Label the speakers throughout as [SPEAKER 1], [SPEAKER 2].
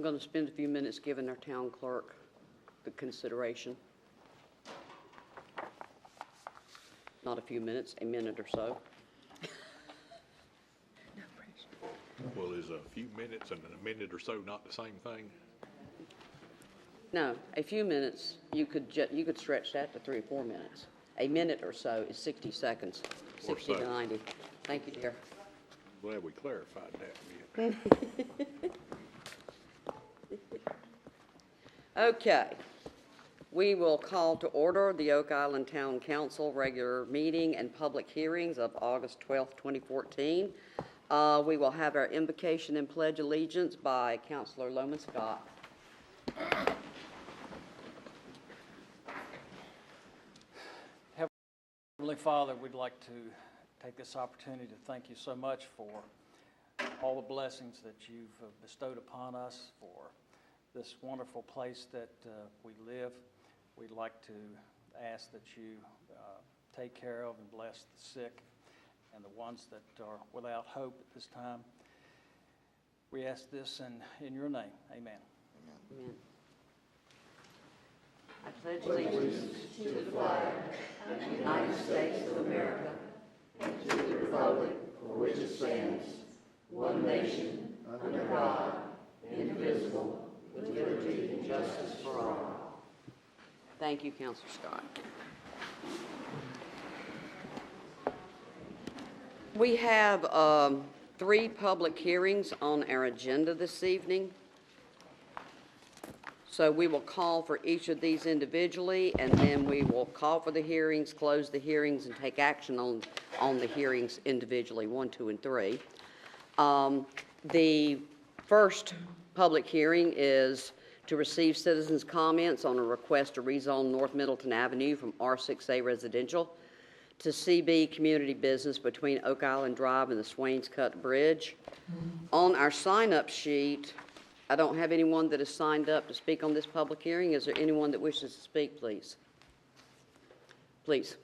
[SPEAKER 1] I'm going to spend a few minutes giving our town clerk the consideration. Not a few minutes, a minute or so.
[SPEAKER 2] No pressure.
[SPEAKER 3] Well, is a few minutes and a minute or so not the same thing?
[SPEAKER 1] No, a few minutes, you could stretch that to 3 or 4 minutes. A minute or so is 60 seconds,
[SPEAKER 3] Or
[SPEAKER 1] 60 to
[SPEAKER 3] so.
[SPEAKER 1] 90. Thank you, dear.
[SPEAKER 3] Glad we clarified that bit.
[SPEAKER 1] Okay. We will call to order the Oak Island Town Council regular meeting and public hearings of August 12th, 2014. We will have our invocation and pledge allegiance by Councilor Loman Scott.
[SPEAKER 4] Heavenly Father, we'd like to take this opportunity to thank you so much for all the blessings that you've bestowed upon us, for this wonderful place that we live. We'd like to ask that you take care of and bless the sick and the ones that are without hope at this time. We ask this in your name. Amen.
[SPEAKER 1] Amen. I pledge allegiance to the flag of the United States of America and to the republic for which it stands, one nation, under God, indivisible, with liberty and justice for all. Thank you, Councilor Scott. We have 3 public hearings on our agenda this evening. So we will call for each of these individually, and then we will call for the hearings, close the hearings, and take action on the hearings individually, 1, 2, and 3. The first public hearing is to receive citizens' comments on a request to rezone North Middleton Avenue from R6A residential to CB community business between Oak Island Drive and the Swains Cut Bridge. On our sign-up sheet, I don't have anyone that has signed up to speak on this public hearing. Is there anyone that wishes to speak, please? Please.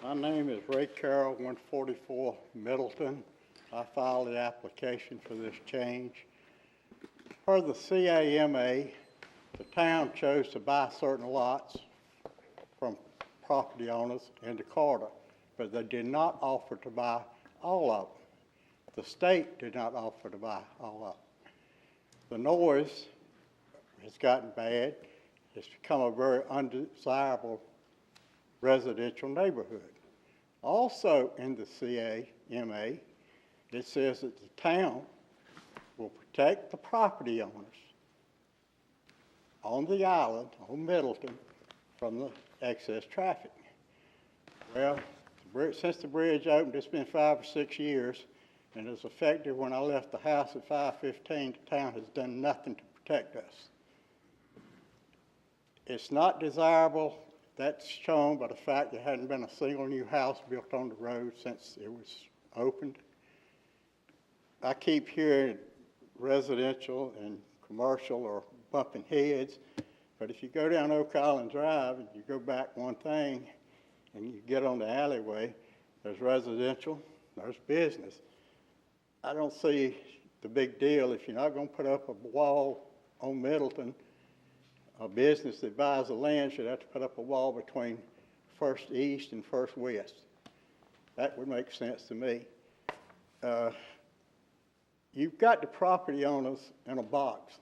[SPEAKER 5] My name is Ray Carroll, 144 Middleton. I filed the application for this change. Per the CAMA, the town chose to buy certain lots from property owners in the corridor, but they did not offer to buy all of them. The state did not offer to buy all of them. The noise has gotten bad. It's become a very undesirable residential neighborhood. Also in the CAMA, it says that the town will protect the property owners on the island, on Middleton, from the excess traffic. Well, since the bridge opened, it's been 5 or 6 years, and as effective when I left the house at 5:15, the town has done nothing to protect us. It's not desirable. That's shown by the fact there hadn't been a single new house built on the road since it was opened. I keep hearing residential and commercial are bumping heads, but if you go down Oak Island Drive and you go back one thing and you get on the alleyway, there's residential, there's business. I don't see the big deal if you're not going to put up a wall on Middleton. A business that buys the land should have to put up a wall between First East and First West. That would make sense to me. You've got the property owners in a box.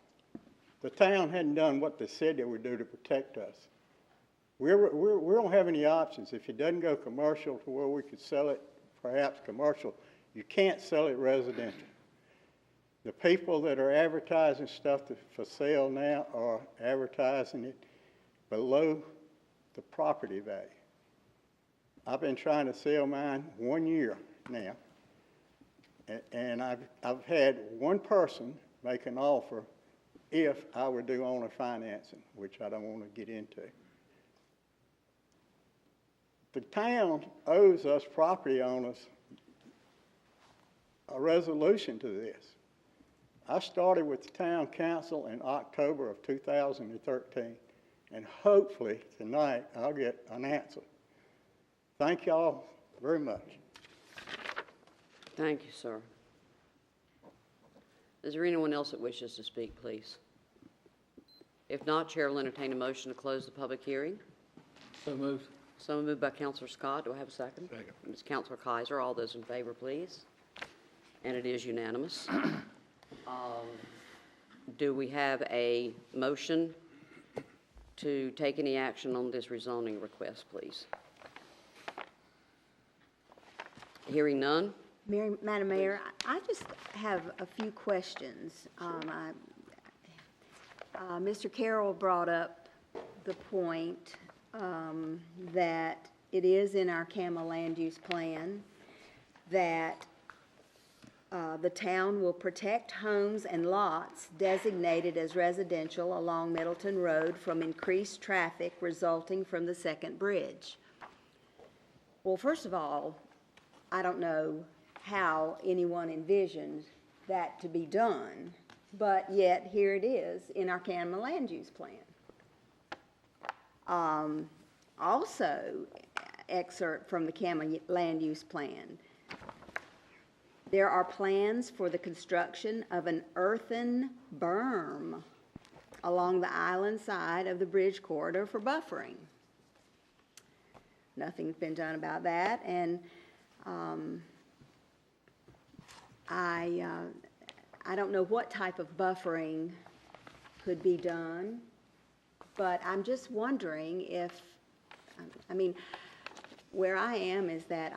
[SPEAKER 5] The town hadn't done what they said they would do to protect us. We don't have any options. If it doesn't go commercial to where we could sell it, perhaps commercial, you can't sell it residential. The people that are advertising stuff for sale now are advertising it below the property value. I've been trying to sell mine 1 year now, and I've had one person make an offer if I would do owner financing, which I don't want to get into. The town owes us property owners a resolution to this. I started with the town council in October of 2013, and hopefully tonight I'll get an answer. Thank y'all very much.
[SPEAKER 1] Thank you, sir. Is there anyone else that wishes to speak, please? If not, Chair will entertain a motion to close the public hearing.
[SPEAKER 2] So moved.
[SPEAKER 1] So moved by Councilor Scott. Do I have a second?
[SPEAKER 3] Second.
[SPEAKER 1] Ms. Councilor Kaiser. All those in favor, please. And it is unanimous. Do we have a motion to take any action on this rezoning request, please? Hearing none?
[SPEAKER 6] Madam Mayor, I just have a few questions. Mr. Carroll brought up the point that it is in our CAMA land use plan that the town will protect homes and lots designated as residential along Middleton Road from increased traffic resulting from the second bridge. Well, first of all, I don't know how anyone envisioned that to be done, but yet here it is in our CAMA land use plan. Also, excerpt from the CAMA land use plan. There are plans for the construction of an earthen berm along the island side of the bridge corridor for buffering. Nothing's been done about that, and I don't know what type of buffering could be done, but I'm just wondering if, I mean, where I am is that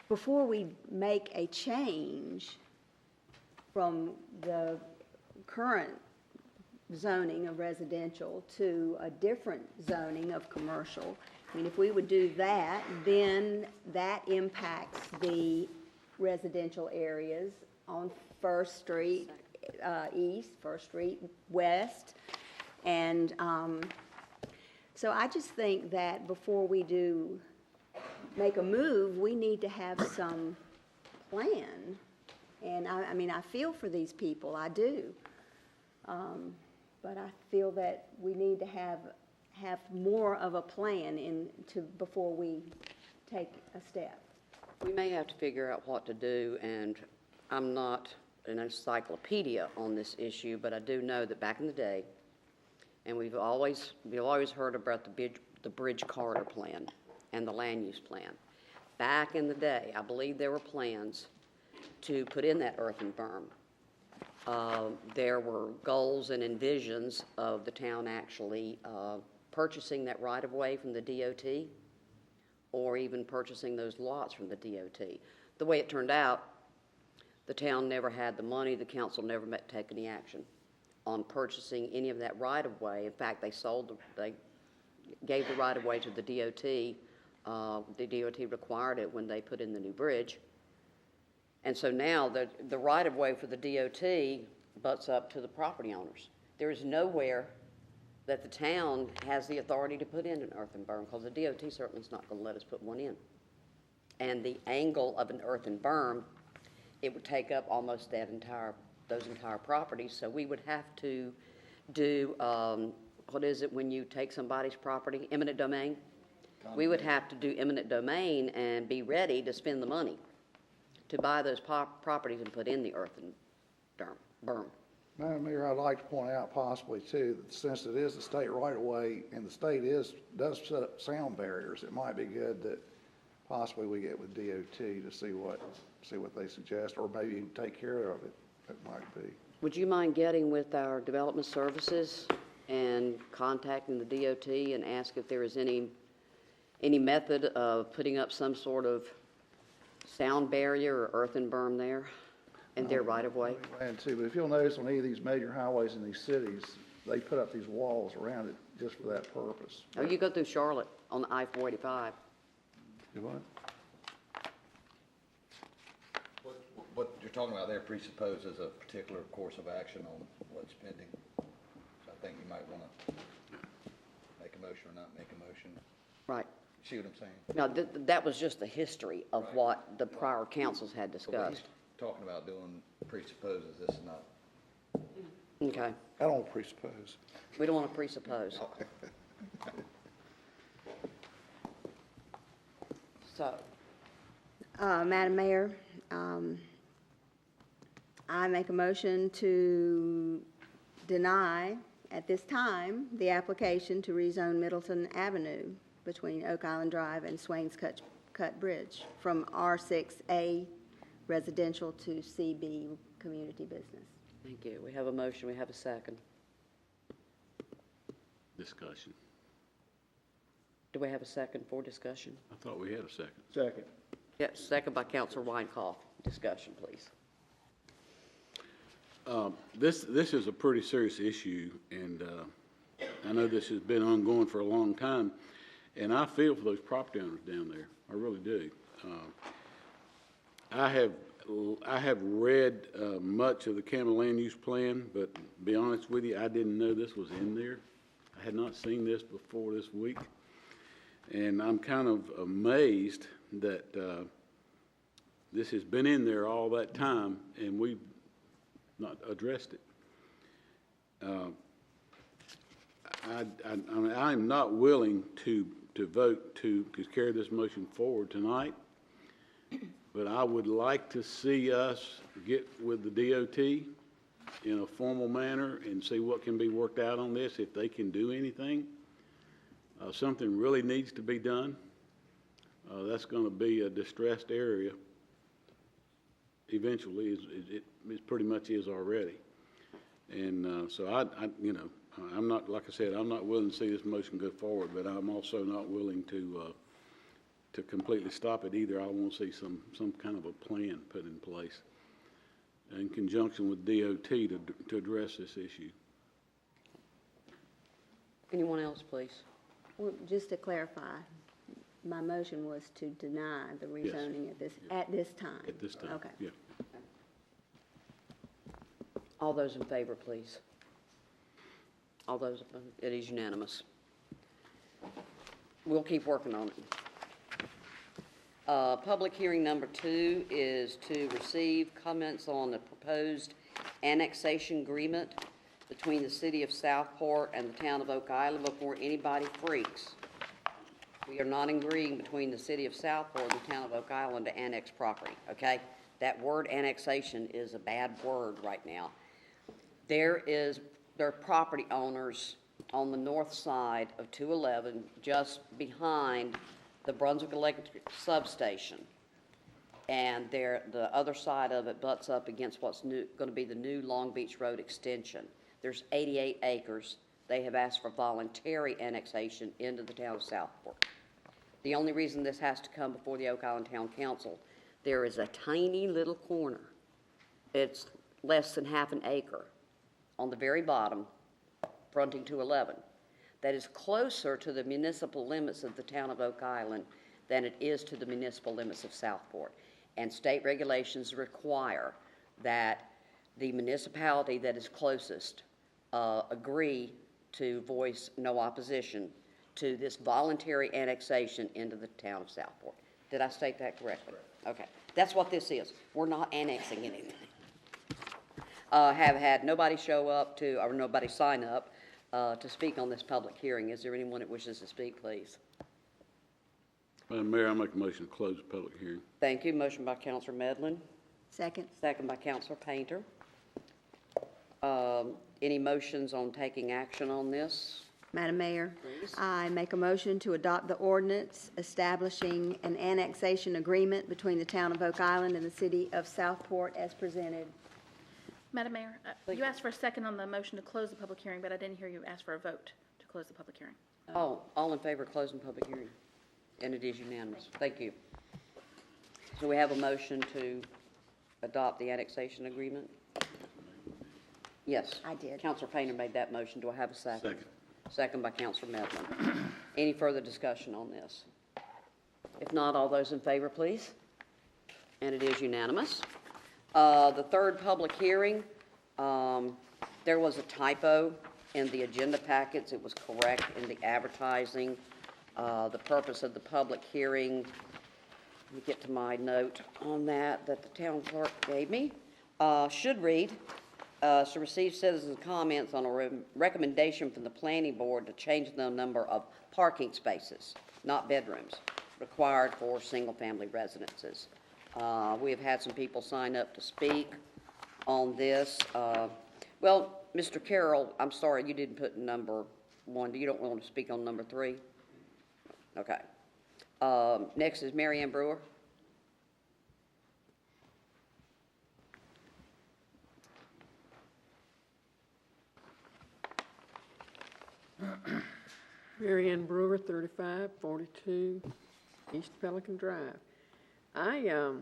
[SPEAKER 6] before we make a change from the current zoning of residential to a different zoning of commercial, I mean, if we would do that, then that impacts the residential areas on First Street East, First Street West. And so I just think that before we do make a move, we need to have some plan. And I mean, I feel for these people, I do. But I feel that we need to have more of a plan before we take a step.
[SPEAKER 1] We may have to figure out what to do, and I'm not an encyclopedia on this issue, but I do know that back in the day, and we've always heard about the bridge corridor plan and the land use plan. Back in the day, I believe there were plans to put in that earthen berm. There were goals and envisions of the town actually purchasing that right-of-way from the DOT, or even purchasing those lots from the DOT. The way it turned out, the town never had the money, the council never took any action on purchasing any of that right-of-way. In fact, they gave the right-of-way to the DOT. The DOT required it when they put in the new bridge. And so now the right-of-way for the DOT butts up to the property owners. There is nowhere that the town has the authority to put in an earthen berm, because the DOT certainly is not going to let us put one in. And the angle of an earthen berm, it would take up almost those entire properties. So we would have to do, what is it when you take somebody's property? Eminent domain? We would have to do eminent domain and be ready to spend the money to buy those properties and put in the earthen berm.
[SPEAKER 7] Madam Mayor, I'd like to point out possibly too, that since it is a state right-of-way and the state does set up sound barriers, it might be good that possibly we get with DOT to see what they suggest, or maybe even take care of it. It might be.
[SPEAKER 1] Would you mind getting with our development services and contacting the DOT and ask if there is any method of putting up some sort of sound barrier or earthen berm there in their right-of-way?
[SPEAKER 7] And too, but if you'll notice on any of these major highways in these cities, they put up these walls around it just for that purpose.
[SPEAKER 1] Oh, you go through Charlotte on the I-485.
[SPEAKER 7] Do what?
[SPEAKER 2] What you're talking about there presupposes a particular course of action on what's pending. So I think you might want to make a motion or not make a motion.
[SPEAKER 1] Right.
[SPEAKER 2] See what I'm saying?
[SPEAKER 1] Now, that was just the history of
[SPEAKER 2] Right.
[SPEAKER 1] what the prior councils had
[SPEAKER 2] So what he's
[SPEAKER 1] discussed.
[SPEAKER 2] talking about doing presupposes this is not.
[SPEAKER 1] Okay.
[SPEAKER 7] I don't presuppose.
[SPEAKER 1] We don't want to presuppose. So,
[SPEAKER 6] Madam Mayor, I make a motion to deny, at this time, the application to rezone Middleton Avenue between Oak Island Drive and Swains Cut Bridge from R6A residential to CB community business.
[SPEAKER 1] thank you. We have a motion, we have a second.
[SPEAKER 3] Discussion.
[SPEAKER 1] Do we have a second for discussion?
[SPEAKER 3] I thought we had a second.
[SPEAKER 7] Second.
[SPEAKER 1] Yes, second by Counselor Winecoff. Discussion, please.
[SPEAKER 3] This is a pretty serious issue, and I know this has been ongoing for a long time, and I feel for those property owners down there. I really do. I have read much of the county land use plan, but to be honest with you, I didn't know this was in there. I had not seen this before this week, and I'm kind of amazed that this has been in there all that time, and we've not addressed it. I'm not willing to vote to carry this motion forward tonight, but I would like to see us get with the DOT in a formal manner and see what can be worked out on this, if they can do anything. Something really needs to be done. That's going to be a distressed area eventually, it pretty much is already. And so I'm not, like I said, I'm not willing to see this motion go forward, but I'm also not willing to completely stop it either. I want to see some kind of a plan put in place in conjunction with DOT to address this issue.
[SPEAKER 1] Anyone else, please?
[SPEAKER 6] Well, just to clarify, my motion was to deny the rezoning at this time.
[SPEAKER 3] At this time,
[SPEAKER 6] Okay.
[SPEAKER 3] yeah.
[SPEAKER 1] All those in favor, please. All those opposed? It is unanimous. We'll keep working on it. Public hearing number 2 is to receive comments on the proposed annexation agreement between the city of Southport and the town of Oak Island before anybody freaks. We are not agreeing between the city of Southport and the town of Oak Island to annex property, okay? That word annexation is a bad word right now. There are property owners on the north side of 211, just behind the Brunswick Electric substation. And the other side of it butts up against what's going to be the new Long Beach Road extension. There's 88 acres. They have asked for voluntary annexation into the town of Southport. The only reason this has to come before the Oak Island Town Council, there is a tiny little corner. It's less than half an acre on the very bottom, fronting 211, that is closer to the municipal limits of the town of Oak Island than it is to the municipal limits of Southport. And state regulations require that the municipality that is closest agree to voice no opposition to this voluntary annexation into the town of Southport. Did I state that correctly? Okay. That's what this is. We're not annexing anything. Have had nobody show up or nobody sign up to speak on this public hearing. Is there anyone that wishes to speak, please?
[SPEAKER 3] Madam Mayor, I make a motion to close the public hearing.
[SPEAKER 1] Thank you. Motion by Councilor Medlin.
[SPEAKER 6] Second.
[SPEAKER 1] Second by Councilor Painter. Any motions on taking action on this?
[SPEAKER 6] Madam Mayor,
[SPEAKER 1] Please.
[SPEAKER 6] I make a motion to adopt the ordinance establishing an annexation agreement between the town of Oak Island and the city of Southport as presented.
[SPEAKER 8] Madam Mayor, you asked for a second on the motion to close the public hearing, but I didn't hear you ask for a vote to close the public hearing.
[SPEAKER 1] Oh, all in favor of closing public hearing? And it is unanimous. Thank you. So we have a motion to adopt the annexation agreement? Yes.
[SPEAKER 6] I did.
[SPEAKER 1] Councilor Painter made that motion. Do I have a second?
[SPEAKER 3] Second.
[SPEAKER 1] Second by Councilor Medlin. Any further discussion on this? If not, all those in favor, please. And it is unanimous. The third public hearing, there was a typo in the agenda packets. It was correct in the advertising. The purpose of the public hearing, let me get to my note on that the town clerk gave me, should read, to receive citizens' comments on a recommendation from the planning board to change the number of parking spaces, not bedrooms, required for single-family residences. We have had some people sign up to speak on this. Well, Mr. Carroll, I'm sorry, you didn't put number 1. You don't want to speak on number 3? Okay. Next is Mary Ann Brewer.
[SPEAKER 9] Mary Ann Brewer, 3542 East Pelican Drive. I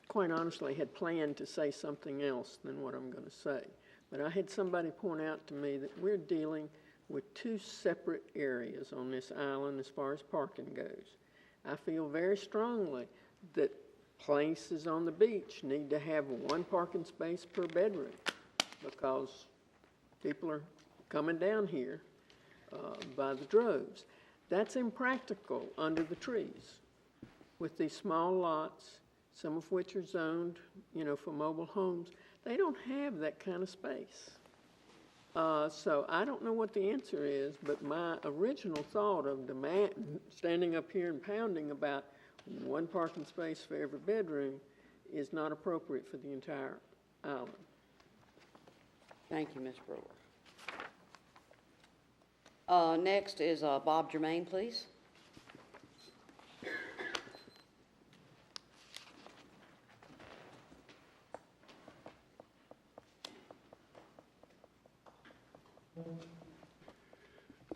[SPEAKER 9] quite honestly had planned to say something else than what I'm going to say, but I had somebody point out to me that we're dealing with 2 separate areas on this island as far as parking goes. I feel very strongly that places on the beach need to have 1 parking space per bedroom because people are coming down here by the droves. That's impractical under the trees with these small lots, some of which are zoned, for mobile homes. They don't have that kind of space. So I don't know what the answer is, but my original thought of standing up here and pounding about 1 parking space for every bedroom is not appropriate for the entire island.
[SPEAKER 1] Thank you, Ms. Brewer. Next is Bob Germain, please.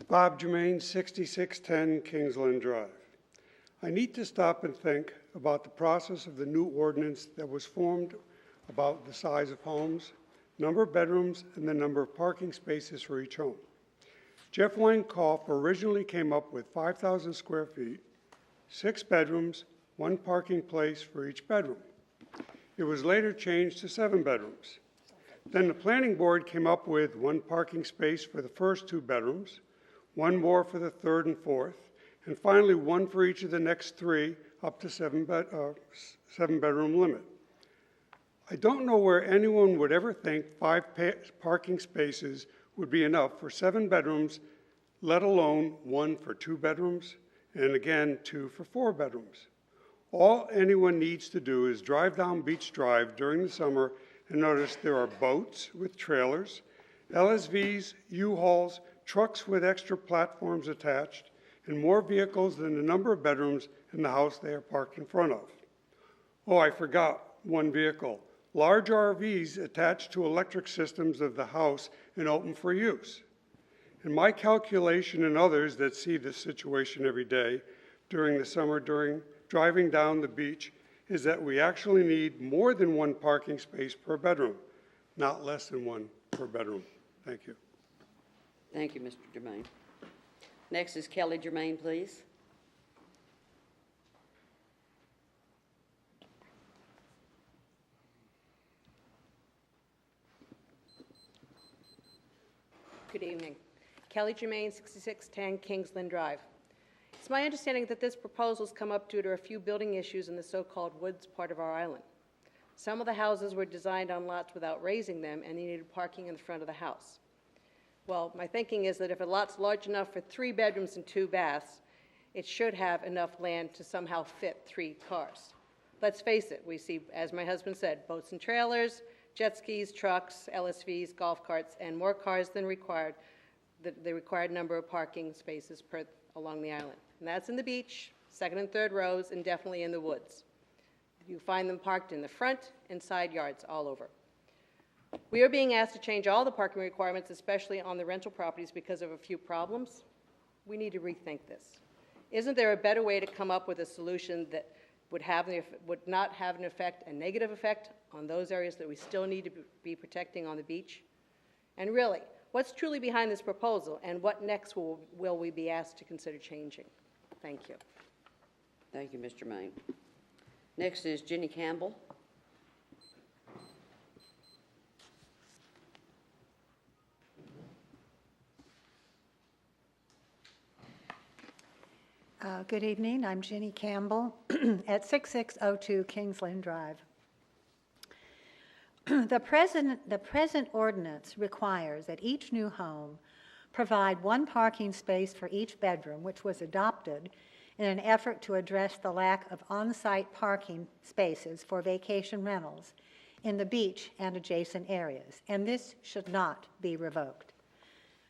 [SPEAKER 10] Bob Germain, 6610 Kingsland Drive. I need to stop and think about the process of the new ordinance that was formed about the size of homes, number of bedrooms, and the number of parking spaces for each home. Jeff Winecoff originally came up with 5,000 square feet, 6 bedrooms, 1 parking place for each bedroom. It was later changed to 7 bedrooms. Then the planning board came up with 1 parking space for the first 2 bedrooms, 1 more for the 3rd and 4th, and finally 1 for each of the next 3 up to 7-bedroom limit. I don't know where anyone would ever think 5 parking spaces would be enough for 7 bedrooms, let alone 1 for 2 bedrooms, and again 2 for 4 bedrooms. All anyone needs to do is drive down Beach Drive during the summer and notice there are boats with trailers, LSVs, U-Hauls, trucks with extra platforms attached, and more vehicles than the number of bedrooms in the house they are parked in front of. Oh, I forgot 1 vehicle. Large RVs attached to electric systems of the house and open for use. In my calculation and others that see this situation every day during the summer during driving down the beach is that we actually need more than 1 parking space per bedroom, not less than 1 per bedroom. Thank you.
[SPEAKER 1] Thank you, Mr. Germain. Next is Kelly Germain, please.
[SPEAKER 11] Good evening. Kelly Germain, 6610 Kingsland Drive. It's my understanding that this proposal has come up due to a few building issues in the so-called woods part of our island. Some of the houses were designed on lots without raising them, and they needed parking in the front of the house. Well, my thinking is that if a lot's large enough for 3 bedrooms and 2 baths, it should have enough land to somehow fit 3 cars. Let's face it, we see, as my husband said, boats and trailers, jet skis, trucks, LSVs, golf carts, and more cars than required, the required number of parking spaces along the island. And that's in the beach, 2nd and 3rd rows, and definitely in the woods. You find them parked in the front and side yards all over. We are being asked to change all the parking requirements, especially on the rental properties, because of a few problems. We need to rethink this. Isn't there a better way to come up with a solution that would not have a negative effect on those areas that we still need to be protecting on the beach? And really, what's truly behind this proposal, and what next will we be asked to consider changing? Thank you.
[SPEAKER 1] Thank you, Mr. Germain. Next is Jenny Campbell.
[SPEAKER 12] Good evening. I'm Jenny Campbell at 6602 Kingsland Drive. The present ordinance requires that each new home provide 1 parking space for each bedroom, which was adopted in an effort to address the lack of on-site parking spaces for vacation rentals in the beach and adjacent areas, and this should not be revoked.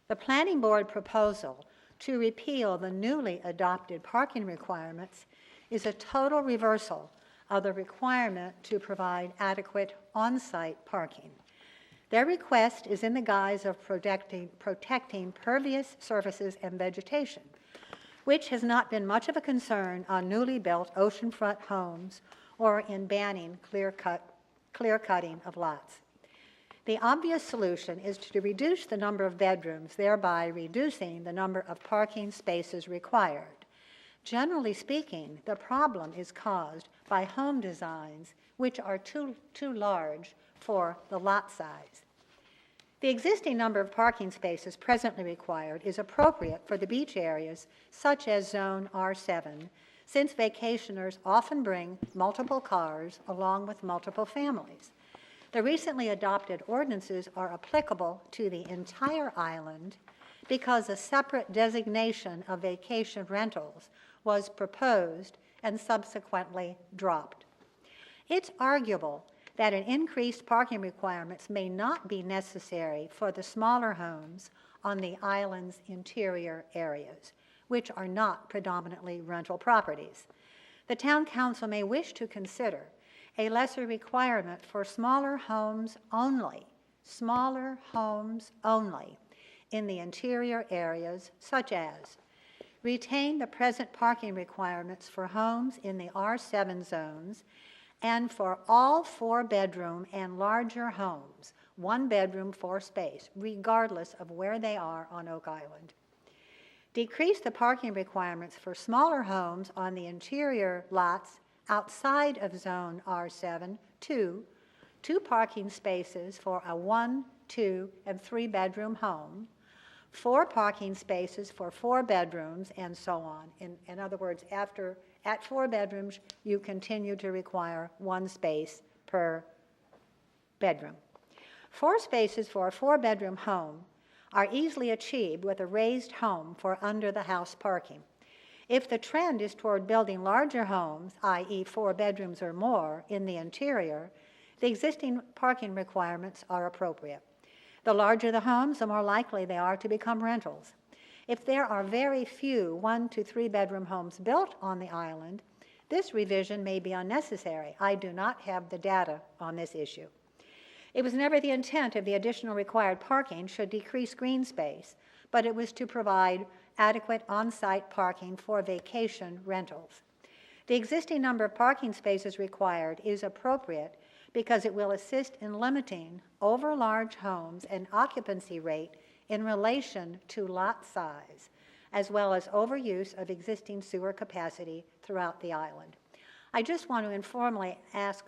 [SPEAKER 12] The Planning Board proposal to repeal the newly adopted parking requirements is a total reversal of the requirement to provide adequate on-site parking. Their request is in the guise of protecting pervious surfaces and vegetation, which has not been much of a concern on newly built oceanfront homes or in banning clear-cutting of lots. The obvious solution is to reduce the number of bedrooms, thereby reducing the number of parking spaces required. Generally speaking, the problem is caused by home designs which are too large for the lot size. The existing number of parking spaces presently required is appropriate for the beach areas such as Zone R7, since vacationers often bring multiple cars along with multiple families. The recently adopted ordinances are applicable to the entire island because a separate designation of vacation rentals was proposed and subsequently dropped. It's arguable that an increased parking requirements may not be necessary for the smaller homes on the island's interior areas, which are not predominantly rental properties. The Town Council may wish to consider a lesser requirement for smaller homes only in the interior areas, such as retain the present parking requirements for homes in the R7 zones and for all 4-bedroom and larger homes, 1 bedroom, 4 space, regardless of where they are on Oak Island. Decrease the parking requirements for smaller homes on the interior lots outside of Zone R7 to 2 parking spaces for a 1, 2, and 3-bedroom home, 4 parking spaces for 4 bedrooms, and so on. In other words, at 4 bedrooms, you continue to require 1 space per bedroom. 4 spaces for a 4-bedroom home are easily achieved with a raised home for under-the-house parking. If the trend is toward building larger homes, i.e. 4 bedrooms or more, in the interior, the existing parking requirements are appropriate. The larger the homes, the more likely they are to become rentals. If there are very few 1 to 3-bedroom homes built on the island, this revision may be unnecessary. I do not have the data on this issue. It was never the intent of the additional required parking should decrease green space, but it was to provide adequate on-site parking for vacation rentals. The existing number of parking spaces required is appropriate because it will assist in limiting over-large homes and occupancy rate in relation to lot size, as well as overuse of existing sewer capacity throughout the island. I just want to informally ask,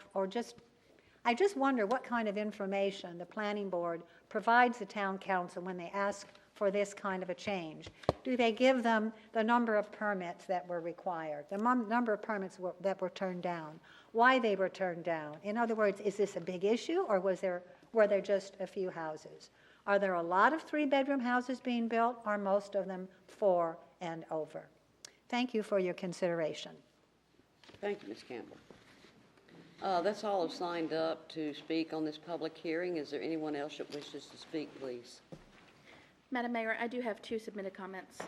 [SPEAKER 12] I just wonder what kind of information the Planning Board provides the Town Council when they ask for this kind of a change. Do they give them the number of permits that were required, the number of permits that were turned down, why they were turned down? In other words, is this a big issue, or were there just a few houses? Are there a lot of 3-bedroom houses being built, or most of them 4 and over? Thank you for your consideration.
[SPEAKER 1] Thank you, Ms. Campbell. That's all who've signed up to speak on this public hearing. Is there anyone else that wishes to speak, please?
[SPEAKER 8] Madam Mayor, I do have 2 submitted comments.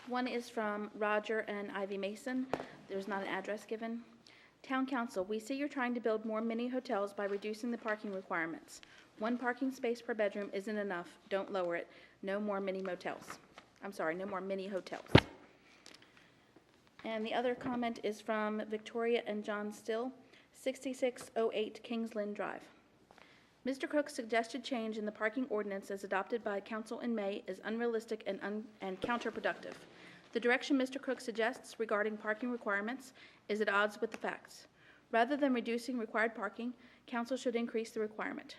[SPEAKER 8] One is from Roger and Ivy Mason. There's not an address given. Town Council, we see you're trying to build more mini hotels by reducing the parking requirements. 1 parking space per bedroom isn't enough. Don't lower it. No more mini motels. No more mini hotels. And the other comment is from Victoria and John Still, 6608 Kingsland Drive. Mr. Cook's suggested change in the parking ordinance as adopted by Council in May is unrealistic and counterproductive. The direction Mr. Cook suggests regarding parking requirements is at odds with the facts. Rather than reducing required parking, Council should increase the requirement.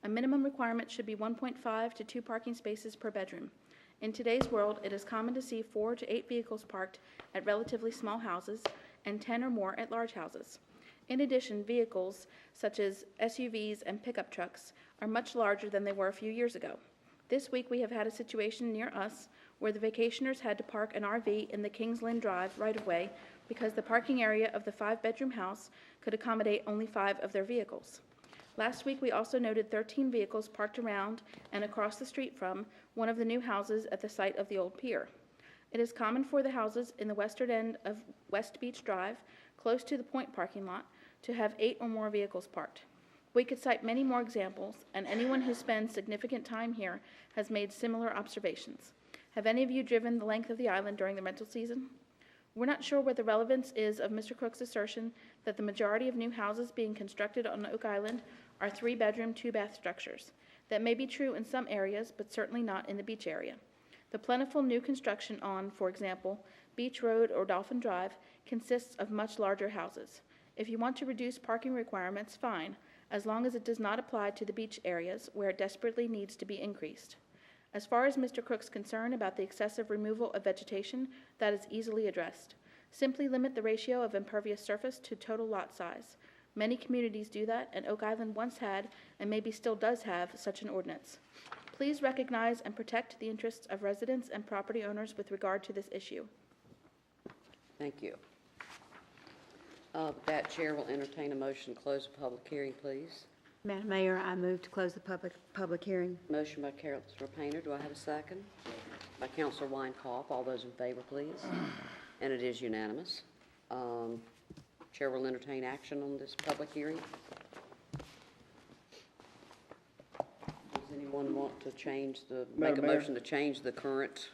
[SPEAKER 8] A minimum requirement should be 1.5 to 2 parking spaces per bedroom. In today's world, it is common to see 4 to 8 vehicles parked at relatively small houses and 10 or more at large houses. In addition, vehicles such as SUVs and pickup trucks are much larger than they were a few years ago. This week we have had a situation near us where the vacationers had to park an RV in the Kingsland Drive right-of-way because the parking area of the 5-bedroom house could accommodate only 5 of their vehicles. Last week, we also noted 13 vehicles parked around and across the street from one of the new houses at the site of the old pier. It is common for the houses in the western end of West Beach Drive, close to the Point parking lot, to have 8 or more vehicles parked. We could cite many more examples, and anyone who spends significant time here has made similar observations. Have any of you driven the length of the island during the rental season? We're not sure what the relevance is of Mr. Crook's assertion that the majority of new houses being constructed on Oak Island are 3-bedroom, 2-bath structures. That may be true in some areas, but certainly not in the beach area. The plentiful new construction on, for example, Beach Road or Dolphin Drive consists of much larger houses. If you want to reduce parking requirements, fine, as long as it does not apply to the beach areas where it desperately needs to be increased. As far as Mr. Crook's concern about the excessive removal of vegetation, that is easily addressed. Simply limit the ratio of impervious surface to total lot size. Many communities do that, and Oak Island once had, and maybe still does have, such an ordinance. Please recognize and protect the interests of residents and property owners with regard to this issue.
[SPEAKER 1] Thank you. That chair will entertain a motion to close the public hearing, please.
[SPEAKER 6] Madam Mayor, I move to close the public hearing.
[SPEAKER 1] Motion by Councilor Painter. Do I have a second? By Councilor Winecoff. All those in favor, please. And it is unanimous. Chair will entertain action on this public hearing. Does anyone want to make a motion to change the current?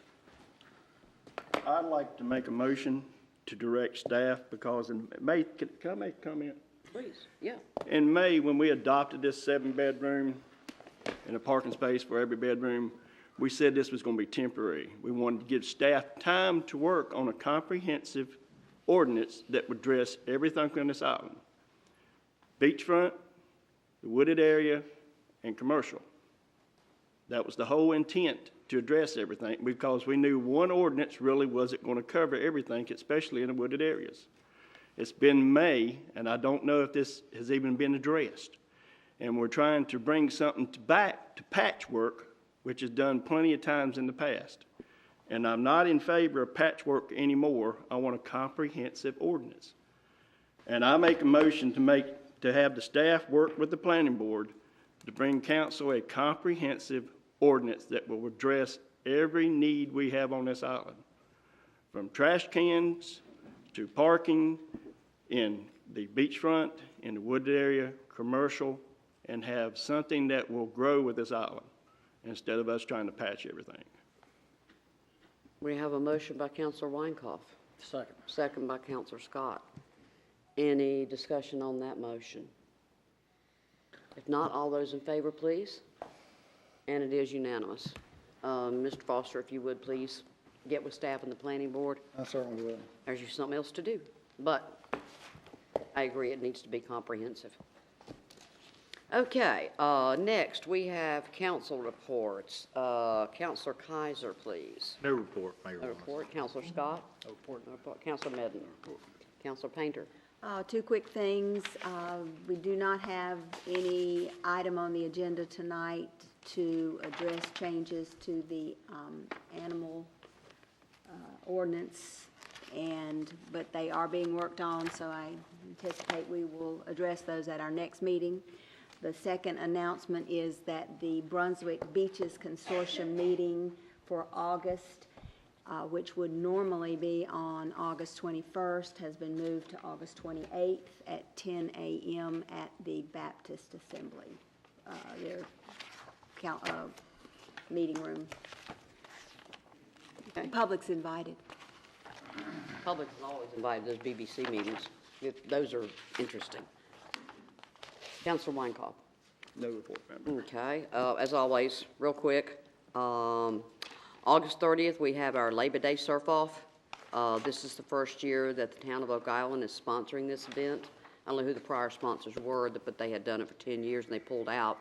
[SPEAKER 13] I'd like to make a motion to direct staff because in May, can I make a comment?
[SPEAKER 1] Please, yeah.
[SPEAKER 13] In May, when we adopted this 7-bedroom and a parking space for every bedroom, we said this was going to be temporary. We wanted to give staff time to work on a comprehensive ordinance that would address everything on this island. Beachfront, the wooded area, and commercial. That was the whole intent, to address everything, because we knew one ordinance really wasn't going to cover everything, especially in the wooded areas. It's been May, and I don't know if this has even been addressed. And we're trying to bring something back to patchwork, which is done plenty of times in the past. And I'm not in favor of patchwork anymore. I want a comprehensive ordinance. And I make a motion to have the staff work with the planning board to bring council a comprehensive ordinance that will address every need we have on this island, from trash cans to parking in the beachfront, in the wooded area, commercial, and have something that will grow with this island instead of us trying to patch everything.
[SPEAKER 1] We have a motion by Councilor Winecoff.
[SPEAKER 4] Second.
[SPEAKER 1] Second by Councilor Scott. Any discussion on that motion? If not, all those in favor, please. And it is unanimous. Mr. Foster, if you would please get with staff and the planning board.
[SPEAKER 7] I certainly will.
[SPEAKER 1] There's something else to do, but I agree it needs to be comprehensive. Okay, next we have council reports. Councilor Kaiser, please.
[SPEAKER 2] No report, Mayor.
[SPEAKER 1] No report. Councilor Scott.
[SPEAKER 2] No report.
[SPEAKER 1] No report. Councilor Medlin. Councilor Painter.
[SPEAKER 6] 2 quick things. We do not have any item on the agenda tonight to address changes to the animal ordinance, but they are being worked on, so I anticipate we will address those at our next meeting. The second announcement is that the Brunswick Beaches Consortium meeting for August, which would normally be on August 21st, has been moved to August 28th at 10 a.m. at the Baptist Assembly, their meeting room.
[SPEAKER 1] Okay.
[SPEAKER 6] Public's invited.
[SPEAKER 1] Public is always invited to those BBC meetings. Those are interesting. Councilor Winecoff.
[SPEAKER 13] No report, Member.
[SPEAKER 1] Okay, as always, real quick, August 30th, we have our Labor Day surf-off. This is the first year that the town of Oak Island is sponsoring this event. I don't know who the prior sponsors were, but they had done it for 10 years and they pulled out.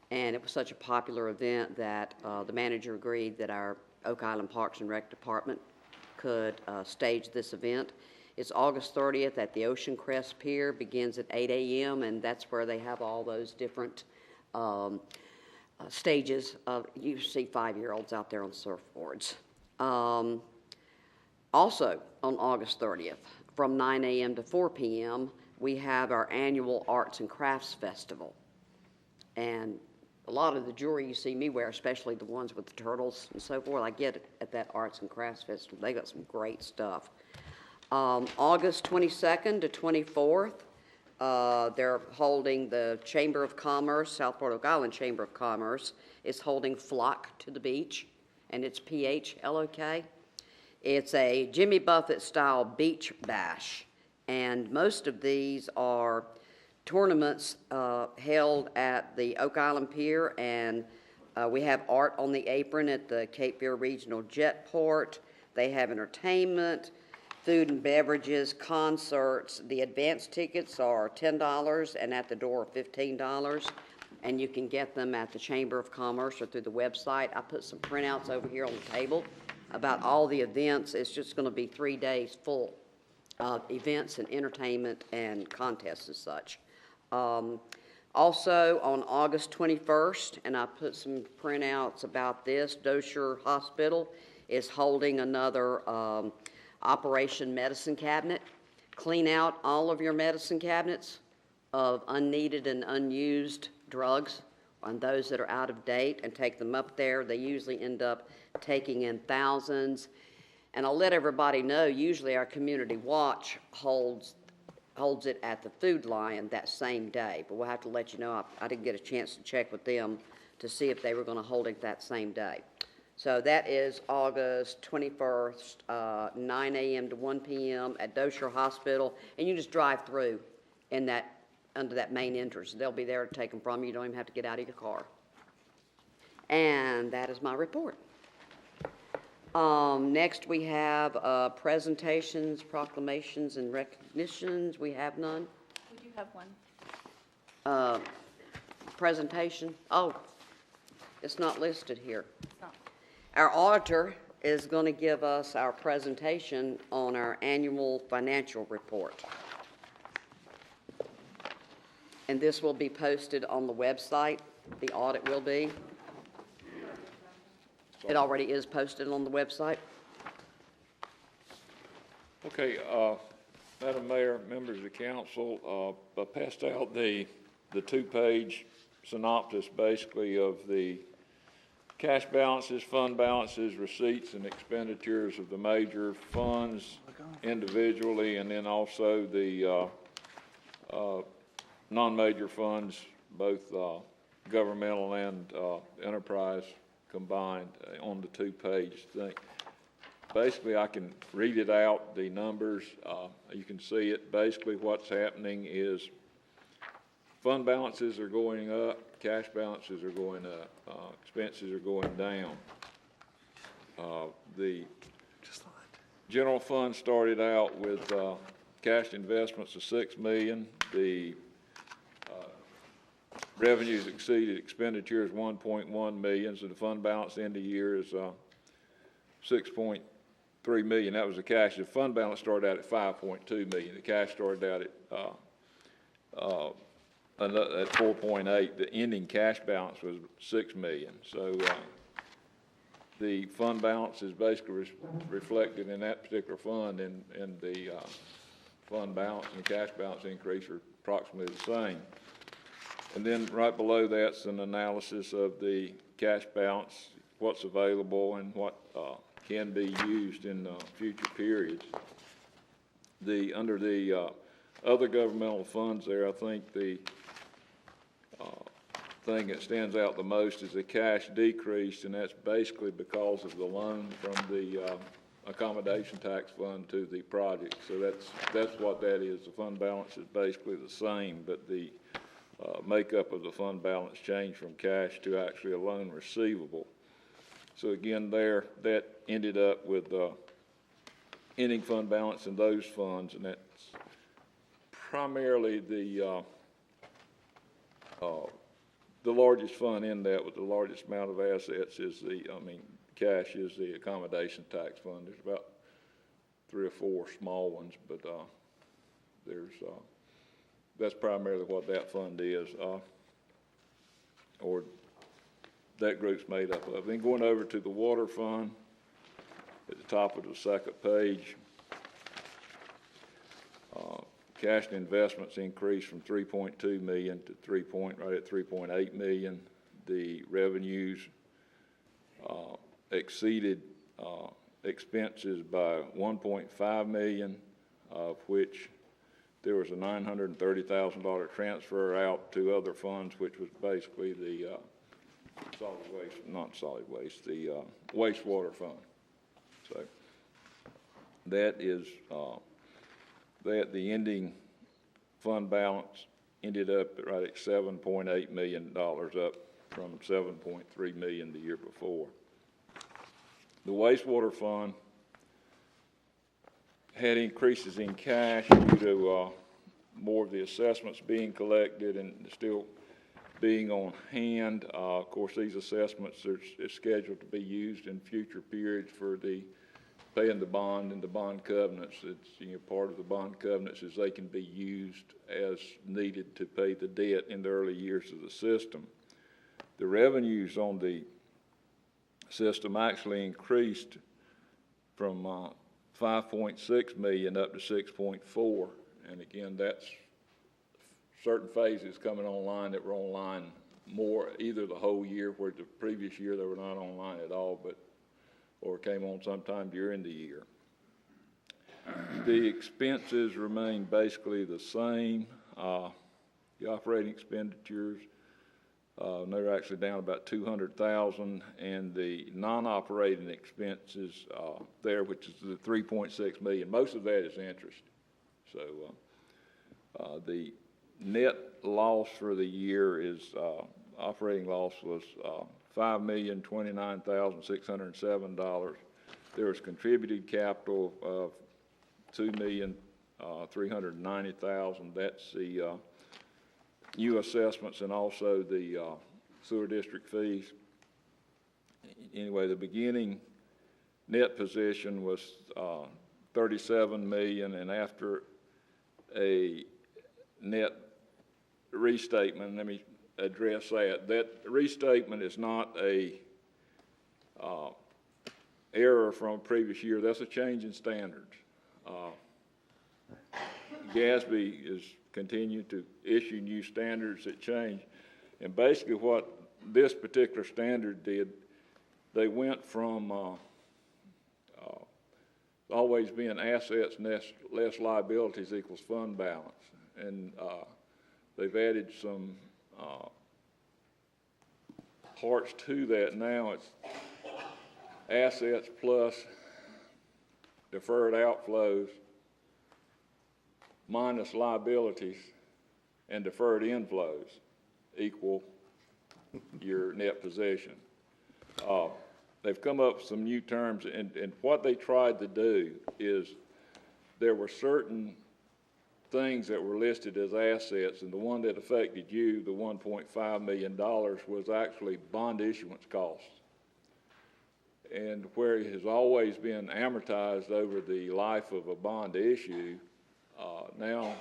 [SPEAKER 1] And it was such a popular event that the manager agreed that our Oak Island Parks and Rec Department could stage this event. It's August 30th at the Ocean Crest Pier, begins at 8 a.m., and that's where they have all those different stages. You see 5-year-olds out there on surfboards. Also, on August 30th, from 9 a.m. to 4 p.m., we have our annual Arts and Crafts Festival. And a lot of the jewelry you see me wear, especially the ones with the turtles and so forth, I get it at that Arts and Crafts Festival. They got some great stuff. August 22nd to 24th, they're holding the Chamber of Commerce, Southport Oak Island Chamber of Commerce is holding Flock to the Beach, and it's PHLOK. It's a Jimmy Buffett-style beach bash, and most of these are tournaments held at the Oak Island Pier, and we have art on the apron at the Cape Fear Regional Jetport. They have entertainment, food and beverages, concerts. The advance tickets are $10 and at the door $15, and you can get them at the Chamber of Commerce or through the website. I put some printouts over here on the table about all the events. It's just going to be 3 days full of events and entertainment and contests and such. Also, on August 21st, and I put some printouts about this, Dosher Hospital is holding another Operation Medicine Cabinet. Clean out all of your medicine cabinets of unneeded and unused drugs and those that are out of date and take them up there. They usually end up taking in thousands. And I'll let everybody know, usually our Community Watch holds it at the Food Lion that same day, but we'll have to let you know. I didn't get a chance to check with them to see if they were going to hold it that same day. So that is August 21st, 9 a.m. to 1 p.m. at Dosher Hospital, and you just drive through in that under that main entrance. They'll be there to take them from you. You don't even have to get out of your car. And that is my report. Next, we have presentations, proclamations, and recognitions. We have none.
[SPEAKER 8] We do have one.
[SPEAKER 1] Presentation. Oh, it's not listed here.
[SPEAKER 8] It's not.
[SPEAKER 1] Our auditor is going to give us our presentation on our annual financial report. And this will be posted on the website. The audit will be. It already is posted on the website.
[SPEAKER 14] Okay, Madam Mayor, members of the council, I passed out the two-page synopsis basically of the cash balances, fund balances, receipts, and expenditures of the major funds individually, and then also the non-major funds, both governmental and enterprise combined on the two-page thing. Basically, I can read it out, the numbers. You can see it. Basically, what's happening is fund balances are going up, cash balances are going up, expenses are going down. The general fund started out with cash investments of $6 million. The revenues exceeded expenditures $1.1 million, so the fund balance end of the year is $6.3 million. That was the cash. The fund balance started out at $5.2 million. The cash started out at 4.8. The ending cash balance was $6 million. So the fund balance is basically reflected in that particular fund, and the fund balance and the cash balance increase are approximately the same. And then right below that's an analysis of the cash balance, what's available and what can be used in future periods. Under the other governmental funds there, I think the thing that stands out the most is the cash decrease, and that's basically because of the loan from the accommodation tax fund to the project. So that's what that is. The fund balance is basically the same, but the makeup of the fund balance changed from cash to actually a loan receivable. So again, there, that ended up with ending fund balance in those funds, and that's primarily the largest fund in that with the largest amount of assets is cash is the accommodation tax fund. There's about 3 or 4 small ones, but that's primarily what that fund is, or that group's made up of. Then going over to the water fund, at the top of the second page. Cash and investments increased from 3.2 million to right at 3.8 million. The revenues exceeded expenses by 1.5 million, of which there was a $930,000 transfer out to other funds, which was basically the the wastewater fund. So that is that the ending fund balance ended up right at $7.8 million, up from $7.3 million the year before. The wastewater fund had increases in cash due to more of the assessments being collected and still being on hand. Of course, these assessments are scheduled to be used in future periods for the paying the bond and the bond covenants. It's, you know, part of the bond covenants is they can be used as needed to pay the debt in the early years of the system. The revenues on the system actually increased from 5.6 million up to 6.4, and again, that's certain phases coming online that were online more either the whole year, where the previous year they were not online at all, but or came on sometime during the year. The expenses remain basically the same. The operating expenditures, they're actually down about 200,000, and the non-operating expenses there, which is the 3.6 million, most of that is interest. So the net loss for the year is operating loss was $5,029,607. There was contributed capital of $2,390,000. That's the new assessments and also the sewer district fees. Anyway, the beginning net position was 37 million, and after a net restatement, let me address that. That restatement is not a error from a previous year. That's a change in standards. GASB is continuing to issue new standards that change, and basically what this particular standard did, they went from always being assets less liabilities equals fund balance, and they've added some parts to that. Now it's assets plus deferred outflows minus liabilities and deferred inflows equal your net position. They've come up with some new terms, and what they tried to do is there were certain things that were listed as assets, and the one that affected you, the $1.5 million, was actually bond issuance costs. And where it has always been amortized over the life of a bond issue, now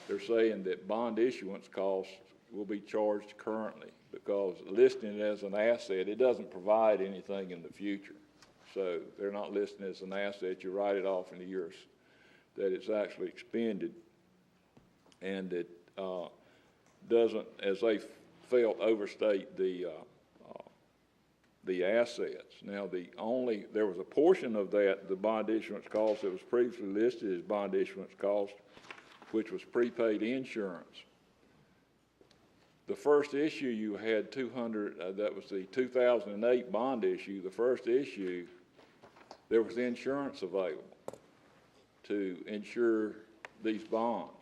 [SPEAKER 14] they're saying that bond issuance costs will be charged currently, because listing it as an asset, it doesn't provide anything in the future. So they're not listing it as an asset. You write it off in the years that it's actually expended, and it doesn't, as they felt, overstate the assets. Now, there was a portion of that, the bond issuance cost, that was previously listed as bond issuance cost, which was prepaid insurance. The first issue you had 200, that was the 2008 bond issue. The first issue, there was insurance available to insure these bonds.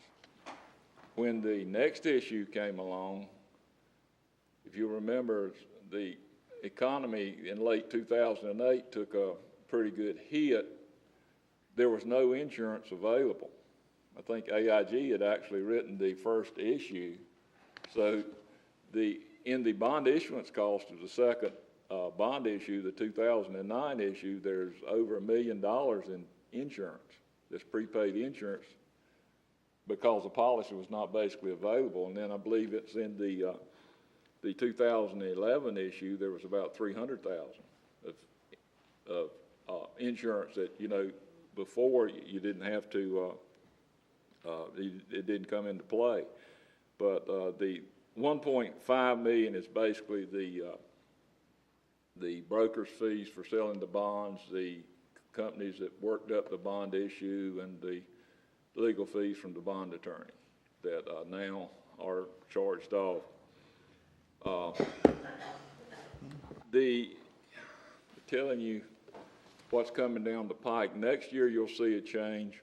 [SPEAKER 14] When the next issue came along, if you remember, the economy in late 2008 took a pretty good hit. There was no insurance available. I think AIG had actually written the first issue. So in the bond issuance cost of the second bond issue, the 2009 issue, there's over $1 million in insurance, this prepaid insurance, because the policy was not basically available. And then I believe it's in the 2011 issue, there was about $300,000 of insurance that, you know, before you didn't have to, it didn't come into play. But the 1.5 million is basically the broker's fees for selling the bonds, the companies that worked up the bond issue, and the legal fees from the bond attorney that now are charged off. Telling you what's coming down the pike, next year you'll see a change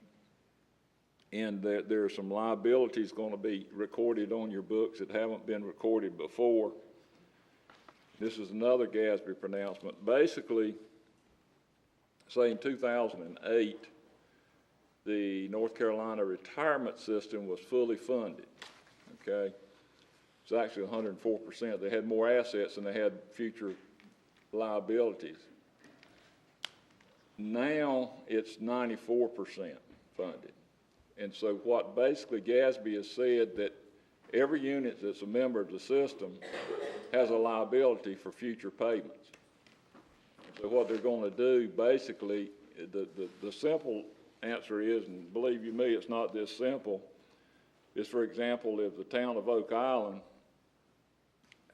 [SPEAKER 14] in that there are some liabilities going to be recorded on your books that haven't been recorded before. This is another GASB pronouncement. Basically, say in 2008, the North Carolina retirement system was fully funded, okay? It's actually 104%. They had more assets than they had future liabilities. Now it's 94% funded. And so what basically GASB has said that every unit that's a member of the system has a liability for future payments. So what they're going to do, basically, the simple answer is, and believe you me, it's not this simple, is, for example, if the town of Oak Island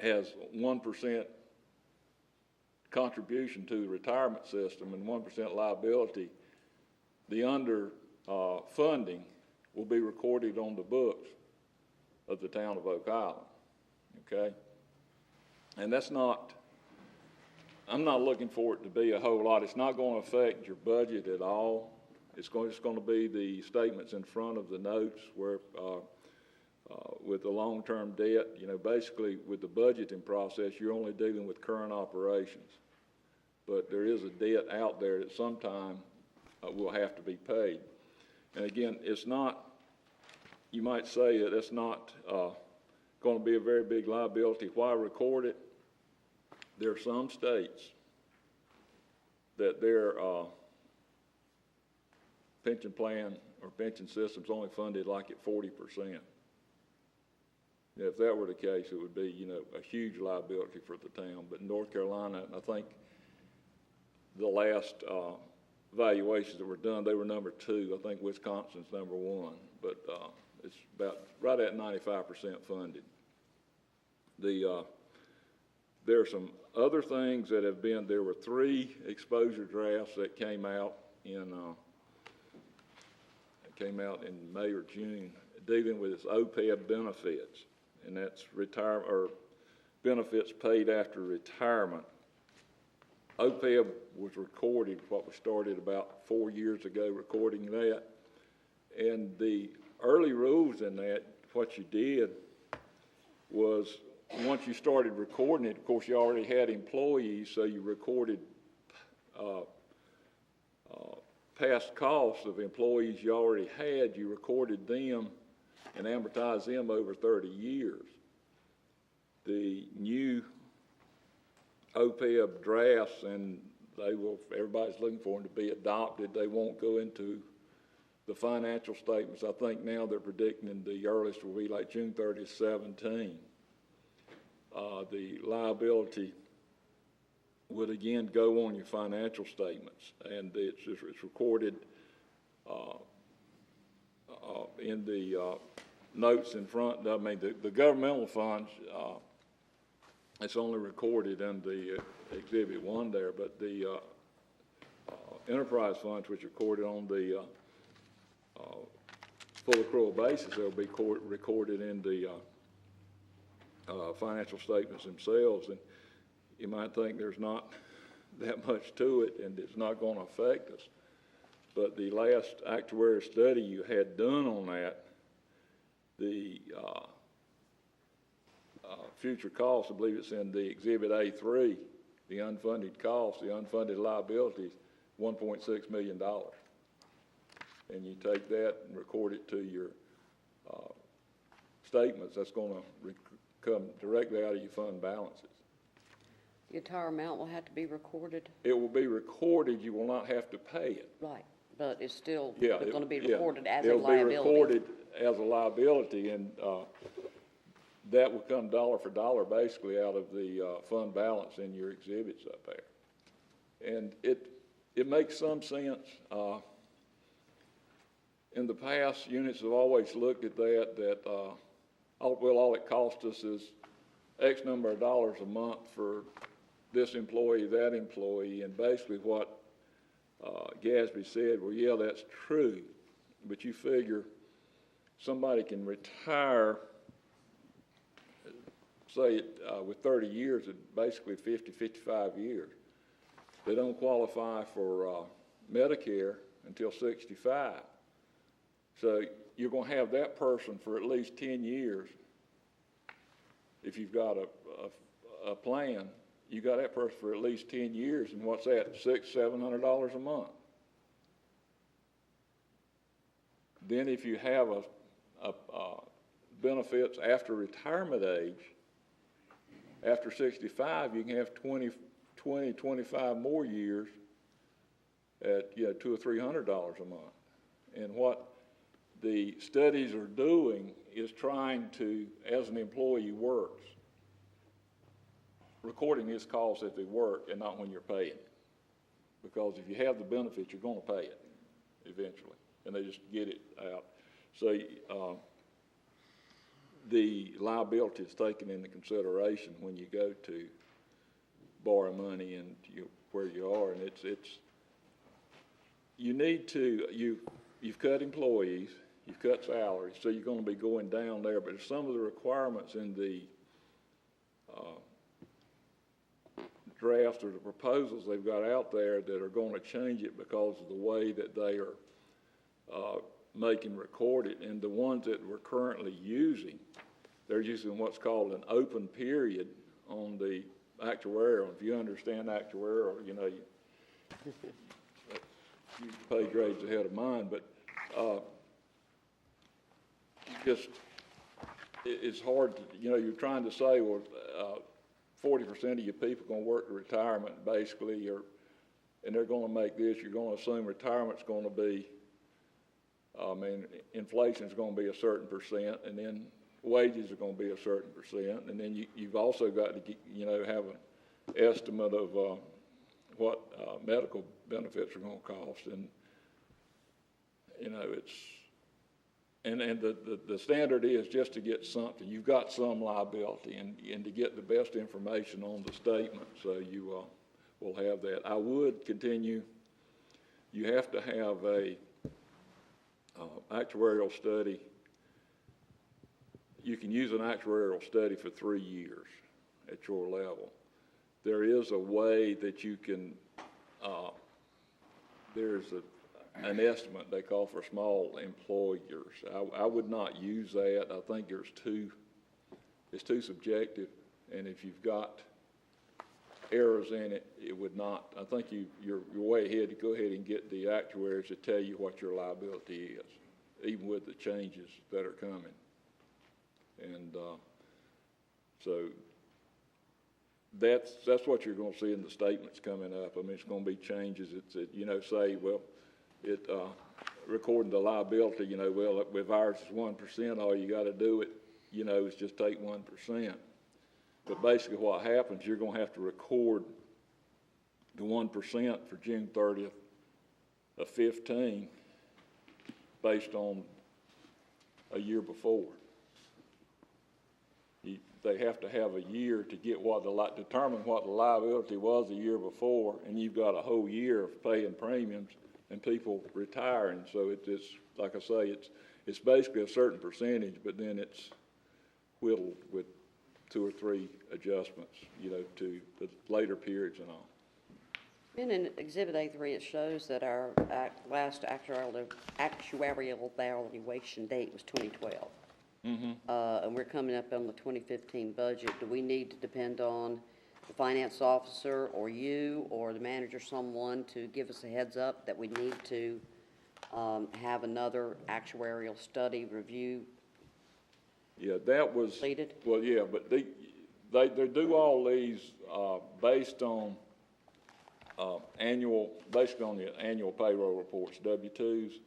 [SPEAKER 14] has 1% contribution to the retirement system and 1% liability, the funding will be recorded on the books of the town of Oak Island, okay? And that's not, I'm not looking for it to be a whole lot. It's not going to affect your budget at all. It's going to be the statements in front of the notes where, with the long-term debt, you know, basically with the budgeting process, you're only dealing with current operations. But there is a debt out there that sometime will have to be paid. And again, it's not, you might say that it's not going to be a very big liability. Why record it? There are some states that their pension plan or pension system's only funded like at 40%. If that were the case, it would be, you know, a huge liability for the town. But in North Carolina, I think the last valuations that were done, they were number 2. I think Wisconsin's number 1, but it's about right at 95% funded. There are some other things that have been, there were 3 exposure drafts that came out in May or June dealing with its OPEB benefits, and that's retirement or benefits paid after retirement. OPEB was recorded, what we started about 4 years ago, recording that. And the early rules in that, what you did was once you started recording it, of course, you already had employees, so you recorded past costs of employees you already had. You recorded them and amortized them over 30 years. The new OPEB drafts, and everybody's looking for them to be adopted. They won't go into the financial statements. I think now they're predicting the earliest will be like June 30th, 17. The liability would again go on your financial statements, and it's recorded in the notes in front. I mean, the governmental funds, it's only recorded in the Exhibit 1 there, but the enterprise funds, which are recorded on the full accrual basis, they'll be recorded in the financial statements themselves. And you might think there's not that much to it and it's not going to affect us. But the last actuarial study you had done on that, the future costs, I believe it's in the Exhibit A3, the unfunded costs, the unfunded liabilities, $1.6 million. And you take that and record it to your statements, that's going to come directly out of your fund balances.
[SPEAKER 1] The entire amount will have to be recorded?
[SPEAKER 14] It will be recorded. You will not have to pay it.
[SPEAKER 1] Right, but it's still
[SPEAKER 14] Yeah,
[SPEAKER 1] going to be recorded as a
[SPEAKER 14] it'll
[SPEAKER 1] liability?
[SPEAKER 14] It'll be recorded as a liability, and that will come dollar for dollar basically out of the fund balance in your exhibits up there. And it makes some sense. In the past, units have always looked at all it costs us is X number of dollars a month for this employee, that employee, and basically what Gadsby said, well, yeah, that's true, but you figure somebody can retire, say, with 30 years, at basically 50, 55 years. They don't qualify for Medicare until 65. So you're going to have that person for at least 10 years. If you've got a plan, you got that person for at least 10 years, and what's that, $600-700 a month. Then if you have benefits after retirement age, after 65, you can have 25 more years at $200 or $300 a month. And what the studies are doing is trying to, as an employee works, recording his costs if they work and not when you're paying. Because if you have the benefit, you're going to pay it eventually, and they just get it out. So the liability is taken into consideration when you go to borrow money and where you are, and it's you need to, you've cut employees, you've cut salaries, so you're going to be going down there, but some of the requirements in the draft or the proposals they've got out there that are going to change it because of the way that they are making recorded, and the ones that we're currently using, they're using what's called an open period on the actuarial. If you understand actuarial, you pay grades ahead of mine, but it's hard to, you're trying to say, well, 40% of your people are going to work to retirement, basically, and they're going to make this. You're going to assume retirement's going to be, inflation's going to be a certain percent, and then wages are going to be a certain percent, and then you've also got to, have an estimate of what medical benefits are going to cost, and it's. And the standard is just to get something. You've got some liability, and to get the best information on the statement, so you will have that. I would continue. You have to have a actuarial study. You can use an actuarial study for 3 years at your level. There is a way that you can. There's an estimate they call for small employers. I would not use that. I think it's too subjective, and if you've got errors in it, it would not. I think you're way ahead to go ahead and get the actuaries to tell you what your liability is, even with the changes that are coming. And so that's what you're going to see in the statements coming up. It's going to be changes. Say, well, recording the liability, well, if ours is 1%, all you got to do is just take 1%. But basically what happens, you're going to have to record the 1% for June 30th of 15 based on a year before. They have to have a year to get determine what the liability was a year before, and you've got a whole year of paying premiums and people retiring. So it's like I say, it's basically a certain percentage, but then it's whittled with 2 or 3 adjustments, to the later periods and all.
[SPEAKER 1] And in Exhibit A3, it shows that our last actuarial valuation date was 2012. Mm-hmm. And we're coming up on the 2015 budget. Do we need to depend on the finance officer or you or the manager, someone, to give us a heads up that we need to have another actuarial study review?
[SPEAKER 14] Yeah, that was
[SPEAKER 1] completed?
[SPEAKER 14] Well, yeah, but they do all these based on basically on the annual payroll reports, W-2s.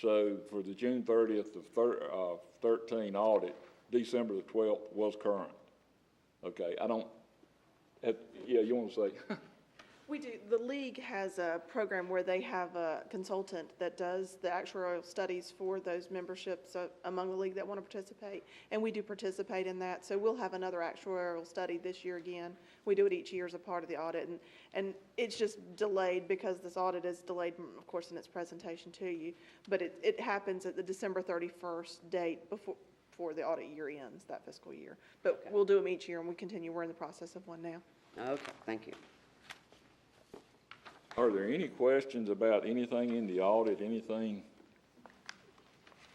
[SPEAKER 14] So for the June 30th of 13 audit, December the 12th was current. Okay, you want to say?
[SPEAKER 15] We do. The league has a program where they have a consultant that does the actuarial studies for those memberships among the league that want to participate. And we do participate in that. So we'll have another actuarial study this year again. We do it each year as a part of the audit. And it's just delayed because this audit is delayed, of course, in its presentation to you. But it happens at the December 31st date before the audit year ends, that fiscal year. But we'll do them each year, and we continue. We're in the process of one now.
[SPEAKER 1] Okay, thank you.
[SPEAKER 14] Are there any questions about anything in the audit, anything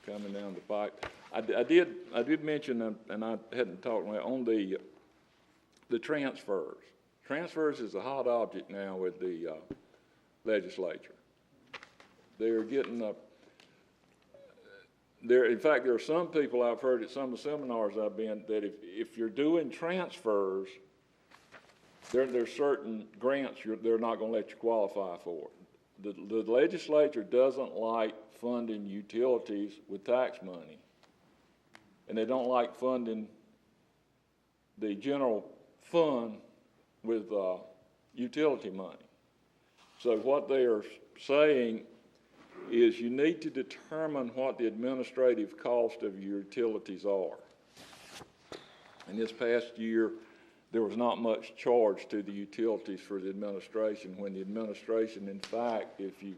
[SPEAKER 14] coming down the pipe? I did mention, and I hadn't talked about, on the transfers. Transfers is a hot object now with the legislature. They're getting in fact, there are some people I've heard at some of the seminars I've been that if you're doing transfers, there's certain grants they're not going to let you qualify for. The legislature doesn't like funding utilities with tax money, and they don't like funding the general fund with utility money. So what they are saying is you need to determine what the administrative cost of your utilities are. And this past year, there was not much charge to the utilities for the administration, when the administration, in fact, if you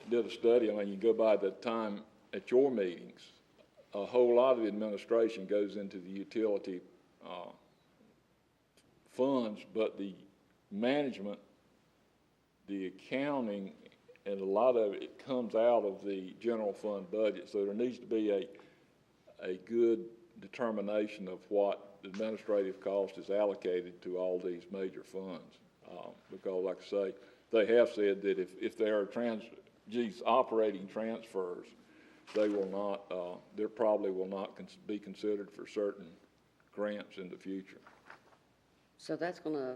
[SPEAKER 14] did a study, I mean, you go by the time at your meetings, a whole lot of the administration goes into the utility funds, but the management, the accounting, and a lot of it comes out of the general fund budget. So there needs to be a good determination of what the administrative cost is allocated to all these major funds. Because, like I say, they have said that if there are operating transfers, they will not, they probably will not be considered for certain grants in the future.
[SPEAKER 1] So that's going to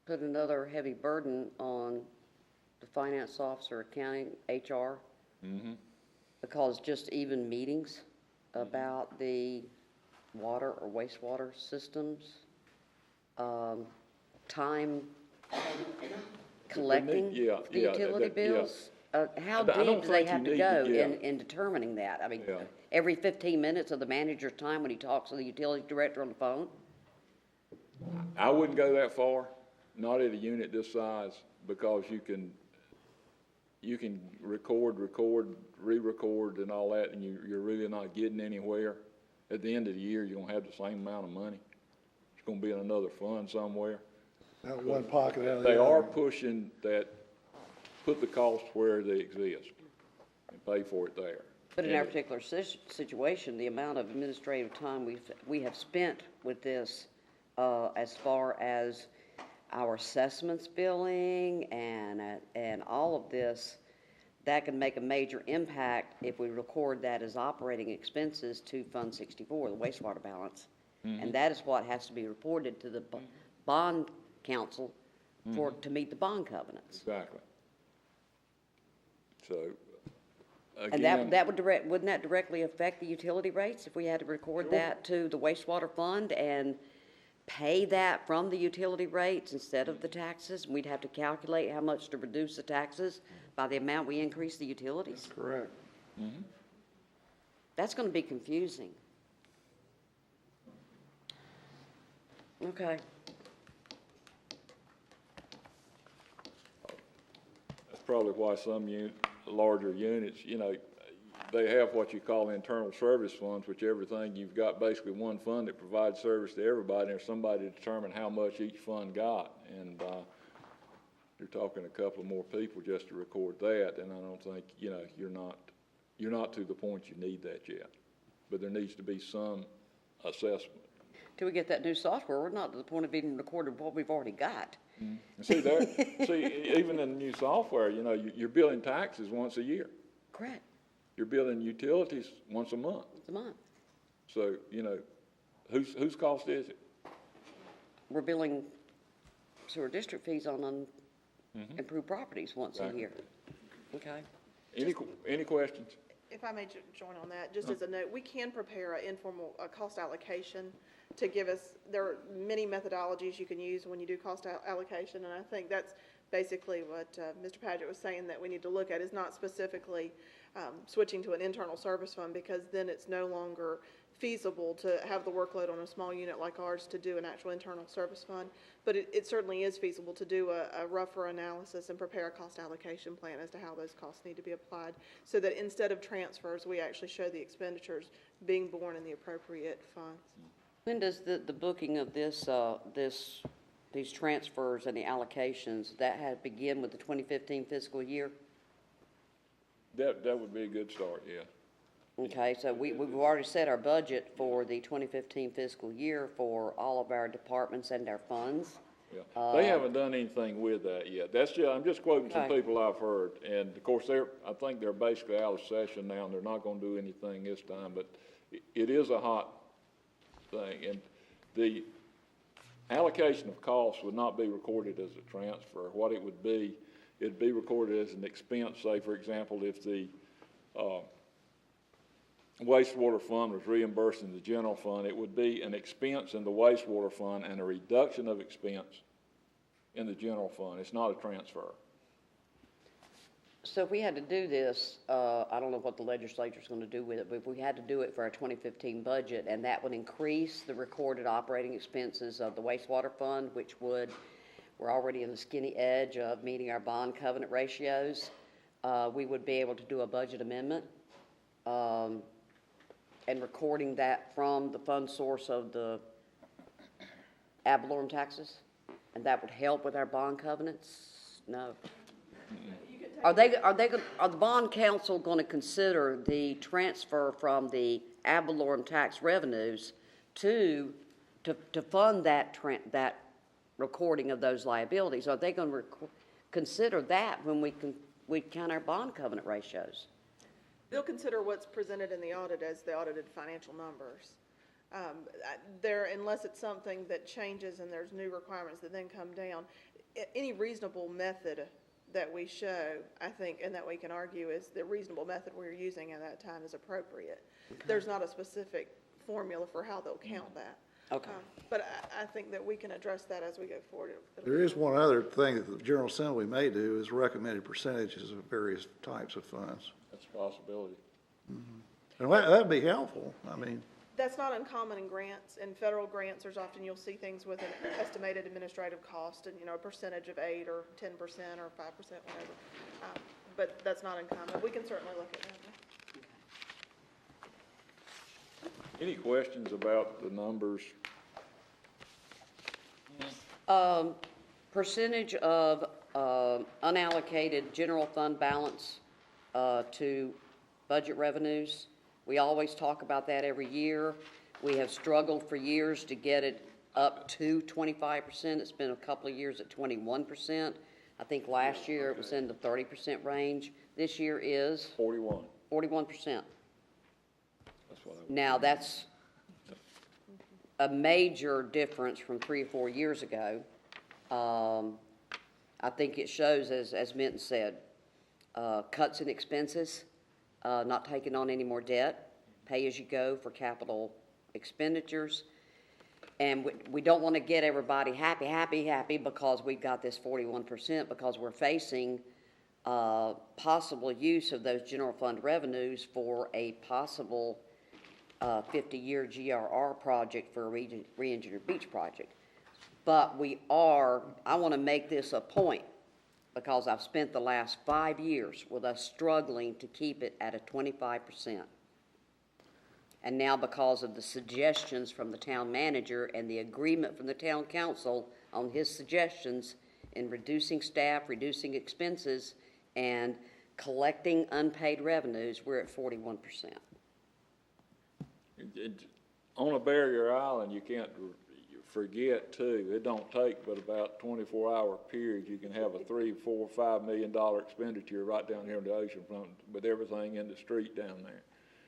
[SPEAKER 1] put another heavy burden on the finance officer, accounting, HR, because just even meetings about the water or wastewater systems, time collecting the utility bills. How deep do they have to go in determining that? I mean, every 15 minutes of the manager's time when he talks to the utility director on the phone?
[SPEAKER 14] I wouldn't go that far, not at a unit this size, because you can record, re-record, and all that, and you're really not getting anywhere. At the end of the year, you're gonna have the same amount of money. It's gonna be in another fund somewhere.
[SPEAKER 7] Out of one pocket, out of the
[SPEAKER 14] They
[SPEAKER 7] other.
[SPEAKER 14] are pushing that, put the costs where they exist and pay for it there.
[SPEAKER 1] But in our particular situation, the amount of administrative time we have spent with this, as far as our assessments billing and all of this, that can make a major impact if we record that as operating expenses to Fund 64, the wastewater balance. And that is what has to be reported to the bond council to meet the bond covenants.
[SPEAKER 14] Exactly. So,
[SPEAKER 1] And that would wouldn't that directly affect the utility rates if we had to record that to the wastewater fund and pay that from the utility rates instead of the taxes? We'd have to calculate how much to reduce the taxes by the amount we increase the utilities?
[SPEAKER 7] Correct.
[SPEAKER 1] That's going to be confusing. Okay.
[SPEAKER 14] That's probably why some larger units, they have what you call internal service funds, which everything, you've got basically one fund that provides service to everybody, and there's somebody to determine how much each fund got. And you're talking a couple of more people just to record that, and I don't think, you're not to the point you need that yet. But there needs to be some assessment.
[SPEAKER 1] Till we get that new software, we're not to the point of even recording what we've already got.
[SPEAKER 14] And see, even in the new software, you're billing taxes once a year.
[SPEAKER 1] Correct.
[SPEAKER 14] You're billing utilities once a month.
[SPEAKER 1] It's a month.
[SPEAKER 14] So, whose cost is it?
[SPEAKER 1] We're billing sewer district fees on improved properties once a year. Okay.
[SPEAKER 14] Any questions?
[SPEAKER 15] If I may join on that, just as a note, we can prepare an informal cost allocation to give us, there are many methodologies you can use when you do cost allocation, and I think that's basically what Mr. Padgett was saying that we need to look at, is not specifically switching to an internal service fund, because then it's no longer feasible to have the workload on a small unit like ours to do an actual internal service fund. But it certainly is feasible to do a rougher analysis and prepare a cost allocation plan as to how those costs need to be applied, so that instead of transfers, we actually show the expenditures being borne in the appropriate funds.
[SPEAKER 1] When does the booking of this, these transfers and the allocations, that had begin with the 2015 fiscal year?
[SPEAKER 14] That would be a good start, yeah.
[SPEAKER 1] Okay, so we've already set our budget for the 2015 fiscal year for all of our departments and our funds.
[SPEAKER 14] Yeah. They haven't done anything with that yet. That's just, I'm just quoting some
[SPEAKER 1] Okay.
[SPEAKER 14] people I've heard. And of course, I think they're basically out of session now, and they're not gonna do anything this time, but it is a hot thing. And the allocation of costs would not be recorded as a transfer. What it would be, it'd be recorded as an expense. Say, for example, if the wastewater fund was reimbursing the general fund, it would be an expense in the wastewater fund and a reduction of expense in the general fund. It's not a transfer.
[SPEAKER 1] So if we had to do this, I don't know what the legislature's going to do with it, but if we had to do it for our 2015 budget, and that would increase the recorded operating expenses of the wastewater fund, which we're already in the skinny edge of meeting our bond covenant ratios, we would be able to do a budget amendment and recording that from the fund source of the ad valorem taxes, and that would help with our bond covenants? No. Are the bond council going to consider the transfer from the ad valorem tax revenues to fund that recording of those liabilities? Are they going to consider that when we count our bond covenant ratios?
[SPEAKER 15] They'll consider what's presented in the audit as the audited financial numbers. Unless it's something that changes and there's new requirements that then come down, any reasonable method that we show, I think, and that we can argue is the reasonable method we're using at that time is appropriate. Okay. There's not a specific formula for how they'll count that.
[SPEAKER 1] Okay.
[SPEAKER 15] But I think that we can address that as we go forward.
[SPEAKER 7] There is one other thing that the General Assembly may do, is recommended percentages of various types of funds.
[SPEAKER 14] That's a possibility.
[SPEAKER 7] Mm-hmm. And that'd be helpful. I mean,
[SPEAKER 15] that's not uncommon in grants. In federal grants, there's often, you'll see things with an estimated administrative cost and, a percentage of 8 or 10% or 5%, whatever. But that's not uncommon. We can certainly look at that.
[SPEAKER 14] Any questions about the numbers?
[SPEAKER 1] Percentage of unallocated general fund balance to budget revenues. We always talk about that every year. We have struggled for years to get it up to 25%. It's been a couple of years at 21%. I think last year it was in the 30% range. This year is
[SPEAKER 14] 41%.
[SPEAKER 1] That's now that's a major difference from 3 or 4 years ago. I think it shows, as Minton said, cuts in expenses, not taking on any more debt, pay as you go for capital expenditures. And we don't want to get everybody happy because we've got this 41%, because we're facing possible use of those general fund revenues for a possible 50-year GRR project for a re-engineered beach project. But I want to make this a point, because I've spent the last 5 years with us struggling to keep it at a 25%. And now, because of the suggestions from the town manager and the agreement from the town council on his suggestions in reducing staff, reducing expenses, and collecting unpaid revenues, we're at 41%.
[SPEAKER 14] On a barrier island, you can't forget too, it don't take but about 24-hour period. You can have a $3, $4, $5 million expenditure right down here in the ocean front with everything in the street down there.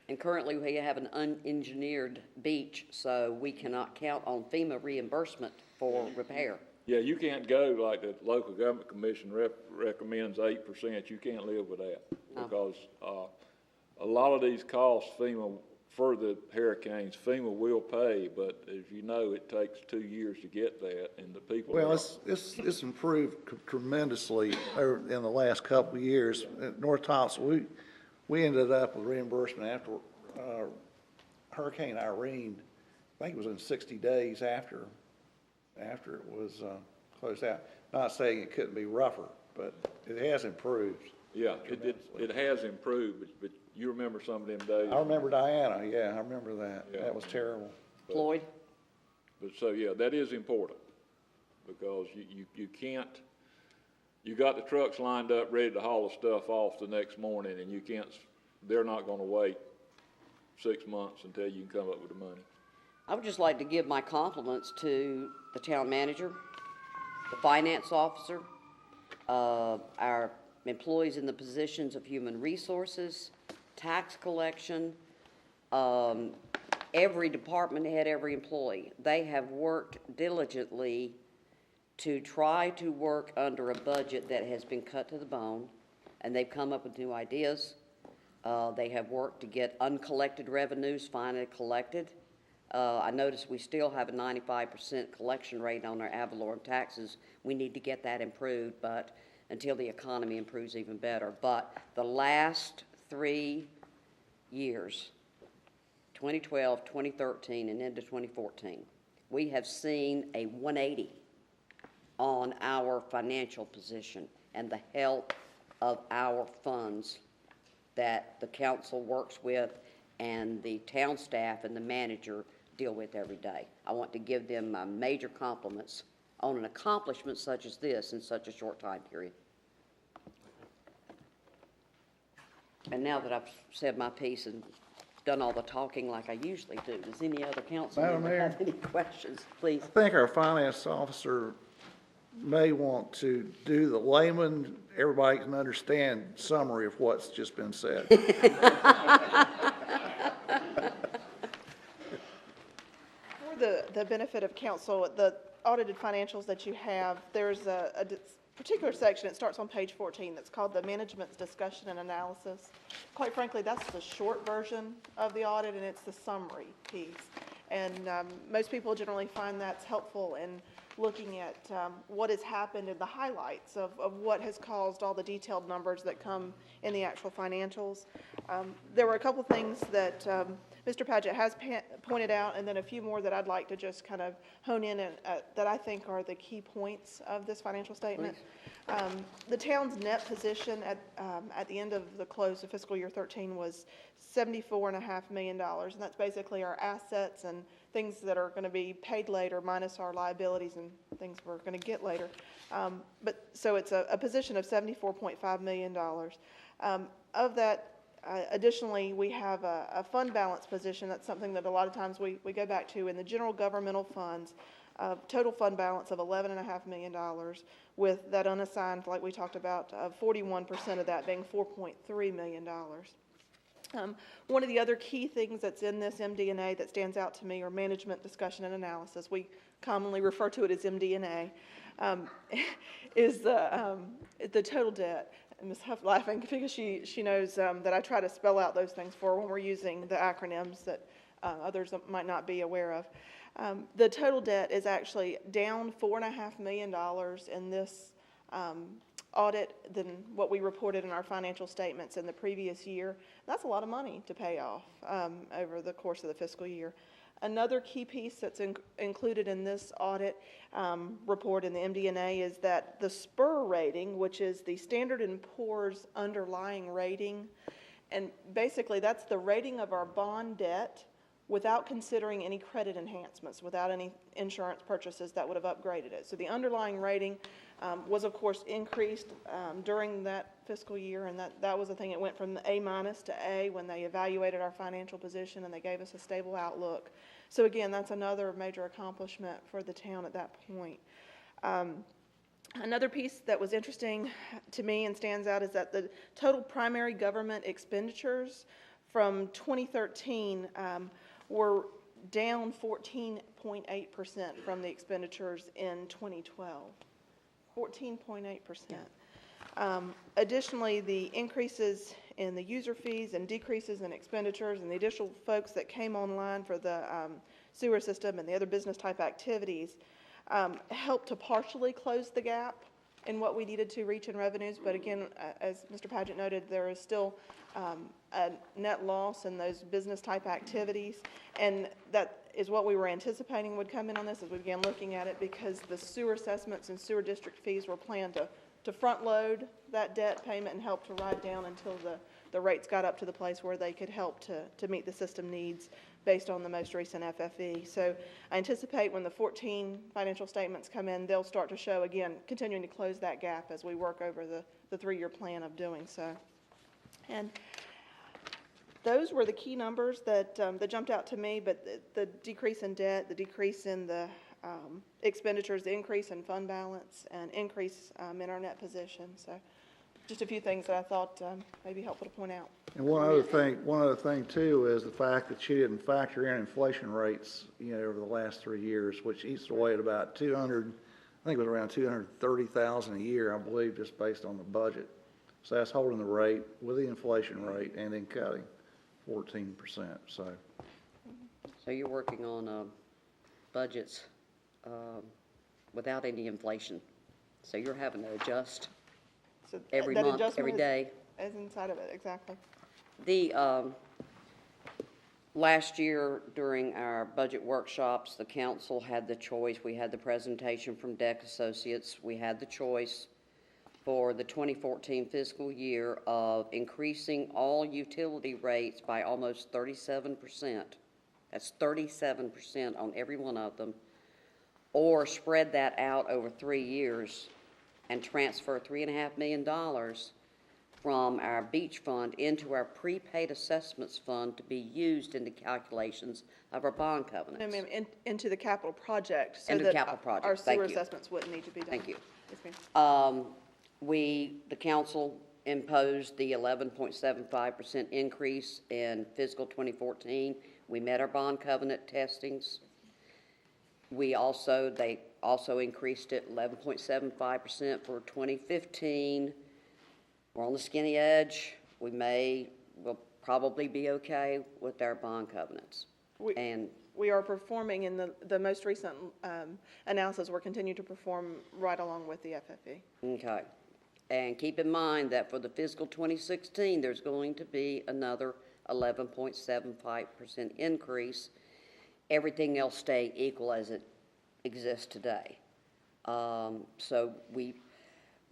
[SPEAKER 1] And currently we have an unengineered beach, so we cannot count on FEMA reimbursement for repair.
[SPEAKER 14] Yeah, you can't go like the local government commission recommends 8%. You can't live with that because a lot of these costs FEMA, for the hurricanes, FEMA will pay, but as you know, it takes 2 years to get that, and the people.
[SPEAKER 7] Well, it's improved tremendously in the last couple of years. At North Thompson, we ended up with reimbursement after Hurricane Irene. I think it was in 60 days after it was closed out. Not saying it couldn't be rougher, but it has improved.
[SPEAKER 14] Yeah, it has improved, but you remember some of them days.
[SPEAKER 7] I remember Diana, yeah, I remember that.
[SPEAKER 14] Yeah.
[SPEAKER 7] That was terrible.
[SPEAKER 1] Floyd?
[SPEAKER 14] But so, yeah, that is important, because you can't, you got the trucks lined up, ready to haul the stuff off the next morning, and you can't, they're not gonna wait 6 months until you can come up with the money.
[SPEAKER 1] I would just like to give my compliments to the town manager, the finance officer, our employees in the positions of human resources, tax collection, every department head, every employee. They have worked diligently to try to work under a budget that has been cut to the bone, and they've come up with new ideas. They have worked to get uncollected revenues finally collected. I noticed we still have a 95% collection rate on our ad valorem taxes. We need to get that improved, but until the economy improves even better. But the last 3 years, 2012, 2013, and into 2014, we have seen a 180 on our financial position and the health of our funds that the council works with and the town staff and the manager deal with every day. I want to give them my major compliments on an accomplishment such as this in such a short time period. And now that I've said my piece and done all the talking like I usually do, does any other council member have any questions, please?
[SPEAKER 7] I think our finance officer may want to do the layman, everybody can understand summary of what's just been said.
[SPEAKER 15] For the benefit of council, the audited financials that you have, there's a particular section, it starts on page 14, that's called the Management's Discussion and Analysis. Quite frankly, that's the short version of the audit, and it's the summary piece. And most people generally find that's helpful in looking at what has happened and the highlights of what has caused all the detailed numbers that come in the actual financials. There were a couple things that Mr. Padgett has pointed out, and then a few more that I'd like to just kind of hone in that I think are the key points of this financial statement. The town's net position at the end of the close of fiscal year 13 was $74.5 million, and that's basically our assets and things that are going to be paid later minus our liabilities and things we're going to get later. But so it's a position of $74.5 million. Of that, additionally, we have a fund balance position. That's something that a lot of times we go back to in the general governmental funds. Total fund balance of $11.5 million, with that unassigned, like we talked about, 41% of that being $4.3 million. One of the other key things that's in this MD&A that stands out to me, or Management Discussion and Analysis, we commonly refer to it as MD&A, is the total debt. And Ms. Huff laughing because she knows that I try to spell out those things for her when we're using the acronyms that others might not be aware of. The total debt is actually down $4.5 million in this audit than what we reported in our financial statements in the previous year. That's a lot of money to pay off over the course of the fiscal year. Another key piece that's included in this audit report in the MD&A is that the SPUR rating, which is the Standard & Poor's underlying rating, and basically that's the rating of our bond debt without considering any credit enhancements, without any insurance purchases that would have upgraded it. So the underlying rating was, of course, increased during that fiscal year, and that was the thing. It went from A- to A when they evaluated our financial position, and they gave us a stable outlook. So again, that's another major accomplishment for the town at that point. Another piece that was interesting to me and stands out is that the total primary government expenditures from 2013 were down 14.8% from the expenditures in 2012. 14.8%. Additionally, the increases in the user fees and decreases in expenditures and the additional folks that came online for the sewer system and the other business type activities helped to partially close the gap in what we needed to reach in revenues. But again, as Mr. Paget noted, there is still a net loss in those business type activities. And that is what we were anticipating would come in on this as we began looking at it, because the sewer assessments and sewer district fees were planned to front load that debt payment and help to ride down until the rates got up to the place where they could help to meet the system needs based on the most recent FFE. So I anticipate when the 14 financial statements come in, they'll start to show, again, continuing to close that gap as we work over the 3-year plan of doing so. And those were the key numbers that jumped out to me, but the decrease in debt, the decrease in the expenditures, the increase in fund balance, and increase in our net position. So just a few things that I thought may be helpful to point out.
[SPEAKER 7] And one other thing too is the fact that she didn't factor in inflation rates, over the last 3 years, which eats away at about 200, I think it was around 230,000 a year, I believe, just based on the budget. So that's holding the rate with the inflation rate and then cutting 14%. So
[SPEAKER 1] you're working on budgets without any inflation. So you're having to adjust
[SPEAKER 15] So
[SPEAKER 1] every
[SPEAKER 15] that
[SPEAKER 1] month,
[SPEAKER 15] adjustment
[SPEAKER 1] every day.
[SPEAKER 15] is inside of it, exactly.
[SPEAKER 1] The last year during our budget workshops, the council had the choice. We had the presentation from Deck Associates. We had the choice for the 2014 fiscal year of increasing all utility rates by almost 37%. That's 37% on every one of them, or spread that out over 3 years and transfer $3.5 million from our beach fund into our prepaid assessments fund to be used in the calculations of our bond covenants.
[SPEAKER 15] No, ma'am, into the capital project, so
[SPEAKER 1] Into the
[SPEAKER 15] that
[SPEAKER 1] capital project.
[SPEAKER 15] our
[SPEAKER 1] Thank
[SPEAKER 15] sewer
[SPEAKER 1] you.
[SPEAKER 15] assessments wouldn't need to be done.
[SPEAKER 1] Thank you.
[SPEAKER 15] Yes, ma'am.
[SPEAKER 1] The council imposed the 11.75% increase in fiscal 2014. We met our bond covenant testings. They also increased it 11.75% for 2015. We're on the skinny edge. We'll probably be okay with our bond covenants.
[SPEAKER 15] We are performing in the most recent analysis. We're continuing to perform right along with the FFE.
[SPEAKER 1] Okay. And keep in mind that for the fiscal 2016, there's going to be another 11.75% increase, everything else staying equal as it exists today.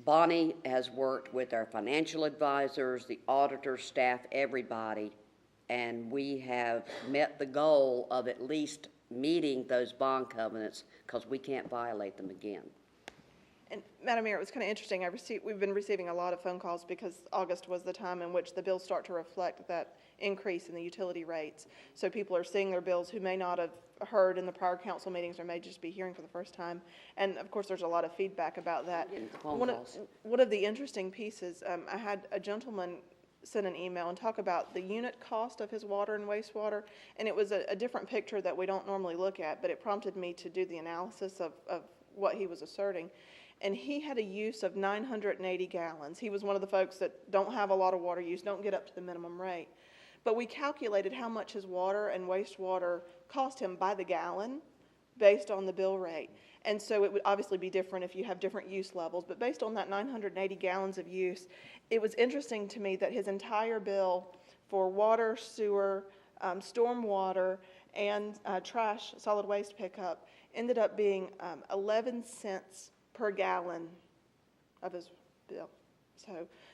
[SPEAKER 1] Bonnie has worked with our financial advisors, the auditor, staff, everybody, and we have met the goal of at least meeting those bond covenants because we can't violate them again.
[SPEAKER 15] And Madam Mayor, it was kind of interesting. We've been receiving a lot of phone calls because August was the time in which the bills start to reflect that increase in the utility rates. So people are seeing their bills who may not have heard in the prior council meetings or may just be hearing for the first time. And of course, there's a lot of feedback about that. One of the interesting pieces, I had a gentleman send an email and talk about the unit cost of his water and wastewater, and it was a different picture that we don't normally look at, but it prompted me to do the analysis of what he was asserting. And he had a use of 980 gallons. He was one of the folks that don't have a lot of water use, don't get up to the minimum rate. But we calculated how much his water and wastewater cost him by the gallon based on the bill rate. And so it would obviously be different if you have different use levels, but based on that 980 gallons of use, it was interesting to me that his entire bill for water, sewer, storm water, and trash, solid waste pickup ended up being 11 cents per gallon of his bill.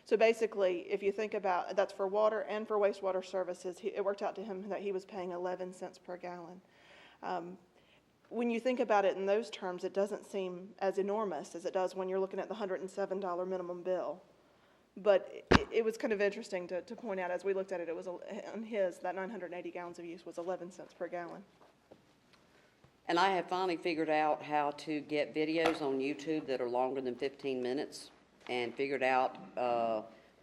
[SPEAKER 15] So basically, if you think about, that's for water and for wastewater services, it worked out to him that he was paying 11 cents per gallon. When you think about it in those terms, it doesn't seem as enormous as it does when you're looking at the $107 minimum bill. But it was kind of interesting to point out as we looked at it, it was on his, that 980 gallons of use was 11 cents per gallon.
[SPEAKER 1] And I have finally figured out how to get videos on YouTube that are longer than 15 minutes and figured out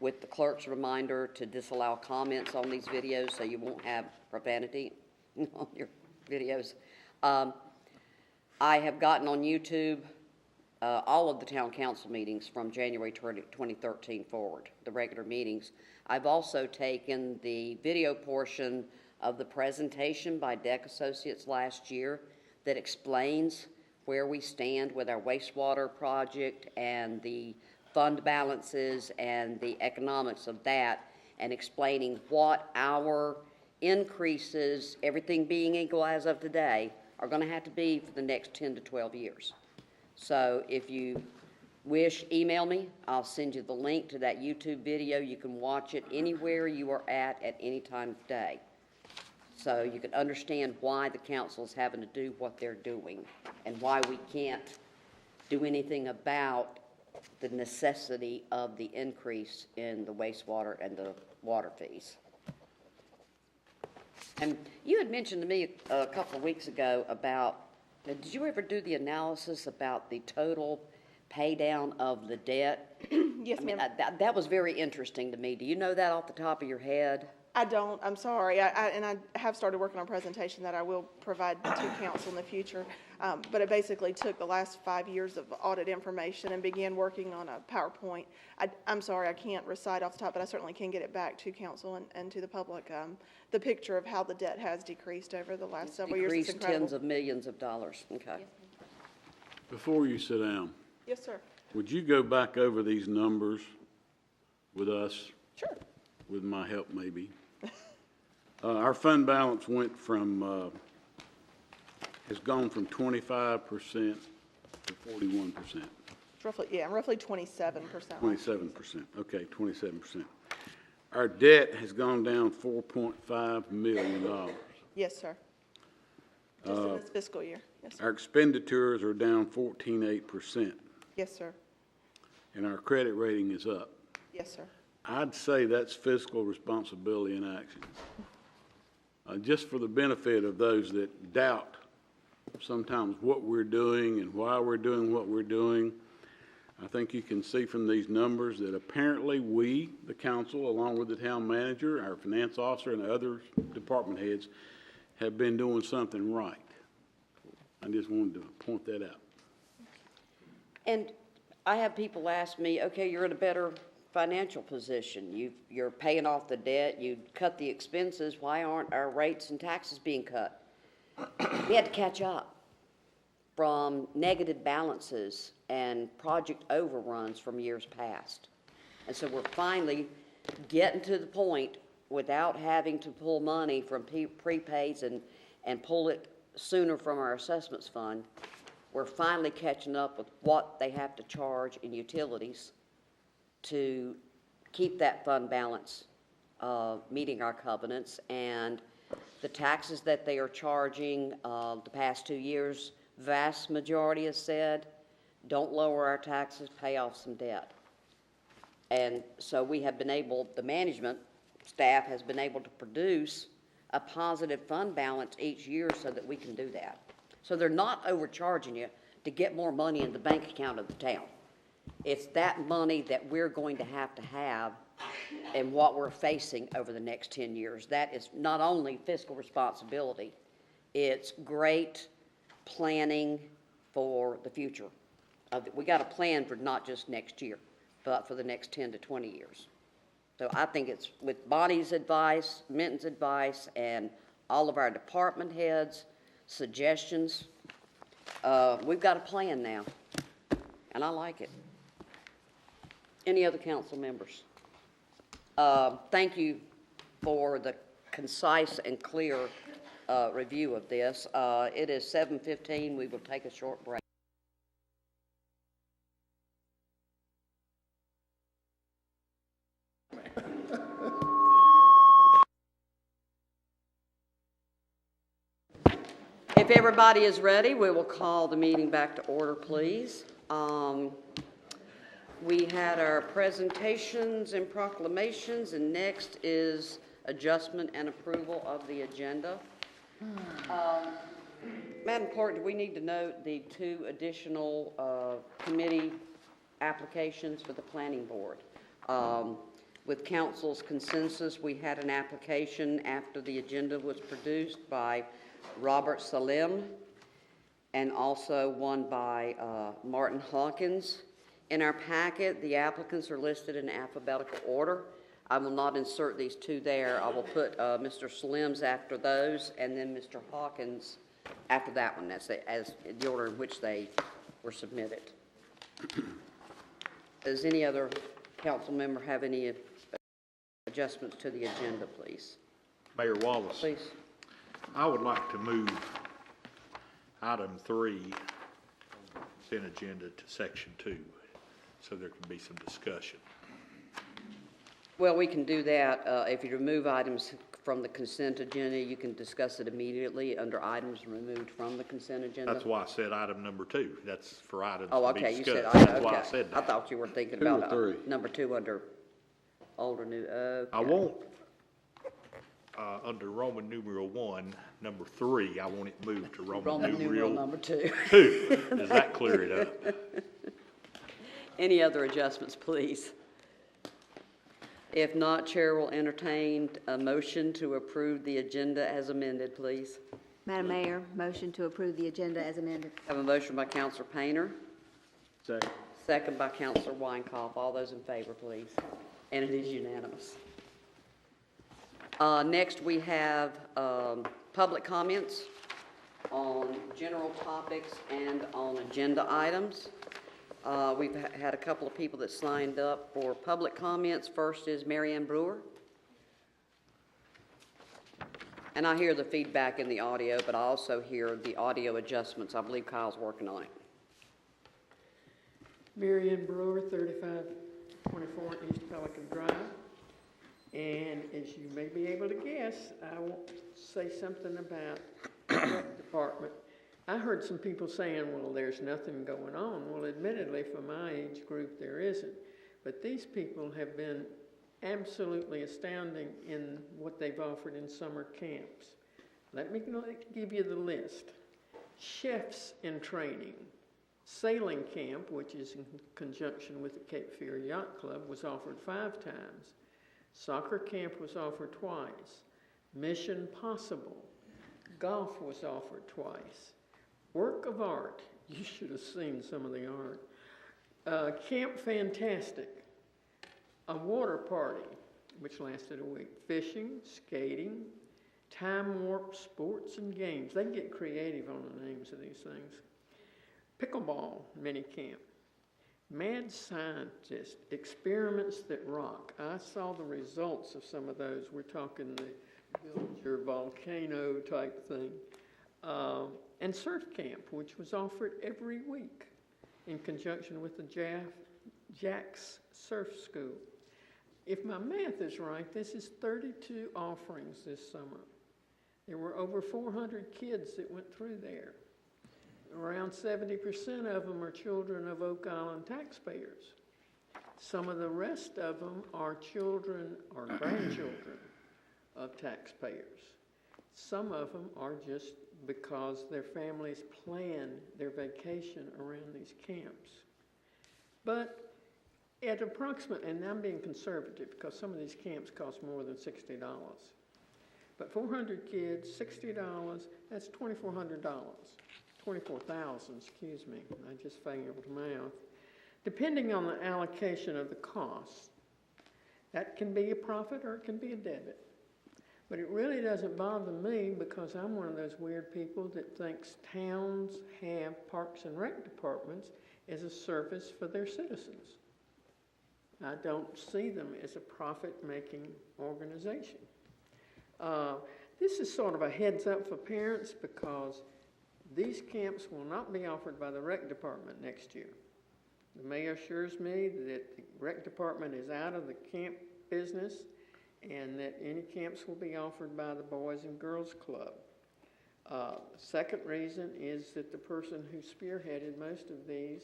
[SPEAKER 1] with the clerk's reminder to disallow comments on these videos so you won't have profanity on your videos. I have gotten on YouTube all of the town council meetings from January 2013 forward, the regular meetings. I've also taken the video portion of the presentation by Deck Associates last year that explains where we stand with our wastewater project and the fund balances and the economics of that, and explaining what our increases, everything being equal as of today, are going to have to be for the next 10 to 12 years. So if you wish, email me. I'll send you the link to that YouTube video. You can watch it anywhere you are at any time of day. So you can understand why the council is having to do what they're doing and why we can't do anything about the necessity of the increase in the wastewater and the water fees. And you had mentioned to me a couple of weeks ago about, did you ever do the analysis about the total pay down of the debt?
[SPEAKER 15] Yes, ma'am.
[SPEAKER 1] That was very interesting to me. Do you know that off the top of your head?
[SPEAKER 15] I don't, I'm sorry. And I have started working on a presentation that I will provide to council in the future. But it basically took the last 5 years of audit information and began working on a PowerPoint. I'm sorry, I can't recite off the top, but I certainly can get it back to council and to the public, the picture of how the debt has decreased over the last several years. It's incredible.
[SPEAKER 1] Decreased tens of millions of dollars. Okay.
[SPEAKER 3] Before you sit down,
[SPEAKER 15] Yes, sir.
[SPEAKER 3] would you go back over these numbers with us?
[SPEAKER 15] Sure.
[SPEAKER 3] With my help, maybe. Our fund balance went from, has gone from 25% to 41%.
[SPEAKER 15] It's roughly 27%.
[SPEAKER 3] 27%, okay, 27%. Our debt has gone down $4.5 million.
[SPEAKER 15] Yes, sir. Just in this fiscal year. Yes, sir.
[SPEAKER 3] Our expenditures are down 14.8%,
[SPEAKER 15] Yes, sir.
[SPEAKER 3] and our credit rating is up.
[SPEAKER 15] Yes, sir.
[SPEAKER 3] I'd say that's fiscal responsibility in action. Just for the benefit of those that doubt sometimes what we're doing and why we're doing what we're doing, I think you can see from these numbers that apparently we, the council, along with the town manager, our finance officer, and other department heads, have been doing something right. I just wanted to point that out.
[SPEAKER 1] And I have people ask me, okay, you're in a better financial position. You're paying off the debt. You cut the expenses. Why aren't our rates and taxes being cut? We had to catch up from negative balances and project overruns from years past. And so we're finally getting to the point without having to pull money from prepaids and pull it sooner from our assessments fund. We're finally catching up with what they have to charge in utilities to keep that fund balance meeting our covenants, and the taxes that they are charging the past 2 years, vast majority has said, don't lower our taxes, pay off some debt. And so we have been able, the management staff has been able to produce a positive fund balance each year so that we can do that. So they're not overcharging you to get more money in the bank account of the town. It's that money that we're going to have and what we're facing over the next 10 years. That is not only fiscal responsibility, it's great planning for the future. We got a plan for not just next year, but for the next 10 to 20 years. So I think it's with Bonnie's advice, Minton's advice, and all of our department heads' suggestions, we've got a plan now, and I like it. Any other council members? Thank you for the concise and clear review of this. It is 7:15. We will take a short break. If everybody is ready, we will call the meeting back to order, please. We had our presentations and proclamations, and next is adjustment and approval of the agenda. Madam Clerk, do we need to note the 2 additional committee applications for the planning board? With council's consensus, we had an application after the agenda was produced by Robert Salim and also one by Martin Hawkins. In our packet, the applicants are listed in alphabetical order. I will not insert these two there. I will put Mr. Slim's after those, and then Mr. Hawkins after that one. That's as the order in which they were submitted. Does any other council member have any adjustments to the agenda, please?
[SPEAKER 16] Mayor Wallace.
[SPEAKER 1] Please.
[SPEAKER 16] I would like to move item 3, consent agenda, to section 2, so there can be some discussion.
[SPEAKER 1] Well, we can do that. If you remove items from the consent agenda, you can discuss it immediately under items removed from the consent agenda.
[SPEAKER 16] That's why I said item number 2. That's for items
[SPEAKER 1] Oh,
[SPEAKER 16] to be
[SPEAKER 1] okay, you said,
[SPEAKER 16] discussed. That's why I
[SPEAKER 1] okay.
[SPEAKER 16] said
[SPEAKER 1] I
[SPEAKER 16] that.
[SPEAKER 1] thought you were thinking
[SPEAKER 3] 2 or
[SPEAKER 1] about
[SPEAKER 3] 3?
[SPEAKER 1] number 2 under old or new, okay.
[SPEAKER 16] I want, under Roman numeral 1, number 3, I want it moved to
[SPEAKER 1] Roman numeral number 2.
[SPEAKER 16] 2. Does that clear it up?
[SPEAKER 1] Any other adjustments, please? If not, Chair will entertain a motion to approve the agenda as amended, please.
[SPEAKER 6] Madam Mayor, motion to approve the agenda as amended.
[SPEAKER 1] Have a motion by Councilor Painter,
[SPEAKER 13] Second.
[SPEAKER 1] second by Councilor Winecoff. All those in favor, please. And it is unanimous. Next, we have public comments on general topics and on agenda items. We've had a couple of people that signed up for public comments. First is Mary Ann Brewer. And I hear the feedback in the audio, but I also hear the audio adjustments. I believe Kyle's working on it.
[SPEAKER 9] Mary Ann Brewer, 3524 East Pelican Drive. And as you may be able to guess, I want to say something about the rec department. I heard some people saying, well, there's nothing going on. Well, admittedly, for my age group, there isn't. But these people have been absolutely astounding in what they've offered in summer camps. Let me give you the list. Chefs in training. Sailing camp, which is in conjunction with the Cape Fear Yacht Club, was offered 5 times. Soccer camp was offered twice. Mission Possible. Golf was offered twice. Work of art. You should have seen some of the art. Camp Fantastic. A water party, which lasted a week. Fishing, skating, time warp sports and games. They get creative on the names of these things. Pickleball mini camp. Mad Scientist, experiments that rock. I saw the results of some of those. We're talking the build your volcano type thing. And surf camp, which was offered every week in conjunction with the Jack's Surf School. If my math is right, this is 32 offerings this summer. There were over 400 kids that went through there. Around 70% of them are children of Oak Island taxpayers. Some of the rest of them are children or grandchildren of taxpayers. Some of them are just because their families plan their vacation around these camps. But at approximately, and I'm being conservative because some of these camps cost more than $60. But 400 kids, $60, that's $2,400. 24,000, excuse me, I just failed to math. Depending on the allocation of the costs, that can be a profit or it can be a debit. But it really doesn't bother me because I'm one of those weird people that thinks towns have parks and rec departments as a service for their citizens. I don't see them as a profit-making organization. This is sort of a heads up for parents because these camps will not be offered by the rec department next year. The mayor assures me that the rec department is out of the camp business and that any camps will be offered by the Boys and Girls Club. Second reason is that the person who spearheaded most of these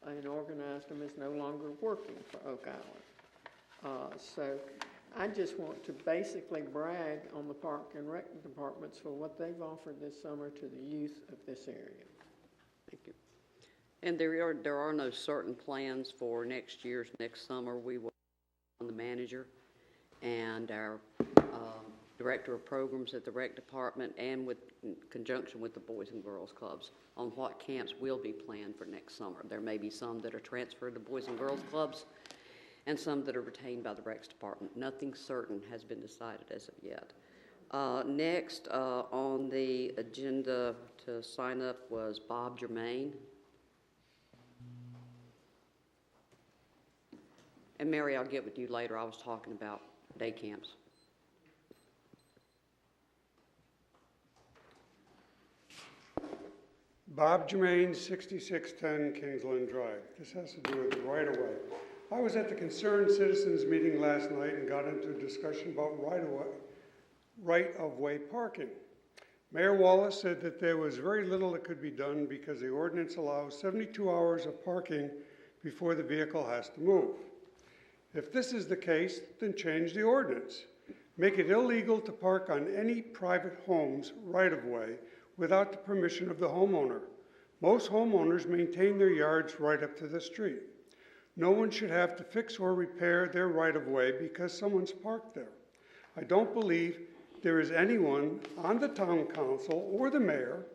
[SPEAKER 9] and organized them is no longer working for Oak Island. So I just want to basically brag on the Park and Rec departments for what they've offered this summer to the youth of this area.
[SPEAKER 1] Thank you. And there are no certain plans for next summer. We will, the manager and our Director of Programs at the Rec Department, and in conjunction with the Boys and Girls Clubs on what camps will be planned for next summer. There may be some that are transferred to Boys and Girls Clubs and some that are retained by the Recs Department. Nothing certain has been decided as of yet. Next on the agenda to sign up was Bob Germain. And Mary, I'll get with you later. I was talking about day camps.
[SPEAKER 10] Bob Germain, 6610 Kingsland Drive. This has to do with right-of-way. I was at the Concerned Citizens meeting last night and got into a discussion about right-of-way parking. Mayor Wallace said that there was very little that could be done because the ordinance allows 72 hours of parking before the vehicle has to move. If this is the case, then change the ordinance. Make it illegal to park on any private home's right-of-way without the permission of the homeowner. Most homeowners maintain their yards right up to the street. No one should have to fix or repair their right-of-way because someone's parked there. I don't believe there is anyone on the town council or the mayor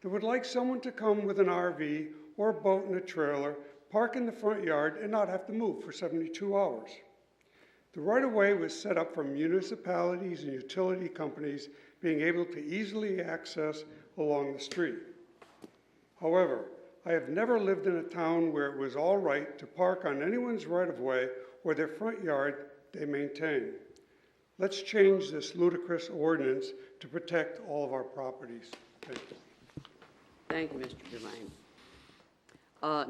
[SPEAKER 10] that would like someone to come with an RV or a boat and a trailer, park in the front yard, and not have to move for 72 hours. The right-of-way was set up for municipalities and utility companies being able to easily access along the street. However, I have never lived in a town where it was all right to park on anyone's right-of-way or their front yard they maintain. Let's change this ludicrous ordinance to protect all of our properties. Thank you.
[SPEAKER 1] Thank you, Mr. Germain.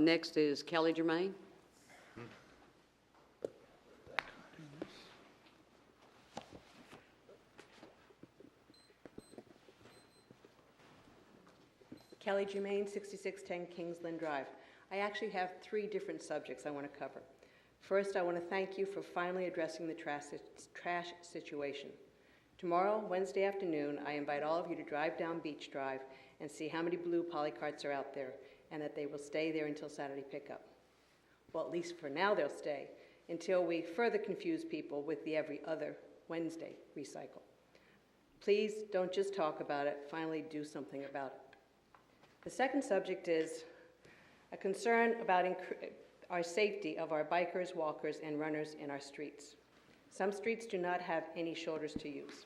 [SPEAKER 1] Next is Kelly Germain.
[SPEAKER 11] Kelly Germain, 6610 Kingsland Drive. I actually have 3 different subjects I want to cover. First, I want to thank you for finally addressing the trash situation. Tomorrow, Wednesday afternoon, I invite all of you to drive down Beach Drive and see how many blue polycarts are out there, and that they will stay there until Saturday pickup. Well, at least for now they'll stay, until we further confuse people with the every other Wednesday recycle. Please don't just talk about it, finally do something about it. The second subject is a concern about our safety of our bikers, walkers, and runners in our streets. Some streets do not have any shoulders to use.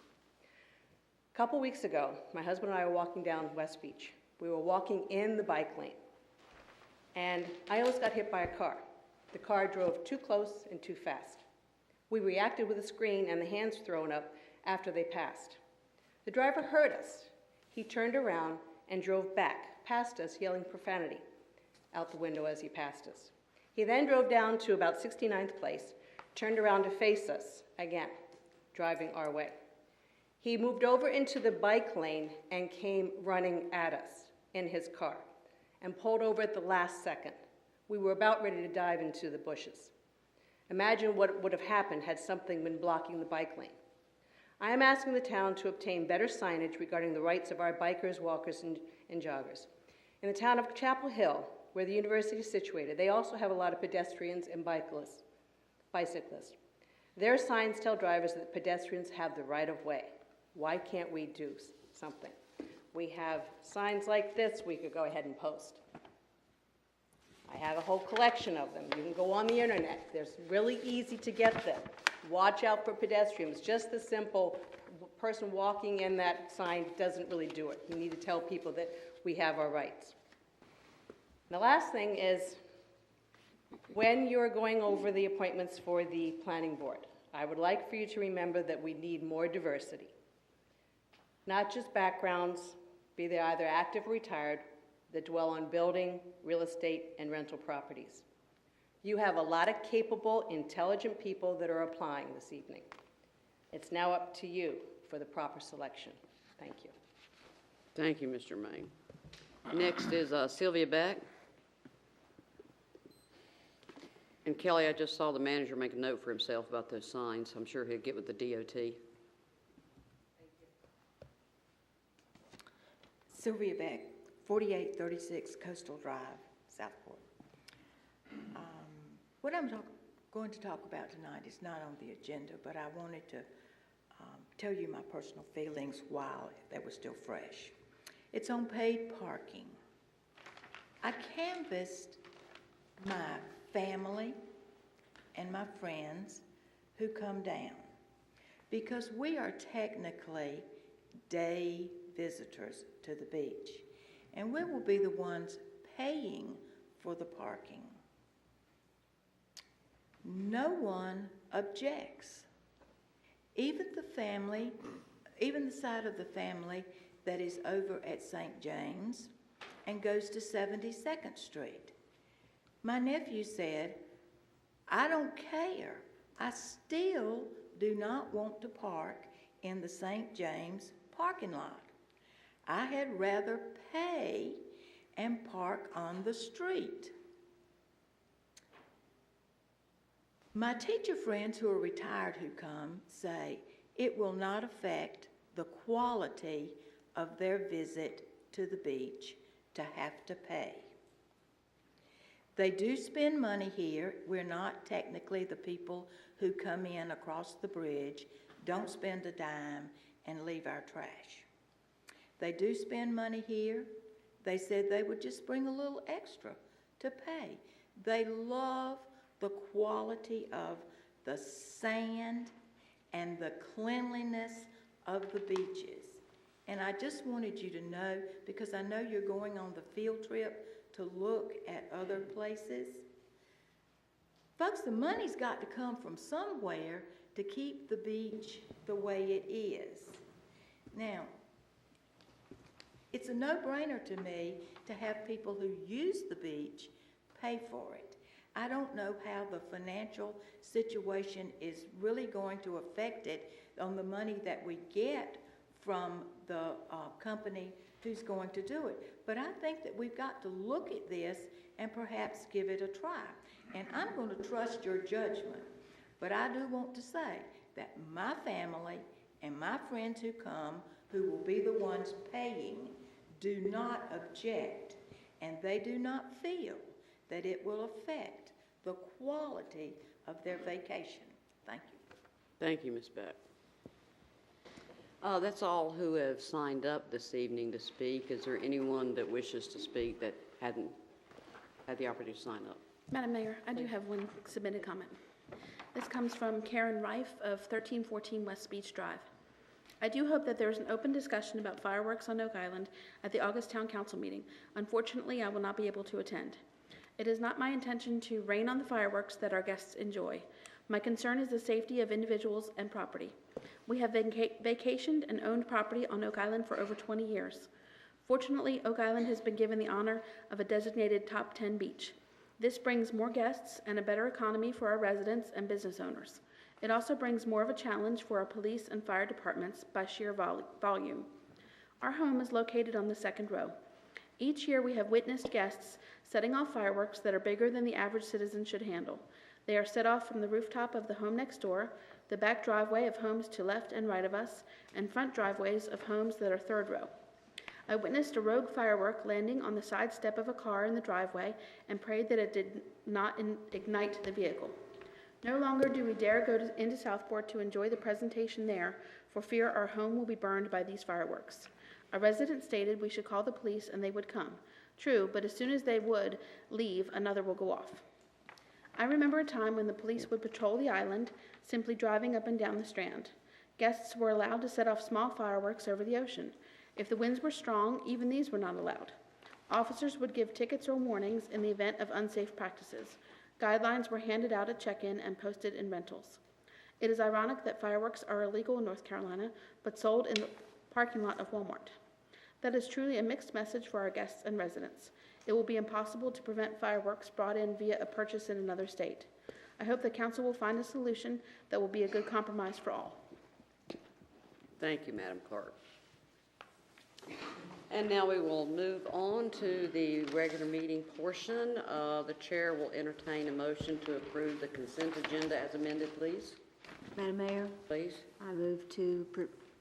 [SPEAKER 11] A couple weeks ago, my husband and I were walking down West Beach. We were walking in the bike lane, and I almost got hit by a car. The car drove too close and too fast. We reacted with a scream and the hands thrown up after they passed. The driver heard us. He turned around and drove back past us, yelling profanity out the window as he passed us. He then drove down to about 69th Place, turned around to face us again, driving our way. He moved over into the bike lane and came running at us in his car and pulled over at the last second. We were about ready to dive into the bushes. Imagine what would have happened had something been blocking the bike lane. I am asking the town to obtain better signage regarding the rights of our bikers, walkers, and joggers. In the town of Chapel Hill, where the university is situated, they also have a lot of pedestrians and bicyclists. Their signs tell drivers that pedestrians have the right of way. Why can't we do something? We have signs like this we could go ahead and post. I have a whole collection of them. You can go on the internet. They're really easy to get them. Watch out for pedestrians. Just the simple person walking in that sign doesn't really do it. You need to tell people that we have our rights. And the last thing is, when you're going over the appointments for the planning board, I would like for you to remember that we need more diversity. Not just backgrounds, be they either active or retired, that dwell on building, real estate, and rental properties. You have a lot of capable, intelligent people that are applying this evening. It's now up to you for the proper selection. Thank you.
[SPEAKER 1] Thank you, Mr. Maine. Next is Sylvia Beck. And Kelly, I just saw the manager make a note for himself about those signs. I'm sure he'll get with the DOT.
[SPEAKER 17] Sylvia Beck, 4836 Coastal Drive, Southport. What I'm going to talk about tonight is not on the agenda, but I wanted to tell you my personal feelings while they were still fresh. It's on paid parking. I canvassed my family and my friends who come down because we are technically day visitors to the beach, and we will be the ones paying for the parking. No one objects. Even the family, even the side of the family that is over at St. James and goes to 72nd Street. My nephew said, I don't care. I still do not want to park in the St. James parking lot. I had rather pay and park on the street. My teacher friends who are retired who come say it will not affect the quality of their visit to the beach to have to pay. They do spend money here. We're not technically the people who come in across the bridge, don't spend a dime, and leave our trash. They do spend money here. They said they would just bring a little extra to pay. They love the quality of the sand and the cleanliness of the beaches. And I just wanted you to know, because I know you're going on the field trip to look at other places. Folks, the money's got to come from somewhere to keep the beach the way it is. Now, it's a no-brainer to me to have people who use the beach pay for it. I don't know how the financial situation is really going to affect it on the money that we get from the company who's going to do it. But I think that we've got to look at this and perhaps give it a try. And I'm going to trust your judgment. But I do want to say that my family and my friends who come, who will be the ones paying, do not object, and they do not feel that it will affect the quality of their vacation. Thank you.
[SPEAKER 1] Thank you, Ms. Beck. That's all who have signed up this evening to speak. Is there anyone that wishes to speak that hadn't had the opportunity to sign up?
[SPEAKER 8] Madam Mayor, I do have one submitted comment. This comes from Karen Reif of 1314 West Beach Drive. I do hope that there is an open discussion about fireworks on Oak Island at the August Town Council meeting. Unfortunately, I will not be able to attend. It is not my intention to rain on the fireworks that our guests enjoy. My concern is the safety of individuals and property. We have vacationed and owned property on Oak Island for over 20 years. Fortunately, Oak Island has been given the honor of a designated top 10 beach. This brings more guests and a better economy for our residents and business owners. It also brings more of a challenge for our police and fire departments by sheer volume. Our home is located on the second row. Each year we have witnessed guests setting off fireworks that are bigger than the average citizen should handle. They are set off from the rooftop of the home next door, the back driveway of homes to left and right of us, and front driveways of homes that are third row. I witnessed a rogue firework landing on the side step of a car in the driveway and prayed that it did not ignite the vehicle. No longer do we dare go into Southport to enjoy the presentation there for fear our home will be burned by these fireworks. A resident stated we should call the police and they would come. True, but as soon as they would leave, another will go off. I remember a time when the police would patrol the island, simply driving up and down the Strand. Guests were allowed to set off small fireworks over the ocean. If the winds were strong, even these were not allowed. Officers would give tickets or warnings in the event of unsafe practices. Guidelines were handed out at check-in and posted in rentals. It is ironic that fireworks are illegal in North Carolina, but sold in the parking lot of Walmart. That is truly a mixed message for our guests and residents. It will be impossible to prevent fireworks brought in via a purchase in another state. I hope the council will find a solution that will be a good compromise for all.
[SPEAKER 1] Thank you, Madam Clerk. And now we will move on to the regular meeting portion. The chair will entertain a motion to approve the consent agenda as amended, please.
[SPEAKER 6] Madam Mayor,
[SPEAKER 1] Please.
[SPEAKER 6] I move to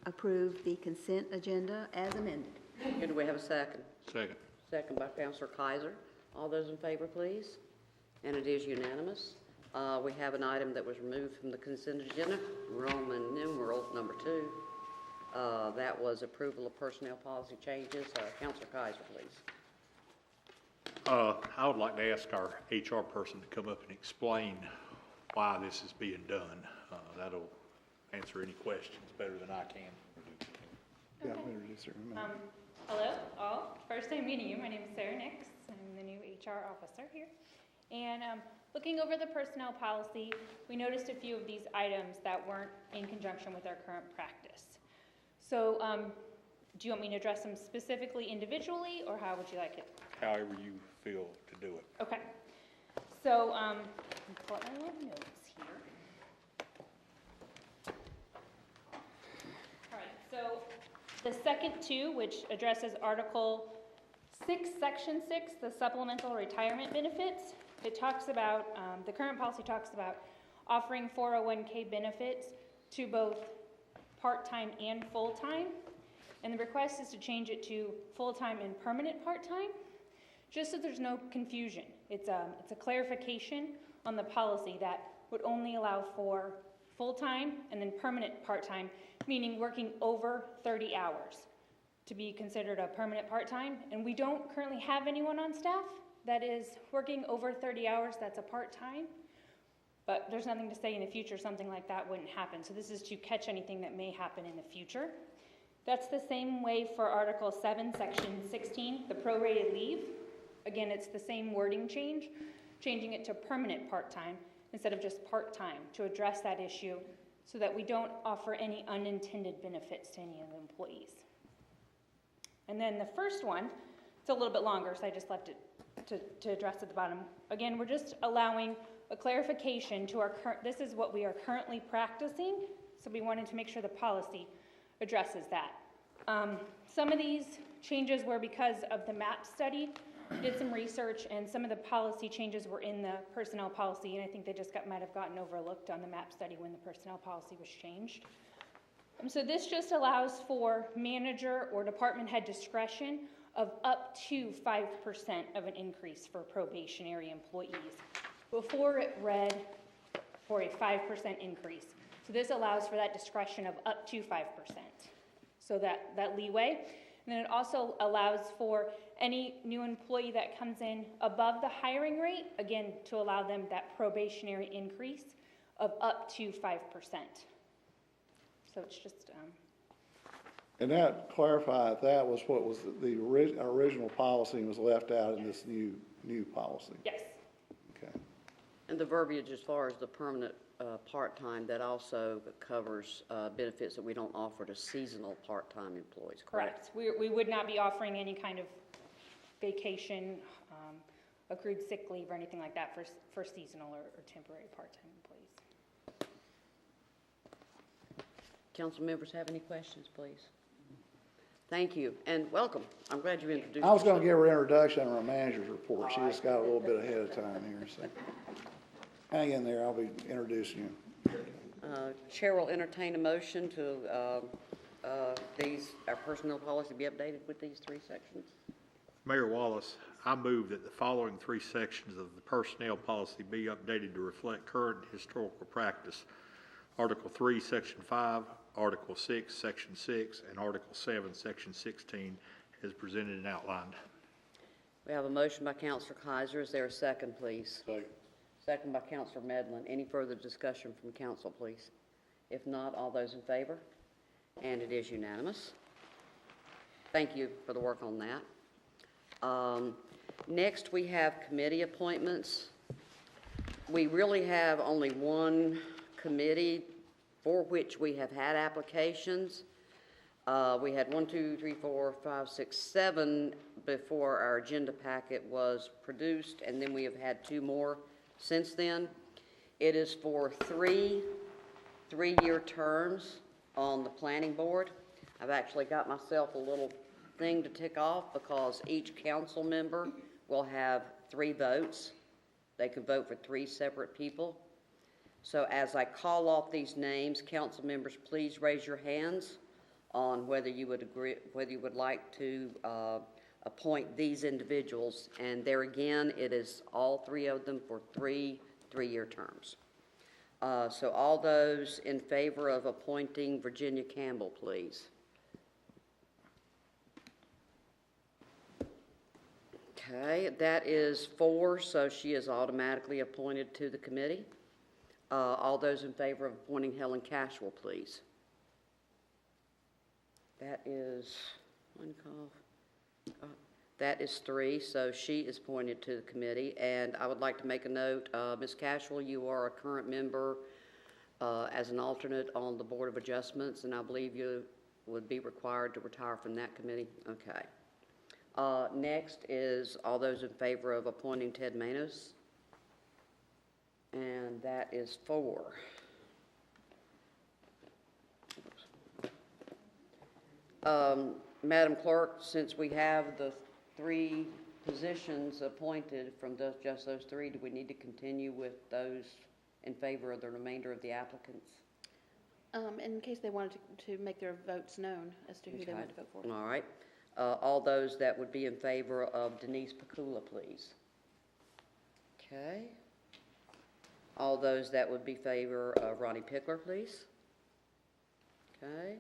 [SPEAKER 6] approve the consent agenda as amended.
[SPEAKER 1] Okay, do we have a second?
[SPEAKER 16] Second.
[SPEAKER 1] Second by Councilor Kaiser. All those in favor, please. And it is unanimous. We have an item that was removed from the consent agenda, Roman numeral number 2. That was approval of personnel policy changes. Counselor Kaiser, please.
[SPEAKER 16] I would like to ask our HR person to come up and explain why this is being done. That'll answer any questions better than I can.
[SPEAKER 7] Yeah, introduce her.
[SPEAKER 18] Hello, all. First time meeting you. My name is Sarah Nix. I'm the new HR officer here. And looking over the personnel policy, we noticed a few of these items that weren't in conjunction with our current practice. So do you want me to address them specifically individually, or how would you like it?
[SPEAKER 16] However you feel to do it.
[SPEAKER 18] Okay. So let me pull up my little notes here. All right, so the second two, which addresses Article 6, Section 6, the supplemental retirement benefits, it talks about, the current policy talks about offering 401k benefits to both part-time and full-time. And the request is to change it to full-time and permanent part-time, just so there's no confusion. It's a clarification on the policy that would only allow for full-time and then permanent part-time, meaning working over 30 hours to be considered a permanent part-time. And we don't currently have anyone on staff that is working over 30 hours that's a part-time, but there's nothing to say in the future something like that wouldn't happen. So this is to catch anything that may happen in the future. That's the same way for Article 7, Section 16, the prorated leave. Again, it's the same wording change, changing it to permanent part-time instead of just part-time to address that issue so that we don't offer any unintended benefits to any of the employees. And then the first one, it's a little bit longer, so I just left it to address at the bottom. Again, we're just allowing a clarification to our current, this is what we are currently practicing, so we wanted to make sure the policy addresses that. Some of these changes were because of the MAP study. We did some research, and some of the policy changes were in the personnel policy, and I think they just might have gotten overlooked on the MAP study when the personnel policy was changed. So this just allows for manager or department head discretion of up to 5% of an increase for probationary employees. Before it read for a 5% increase. So this allows for that discretion of up to 5%. So that leeway. And then it also allows for any new employee that comes in above the hiring rate, again, to allow them that probationary increase of up to 5%. So it's just...
[SPEAKER 7] And that clarified, that was what was the original policy was left out in this new policy?
[SPEAKER 18] Yes.
[SPEAKER 7] Okay.
[SPEAKER 1] And the verbiage as far as the permanent part-time, that also covers benefits that we don't offer to seasonal part-time employees, correct?
[SPEAKER 18] We would not be offering any kind of vacation, accrued sick leave or anything like that for seasonal or temporary part-time employees.
[SPEAKER 1] Council members have any questions, please? Thank you, and welcome. I'm glad you introduced
[SPEAKER 7] I was going to
[SPEAKER 1] yourself.
[SPEAKER 7] give her introduction on our manager's report. She just got a little bit ahead of time here, so hang in there. I'll be introducing you.
[SPEAKER 1] Chair will entertain a motion to our personnel policy be updated with these three sections.
[SPEAKER 16] Mayor Wallace, I move that the following three sections of the personnel policy be updated to reflect current historical practice. Article 3, Section 5, Article 6, Section 6, and Article 7, Section 16, as presented and outlined.
[SPEAKER 1] We have a motion by Councilor Kaiser. Is there a second, please?
[SPEAKER 3] Second.
[SPEAKER 1] Second by Councilor Medlin. Any further discussion from council, please? If not, all those in favor? And it is unanimous. Thank you for the work on that. Next, we have committee appointments. We really have only one committee for which we have had applications. We had 1, 2, 3, 4, 5, 6, 7 before our agenda packet was produced, and then we have had 2 more since then. It is for three-year terms on the planning board. I've actually got myself a little thing to tick off because each council member will have 3 votes. They can vote for 3 separate people. So as I call off these names, council members, please raise your hands on whether you would agree, whether you would like to appoint these individuals. And there again, it is all 3 of them for three-year terms. So all those in favor of appointing Virginia Campbell, please. Okay, that is 4, so she is automatically appointed to the committee. All those in favor of appointing Helen Cashwell, please. That is Winecoff. That is 3, so she is appointed to the committee. And I would like to make a note, Ms. Cashwell, you are a current member as an alternate on the Board of Adjustments, and I believe you would be required to retire from that committee. Okay. Next is all those in favor of appointing Ted Manos, and that is 4. Madam Clerk, since we have the 3 positions appointed from just those 3, do we need to continue with those in favor of the remainder of the applicants?
[SPEAKER 8] In case they wanted to make their votes known as to who they want to vote for.
[SPEAKER 1] All right. All those that would be in favor of Denise Pakula, please. Okay. All those that would be in favor of Ronnie Pickler, please. Okay.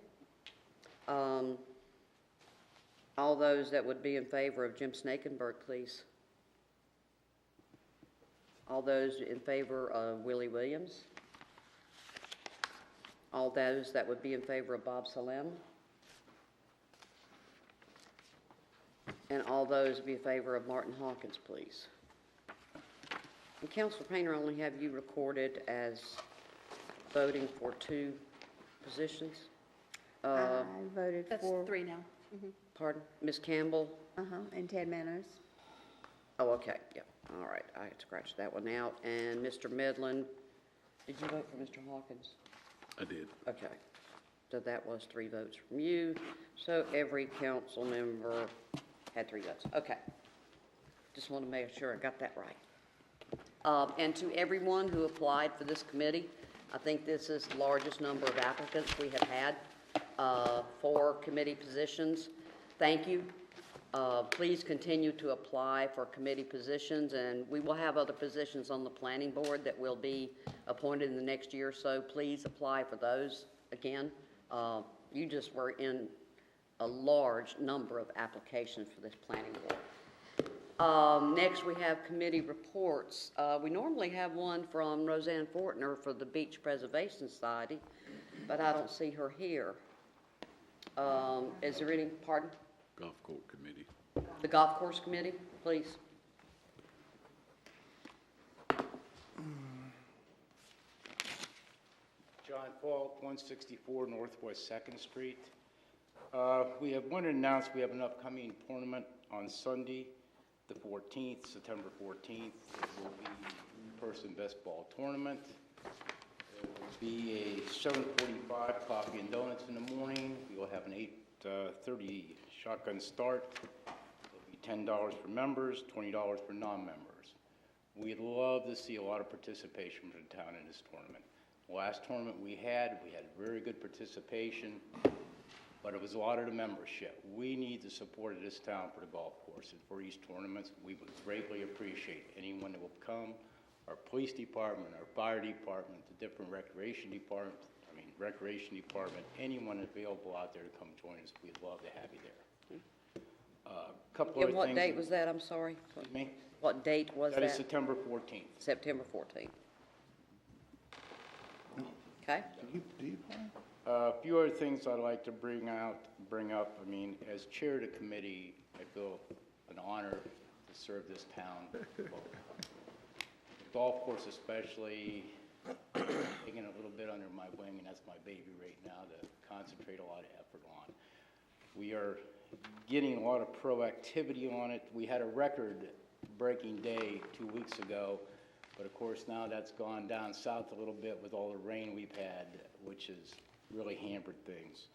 [SPEAKER 1] All those that would be in favor of Jim Snakenberg, please. All those in favor of Willie Williams. All those that would be in favor of Bob Salem. And all those would be in favor of Martin Hawkins, please. And Councilor Painter, only have you recorded as voting for 2 positions?
[SPEAKER 6] I voted
[SPEAKER 8] That's
[SPEAKER 6] for.
[SPEAKER 8] 3 now.
[SPEAKER 1] Pardon? Ms. Campbell?
[SPEAKER 6] And Ted Manos.
[SPEAKER 1] Oh, okay, yeah, all right, I had scratched that one out. And Mr. Medlin, did you vote for Mr. Hawkins?
[SPEAKER 3] I did.
[SPEAKER 1] Okay, so that was 3 votes from you, so every council member had 3 votes, okay. Just want to make sure I got that right. And to everyone who applied for this committee, I think this is the largest number of applicants we have had for committee positions. Thank you. Please continue to apply for committee positions, and we will have other positions on the planning board that will be appointed in the next year or so. Please apply for those again. You just were in a large number of applications for this planning board. Next, we have committee reports. We normally have one from Roseanne Fortner for the Beach Preservation Society, but I don't see her here. Is there any, pardon?
[SPEAKER 3] Golf Court Committee.
[SPEAKER 1] The Golf Course Committee, please.
[SPEAKER 19] John Falk, 164 Northwest 2nd Street. We have one announced. We have an upcoming tournament on Sunday, the 14th, September 14th. It will be in-person best ball tournament. It will be a 7:45 coffee and donuts in the morning. We will have an 8:30 shotgun start. It'll be $10 for members, $20 for non-members. We'd love to see a lot of participation from the town in this tournament. The last tournament we had very good participation, but it was a lot of the membership. We need the support of this town for the golf course and for these tournaments. We would greatly appreciate anyone that will come. Our police department, our fire department, the different recreation department, anyone available out there to come join us, we'd love to have you there. Couple
[SPEAKER 1] And
[SPEAKER 19] of
[SPEAKER 1] what
[SPEAKER 19] things.
[SPEAKER 1] date was that? I'm sorry.
[SPEAKER 19] Excuse me?
[SPEAKER 1] What date was that?
[SPEAKER 19] That is September 14th.
[SPEAKER 1] September 14th. Okay.
[SPEAKER 7] Do you plan?
[SPEAKER 19] A few other things I'd like to bring up. As chair of the committee, I feel an honor to serve this town. The golf course especially, taking a little bit under my wing, and that's my baby right now to concentrate a lot of effort on. We are getting a lot of proactivity on it. We had a record-breaking day 2 weeks ago, but of course now that's gone down south a little bit with all the rain we've had, which has really hampered things.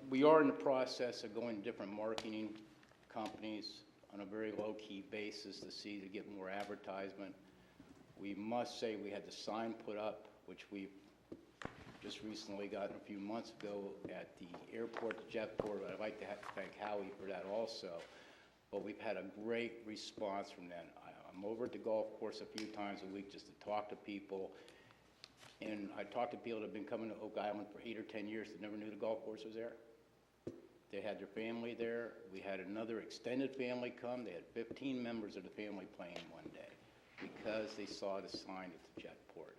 [SPEAKER 19] We are in the process of going to different marketing companies on a very low-key basis to get more advertisement. We must say we had the sign put up, which we just recently got a few months ago at the airport, the Jetport. I'd like to thank Howie for that also. But we've had a great response from them. I'm over at the golf course a few times a week just to talk to people. And I talked to people that have been coming to Oak Island for 8 or 10 years that never knew the golf course was there. They had their family there. We had another extended family come. They had 15 members of the family playing one day because they saw the sign at the jetport.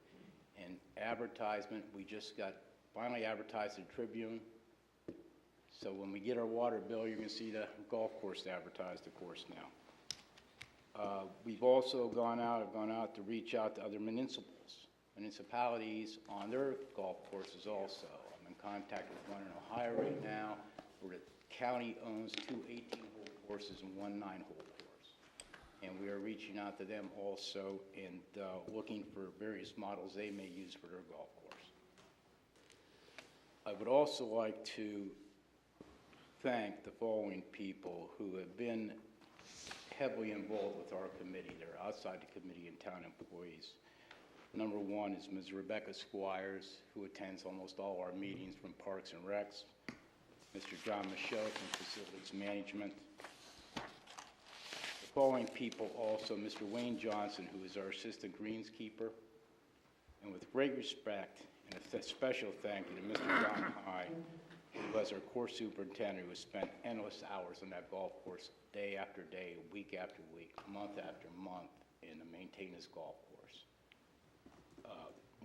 [SPEAKER 19] And advertisement, we just got finally advertised in Tribune. So when we get our water bill, you're going to see the golf course advertised, of course, now. We've also gone out to reach out to other municipalities on their golf courses also. I'm in contact with one in Ohio right now, where the county owns 2 18-hole courses and 1 9-hole course. And we are reaching out to them also and looking for various models they may use for their golf course. I would also like to thank the following people who have been heavily involved with our committee. They're outside the committee and town employees. Number one is Ms. Rebecca Squires, who attends almost all our meetings from Parks and Recs. Mr. John Michaud from Facilities Management. The following people also, Mr. Wayne Johnson, who is our Assistant Greenskeeper. And with great respect and a special thank you to Mr. John High, who was our course superintendent, who has spent endless hours on that golf course day after day, week after week, month after month, and to maintain this golf course.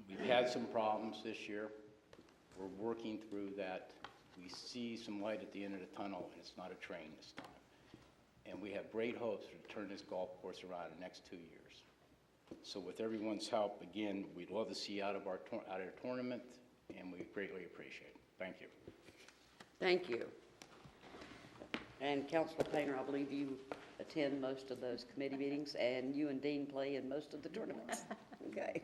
[SPEAKER 19] We've had some problems this year. We're working through that. We see some light at the end of the tunnel, and it's not a train this time. And we have great hopes to turn this golf course around in the next 2 years. So with everyone's help, again, we'd love to see you out of our tournament, and we greatly appreciate it. Thank you.
[SPEAKER 1] Thank you. And Councilor Painter, I believe you attend most of those committee meetings, and you and Dean play in most of the tournaments. Okay.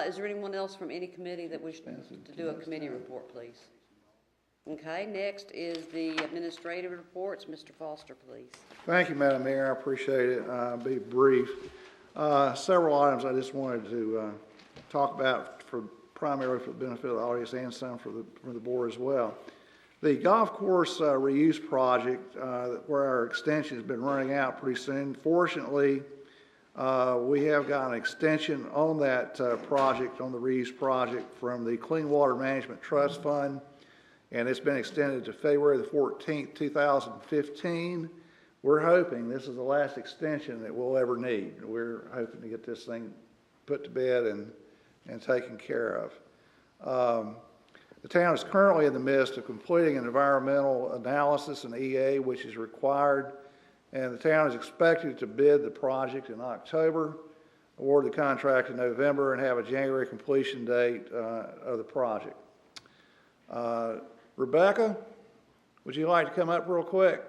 [SPEAKER 1] Is there anyone else from any committee that wishes to do a committee report, please? Okay, next is the administrative reports. Mr. Foster, please.
[SPEAKER 7] Thank you, Madam Mayor. I appreciate it. I'll be brief. Several items I just wanted to talk about primarily for the benefit of the audience and some for the board as well. The golf course reuse project, where our extension has been running out pretty soon. Fortunately, we have got an extension on that project, on the reuse project, from the Clean Water Management Trust Fund, and it's been extended to February the 14th, 2015. We're hoping this is the last extension that we'll ever need. We're hoping to get this thing put to bed and taken care of. The town is currently in the midst of completing an environmental analysis, an EA, which is required, and the town is expected to bid the project in October, award the contract in November, and have a January completion date of the project. Rebecca, would you like to come up real quick?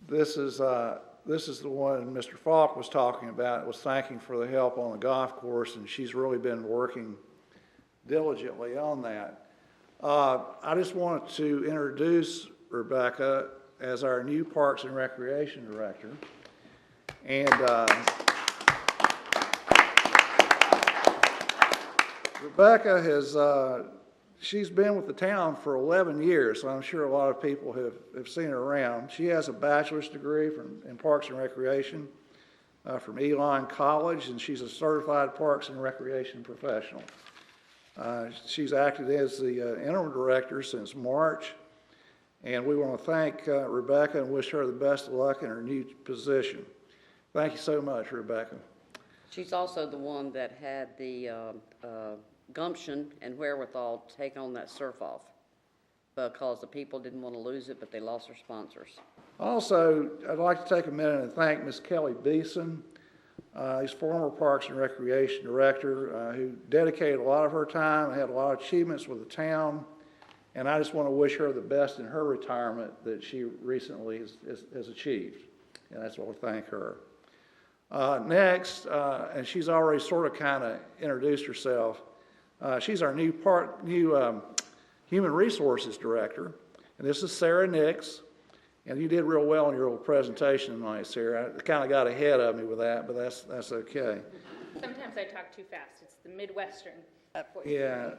[SPEAKER 7] This is the one Mr. Falk was talking about, was thanking for the help on the golf course, and she's really been working diligently on that. I just wanted to introduce Rebecca as our new Parks and Recreation Director. And Rebecca has, she's been with the town for 11 years, so I'm sure a lot of people have seen her around. She has a bachelor's degree in Parks and Recreation from Elon College, and she's a certified Parks and Recreation professional. She's acted as the interim director since March, and we want to thank Rebecca and wish her the best of luck in her new position. Thank you so much, Rebecca.
[SPEAKER 1] She's also the one that had the gumption and wherewithal to take on that surf-off because the people didn't want to lose it, but they lost their sponsors. Also, I'd like to take a minute and thank Ms. Kelly Beeson. He's former Parks and Recreation Director who dedicated a lot of her time, had a lot of achievements with the town, and I just want to wish her the best in her retirement that she recently has achieved, and that's what we'll thank her. Next, and she's already sort of kind of introduced herself, she's our new Human Resources Director, and this is Sarah Nix. And you did real well in your little presentation tonight, Sarah. I kind of got ahead of me with that, but that's okay.
[SPEAKER 18] Sometimes I talk too fast. It's the Midwestern voice.
[SPEAKER 7] Yeah.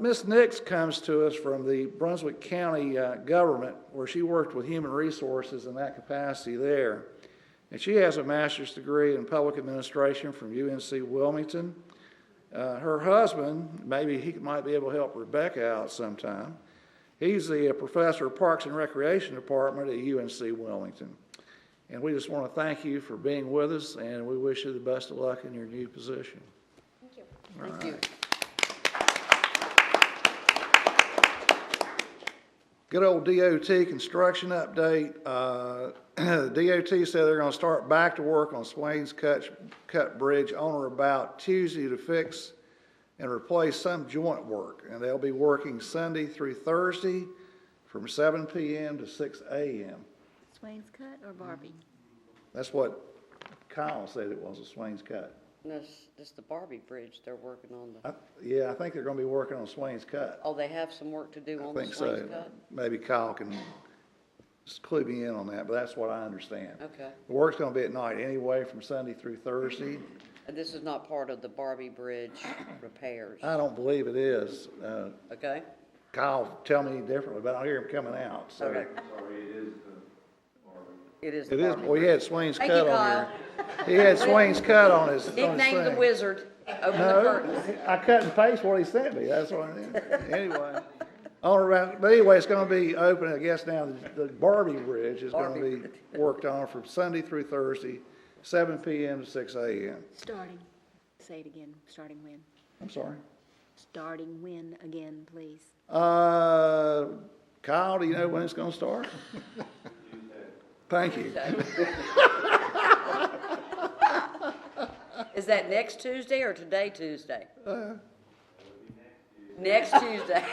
[SPEAKER 7] Ms. Nix comes to us from the Brunswick County government, where she worked with Human Resources in that capacity there. And she has a master's degree in public administration from UNC Wilmington. Her husband, maybe he might be able to help Rebecca out sometime. He's the professor of Parks and Recreation Department at UNC Wilmington. And we just want to thank you for being with us, and we wish you the best of luck in your new position.
[SPEAKER 18] Thank you.
[SPEAKER 1] Thank you.
[SPEAKER 7] Good old DOT construction update. DOT said they're going to start back to work on Swains Cut Bridge on or about Tuesday to fix and replace some joint work. And they'll be working Sunday through Thursday from 7 p.m. to 6 a.m.
[SPEAKER 6] Swains Cut or Barbie?
[SPEAKER 7] That's what Kyle said it was, a Swains Cut.
[SPEAKER 1] This the Barbie Bridge they're working on.
[SPEAKER 7] Yeah, I think they're going to be working on Swains Cut.
[SPEAKER 1] Oh, they have some work to do on
[SPEAKER 7] I
[SPEAKER 1] the
[SPEAKER 7] think
[SPEAKER 1] Swains
[SPEAKER 7] so.
[SPEAKER 1] Cut?
[SPEAKER 7] Maybe Kyle can just clue me in on that, but that's what I understand.
[SPEAKER 1] Okay.
[SPEAKER 7] The work's going to be at night anyway, from Sunday through Thursday.
[SPEAKER 1] And this is not part of the Barbie Bridge repairs?
[SPEAKER 7] I don't believe it is.
[SPEAKER 1] Okay.
[SPEAKER 7] Kyle, tell me differently, but I don't hear him coming out, so.
[SPEAKER 1] Okay. It is
[SPEAKER 7] It
[SPEAKER 1] the
[SPEAKER 7] is,
[SPEAKER 1] Barbie
[SPEAKER 7] well, he had
[SPEAKER 1] Bridge.
[SPEAKER 7] Swains
[SPEAKER 1] Thank
[SPEAKER 7] Cut
[SPEAKER 1] you,
[SPEAKER 7] on
[SPEAKER 1] Kyle.
[SPEAKER 7] here. He had Swains Cut on his
[SPEAKER 1] Nicknamed the
[SPEAKER 7] thing.
[SPEAKER 1] Wizard. Open the
[SPEAKER 7] No,
[SPEAKER 1] curtains.
[SPEAKER 7] I cut and paste what he sent me, that's what I did. Anyway, on around, but anyway, it's gonna be open, I guess now, the Barbie Bridge is gonna be worked on from Sunday through Thursday, 7 p.m. to 6 a.m.
[SPEAKER 6] Starting, say it again, starting when?
[SPEAKER 7] I'm sorry.
[SPEAKER 6] Starting when again, please?
[SPEAKER 7] Kyle, do you know when it's gonna start? Thank you.
[SPEAKER 1] Is that next Tuesday or today Tuesday? Next Tuesday.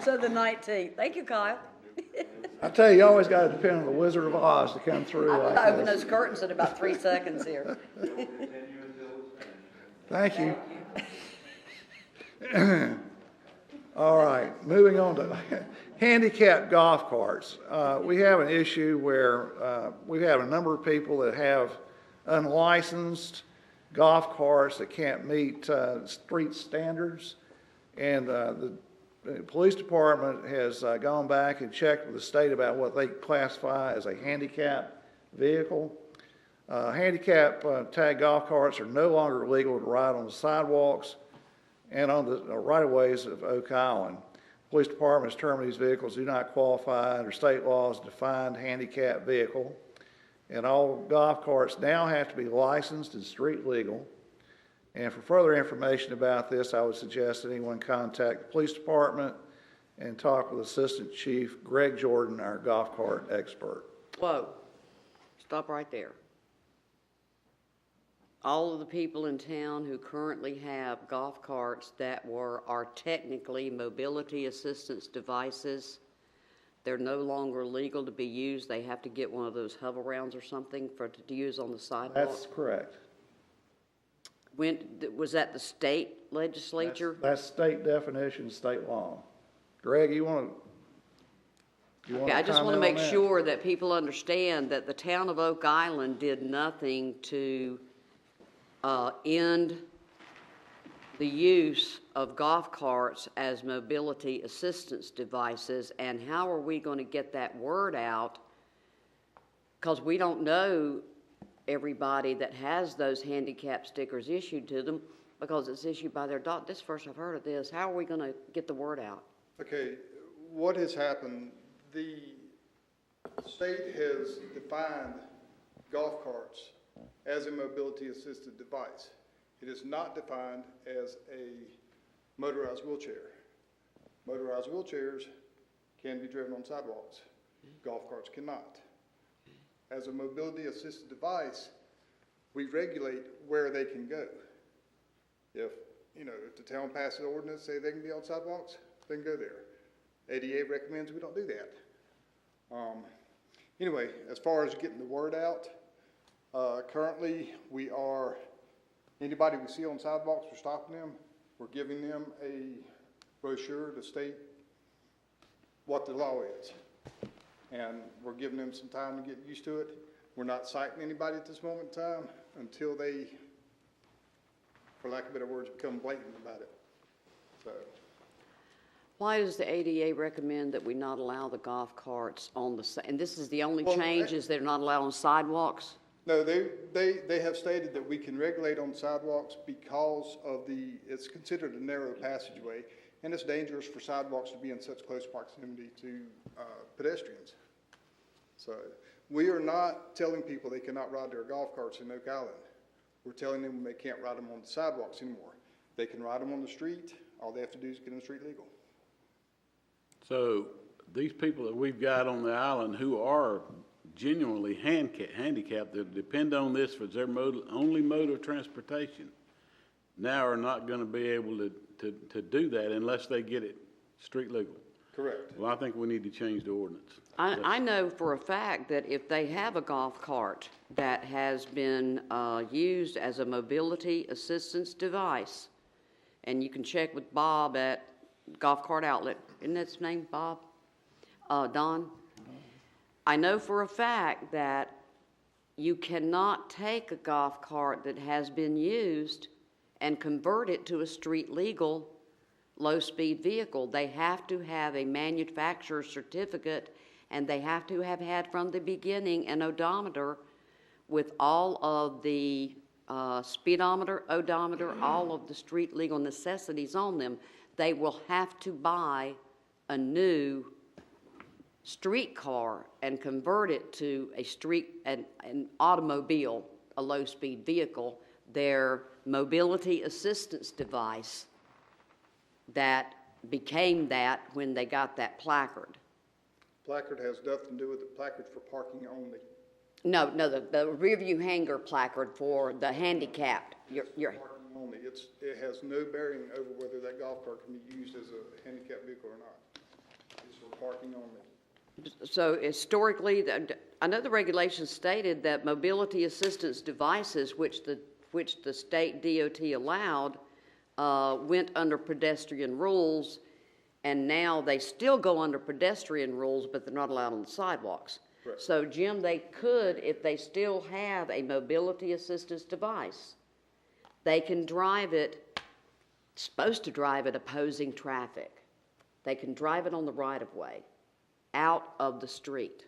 [SPEAKER 1] So the 19th. Thank you, Kyle.
[SPEAKER 7] I tell you, you always gotta depend on the Wizard of Oz to come through
[SPEAKER 1] I'm
[SPEAKER 7] like
[SPEAKER 1] gonna open
[SPEAKER 7] this.
[SPEAKER 1] those curtains in about 3 seconds here.
[SPEAKER 7] Thank you. All right, moving on to handicapped golf carts. We have an issue where we have a number of people that have unlicensed golf carts that can't meet street standards. And the police department has gone back and checked with the state about what they classify as a handicap vehicle. Handicap tag golf carts are no longer legal to ride on the sidewalks and on the right-of-ways of Oak Island. The police department has determined these vehicles do not qualify under state law's defined handicap vehicle. And all golf carts now have to be licensed and street legal. And for further information about this, I would suggest that anyone contact the police department and talk with Assistant Chief Greg Jordan, our golf cart expert.
[SPEAKER 1] Whoa. Stop right there. All of the people in town who currently have golf carts that are technically mobility assistance devices, they're no longer legal to be used. They have to get one of those hover rounds or something to use on the sidewalk.
[SPEAKER 7] That's correct.
[SPEAKER 1] When was that the state legislature?
[SPEAKER 7] That's state definition, state law. Greg, you want to
[SPEAKER 1] Okay, I just want to make sure that people understand that the town of Oak Island did nothing to end the use of golf carts as mobility assistance devices, and how are we going to get that word out? Because we don't know everybody that has those handicap stickers issued to them because it's issued by their doctor. This is the first I've heard of this. How are we going to get the word out?
[SPEAKER 20] Okay, what has happened, the state has defined golf carts as a mobility assisted device. It is not defined as a motorized wheelchair. Motorized wheelchairs can be driven on sidewalks. Golf carts cannot. As a mobility assisted device, we regulate where they can go. If the town passes an ordinance, say they can be on sidewalks, they can go there. ADA recommends we don't do that. Anyway, as far as getting the word out, currently anybody we see on sidewalks, we're stopping them. We're giving them a brochure to state what the law is. And we're giving them some time to get used to it. We're not citing anybody at this moment in time until they, for lack of better words, become blatant about it. So.
[SPEAKER 1] Why does the ADA recommend that we not allow the golf carts on and this is the only change, is they're not allowed on sidewalks?
[SPEAKER 20] No, they have stated that we can regulate on sidewalks because of it's considered a narrow passageway, and it's dangerous for sidewalks to be in such close proximity to pedestrians. So we are not telling people they cannot ride their golf carts in Oak Island. We're telling them they can't ride them on the sidewalks anymore. They can ride them on the street. All they have to do is get in the street legal.
[SPEAKER 3] So these people that we've got on the island who are genuinely handicapped, that depend on this for their only mode of transportation, now are not going to be able to do that unless they get it street legal.
[SPEAKER 20] Correct.
[SPEAKER 3] Well, I think we need to change the ordinance.
[SPEAKER 1] I know for a fact that if they have a golf cart that has been used as a mobility assistance device, and you can check with Bob at Golf Cart Outlet, isn't that his name, Bob? Don? I know for a fact that you cannot take a golf cart that has been used and convert it to a street legal low-speed vehicle. They have to have a manufacturer's certificate, and they have to have had from the beginning an odometer with all of the speedometer, odometer, all of the street legal necessities on them. They will have to buy a new street car and convert it to an automobile, a low-speed vehicle, their mobility assistance device that became that when they got that placard.
[SPEAKER 20] Placard has nothing to do with the placard for parking only.
[SPEAKER 1] No, the rear view hanger placard for the handicapped.
[SPEAKER 20] Parking only. It has no bearing over whether that golf cart can be used as a handicapped vehicle or not. It's for parking only.
[SPEAKER 1] So historically, I know the regulations stated that mobility assistance devices, which the state DOT allowed, went under pedestrian rules, and now they still go under pedestrian rules, but they're not allowed on the sidewalks.
[SPEAKER 20] Correct.
[SPEAKER 1] So, Jim, they could, if they still have a mobility assistance device, they can drive it, supposed to drive it opposing traffic. They can drive it on the right-of-way, out of the street.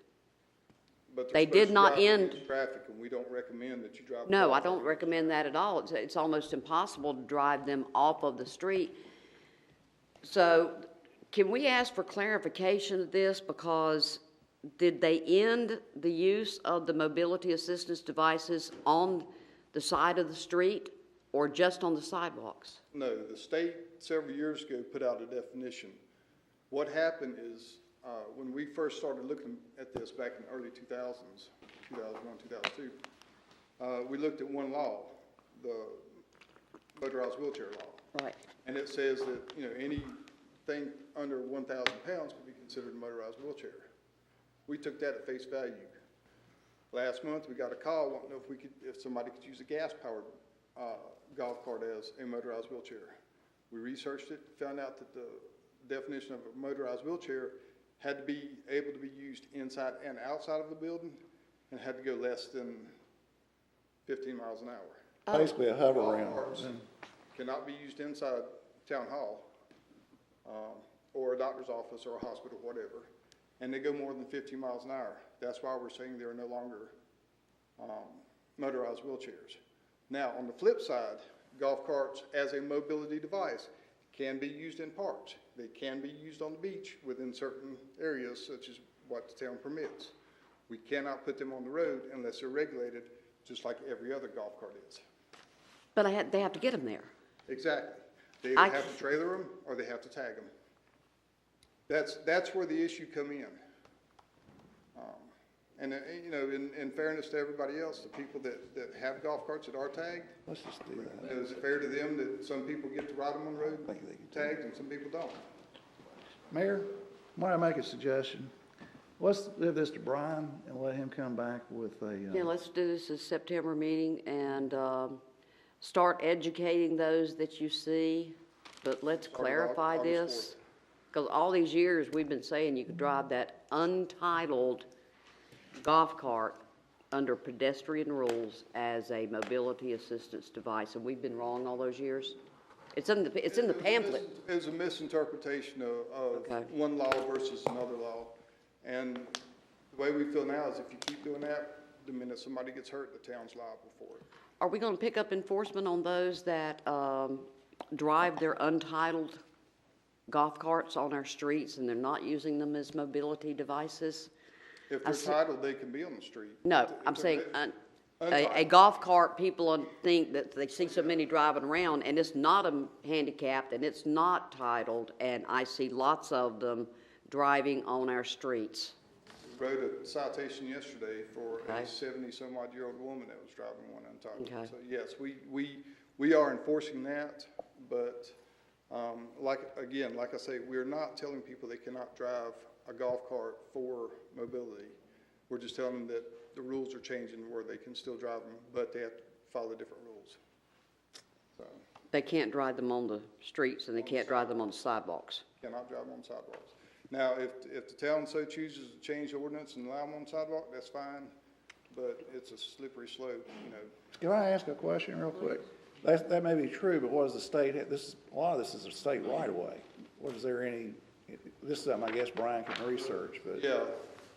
[SPEAKER 20] But
[SPEAKER 1] they did not end
[SPEAKER 20] traffic, and we don't recommend that you drive.
[SPEAKER 1] No, I don't recommend that at all. It's almost impossible to drive them off of the street. So can we ask for clarification of this? Because did they end the use of the mobility assistance devices on the side of the street or just on the sidewalks?
[SPEAKER 20] No, the state several years ago put out a definition. What happened is when we first started looking at this back in the early 2000s, 2001, 2002, we looked at one law, the motorized wheelchair law.
[SPEAKER 1] Right.
[SPEAKER 20] And it says that, anything under 1,000 pounds could be considered a motorized wheelchair. We took that at face value. Last month, we got a call wanting to know if somebody could use a gas-powered golf cart as a motorized wheelchair. We researched it, found out that the definition of a motorized wheelchair had to be able to be used inside and outside of the building, and had to go less than 15 miles an hour.
[SPEAKER 7] Basically a hover
[SPEAKER 20] Golf
[SPEAKER 7] round.
[SPEAKER 20] carts cannot be used inside town hall, or a doctor's office or a hospital, whatever, and they go more than 15 miles an hour. That's why we're saying they're no longer motorized wheelchairs. Now, on the flip side, golf carts as a mobility device can be used in parks. They can be used on the beach within certain areas, such as what the town permits. We cannot put them on the road unless they're regulated, just like every other golf cart is.
[SPEAKER 1] But they have to get them there.
[SPEAKER 20] Exactly. They either have to trailer them or they have to tag them. That's where the issue come in. And in fairness to everybody else, the people that have golf carts that are tagged,
[SPEAKER 7] Let's just do that.
[SPEAKER 20] is it fair to them that some people get to ride them on the road tagged and some people don't?
[SPEAKER 7] Mayor, might I make a suggestion? Let's leave this to Brian and let him come back with a.
[SPEAKER 1] Yeah, let's do this as September meeting and start educating those that you see, but let's clarify this. Because all these years we've been saying you could drive that untitled golf cart under pedestrian rules as a mobility assistance device, and we've been wrong all those years. It's in the pamphlet.
[SPEAKER 20] It's a misinterpretation of one law versus another law. And the way we feel now is if you keep doing that, the minute somebody gets hurt, the town's liable for it.
[SPEAKER 1] Are we going to pick up enforcement on those that drive their untitled golf carts on our streets and they're not using them as mobility devices?
[SPEAKER 20] If they're titled, they can be on the street.
[SPEAKER 1] No,
[SPEAKER 20] If
[SPEAKER 1] I'm
[SPEAKER 20] they're
[SPEAKER 1] saying a
[SPEAKER 20] untitled.
[SPEAKER 1] golf cart, people think that they see so many driving around, and it's not handicapped, and it's not titled, and I see lots of them driving on our streets.
[SPEAKER 20] Wrote a citation yesterday for
[SPEAKER 1] Okay.
[SPEAKER 20] a 70-some-odd-year-old woman that was driving one untitled.
[SPEAKER 1] Okay.
[SPEAKER 20] So yes, we are enforcing that, but like I say, we're not telling people they cannot drive a golf cart for mobility. We're just telling them that the rules are changing where they can still drive them, but they have to follow different rules. So
[SPEAKER 1] They can't drive them on the streets, and they can't drive them on the sidewalks.
[SPEAKER 20] cannot drive them on sidewalks. Now, if the town so chooses to change the ordinance and allow them on sidewalk, that's fine, but it's a slippery slope, you know.
[SPEAKER 7] Can I ask a question real quick? That may be true, but what does the state, a lot of this is a state right of way. Is there any, this is something I guess Brian can research, but.
[SPEAKER 20] Yeah,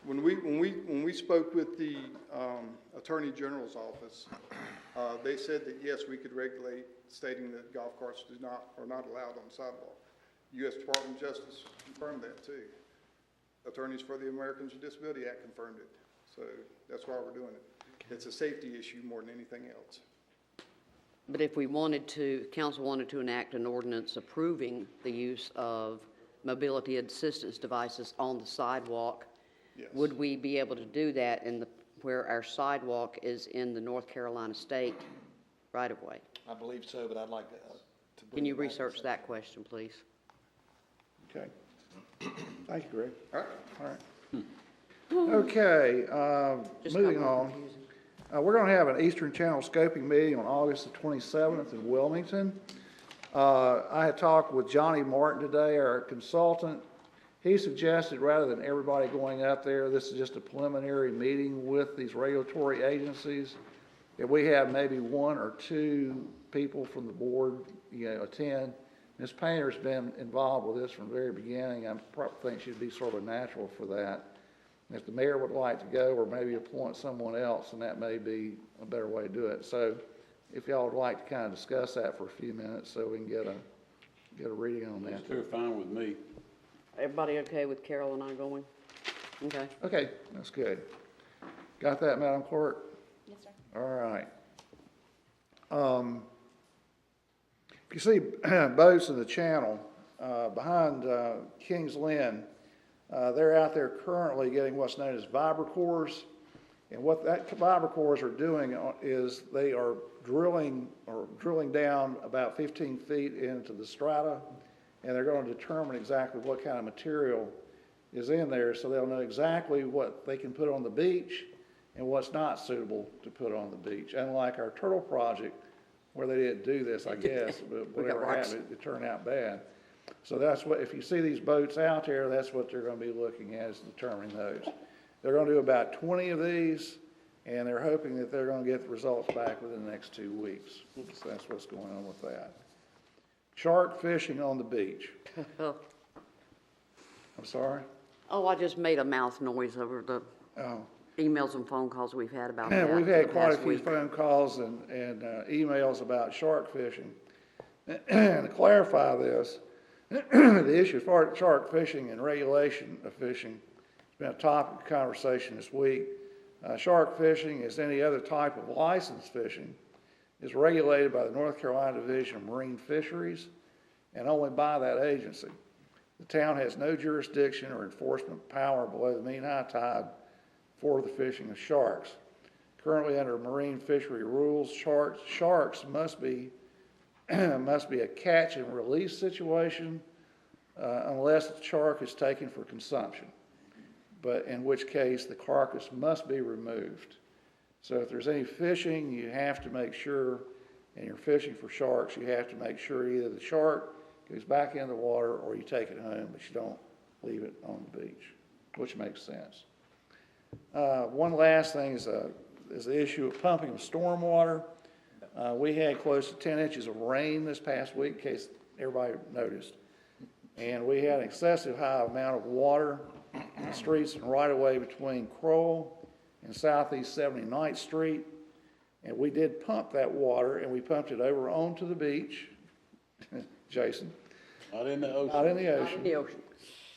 [SPEAKER 20] when we spoke with the Attorney General's office, they said that yes, we could regulate, stating that golf carts are not allowed on the sidewalk. U.S. Department of Justice confirmed that too. Attorneys for the Americans with Disability Act confirmed it. So that's why we're doing it. It's a safety issue more than anything else.
[SPEAKER 1] But if we wanted to, council wanted to enact an ordinance approving the use of mobility assistance devices on the sidewalk,
[SPEAKER 20] Yes.
[SPEAKER 1] would we be able to do that where our sidewalk is in the North Carolina state right of way?
[SPEAKER 2] I believe so, but I'd like to.
[SPEAKER 1] Can you research that question, please?
[SPEAKER 7] Okay. Thank you, Greg.
[SPEAKER 20] All right.
[SPEAKER 7] All right. Okay,
[SPEAKER 1] Just
[SPEAKER 7] moving
[SPEAKER 1] got more
[SPEAKER 7] on.
[SPEAKER 1] confusing.
[SPEAKER 7] We're going to have an Eastern Channel scoping meeting on August the 27th in Wilmington. I had talked with Johnny Martin today, our consultant. He suggested rather than everybody going up there, this is just a preliminary meeting with these regulatory agencies. If we have maybe one or two people from the board, attend. Ms. Painter's been involved with this from the very beginning. I probably think she'd be sort of natural for that. If the mayor would like to go, or maybe appoint someone else, and that may be a better way to do it. So if y'all would like to kind of discuss that for a few minutes so we can get a reading on that.
[SPEAKER 3] They're fine with me.
[SPEAKER 1] Everybody okay with Carol and I going? Okay.
[SPEAKER 7] Okay, that's good. Got that, Madam Clerk?
[SPEAKER 18] Yes, sir.
[SPEAKER 7] All right. If you see boats in the channel behind Kings Lynn, they're out there currently getting what's known as vibracores. And what that vibracores are doing is they are drilling down about 15 feet into the strata, and they're going to determine exactly what kind of material is in there, so they'll know exactly what they can put on the beach and what's not suitable to put on the beach. Unlike our turtle project, where they didn't do this, I guess, but whatever happened, it turned out bad. So that's what, if you see these boats out there, that's what they're going to be looking at, is determining those. They're going to do about 20 of these, and they're hoping that they're going to get the results back within the next 2 weeks. So that's what's going on with that. Shark fishing on the beach. I'm sorry?
[SPEAKER 1] Oh, I just made a mouth noise over the emails and phone calls we've had about that.
[SPEAKER 7] We've had
[SPEAKER 1] the
[SPEAKER 7] quite a
[SPEAKER 1] past
[SPEAKER 7] few
[SPEAKER 1] week.
[SPEAKER 7] phone calls and emails about shark fishing. And to clarify this, the issue of shark fishing and regulation of fishing has been a topic of conversation this week. Shark fishing, as any other type of licensed fishing, is regulated by the North Carolina Division of Marine Fisheries and only by that agency. The town has no jurisdiction or enforcement power below the mean high tide for the fishing of sharks. Currently, under marine fishery rules, sharks must be a catch and release situation unless the shark is taken for consumption, but in which case the carcass must be removed. So if there's any fishing, you have to make sure, and you're fishing for sharks, you have to make sure either the shark goes back in the water or you take it home, but you don't leave it on the beach, which makes sense. One last thing is the issue of pumping of stormwater. We had close to 10 inches of rain this past week, in case everybody noticed. And we had an excessive high amount of water in the streets and right away between Crowell in southeast 79th Street. And we did pump that water, and we pumped it over onto the beach, Jason.
[SPEAKER 3] Not in the ocean.
[SPEAKER 7] Not in the ocean.
[SPEAKER 1] Not in the ocean.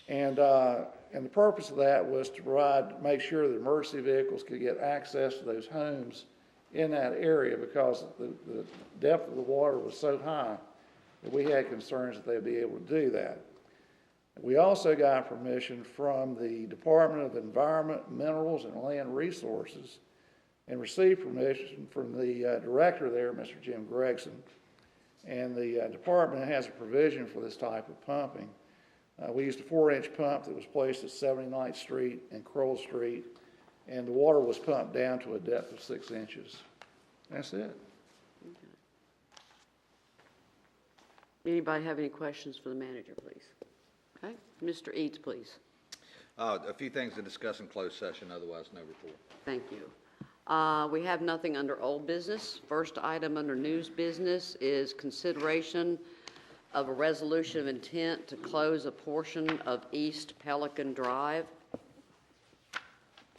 [SPEAKER 7] And the purpose of that was to make sure that emergency vehicles could get access to those homes in that area, because the depth of the water was so high that we had concerns that they'd be able to do that. We also got permission from the Department of Environment, Minerals, and Land Resources, and received permission from the director there, Mr. Jim Gregson. And the department has a provision for this type of pumping. We used a 4-inch pump that was placed at 79th Street and Kroll Street, and the water was pumped down to a depth of 6 inches. That's it.
[SPEAKER 1] Anybody have any questions for the manager, please? Okay, Mr. Eads, please.
[SPEAKER 2] A few things to discuss in closed session, otherwise no report.
[SPEAKER 1] Thank you. We have nothing under old business. First item under news business is consideration of a resolution of intent to close a portion of East Pelican Drive.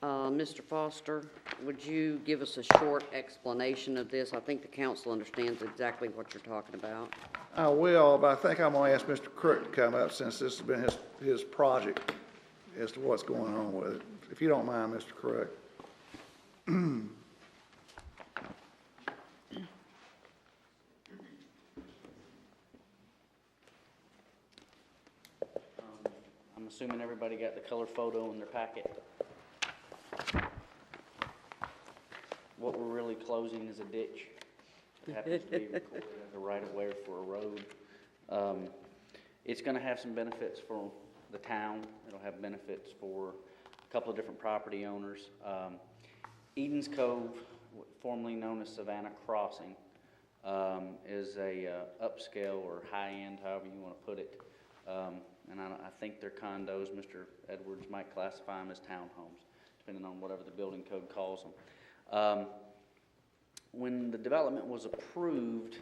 [SPEAKER 1] Mr. Foster, would you give us a short explanation of this? I think the council understands exactly what you're talking about.
[SPEAKER 7] I will, but I think I'm going to ask Mr. Crook to come up, since this has been his project, as to what's going on with it. If you don't mind, Mr. Crook.
[SPEAKER 19] I'm assuming everybody got the color photo in their packet. What we're really closing is a ditch. It happens to be recorded as a right-of-way for a road. It's going to have some benefits for the town. It'll have benefits for a couple of different property owners. Eden's Cove, formerly known as Savannah Crossing, is a upscale or high-end, however you want to put it. And I think they're condos. Mr. Edwards might classify them as townhomes, depending on whatever the building code calls them. When the development was approved,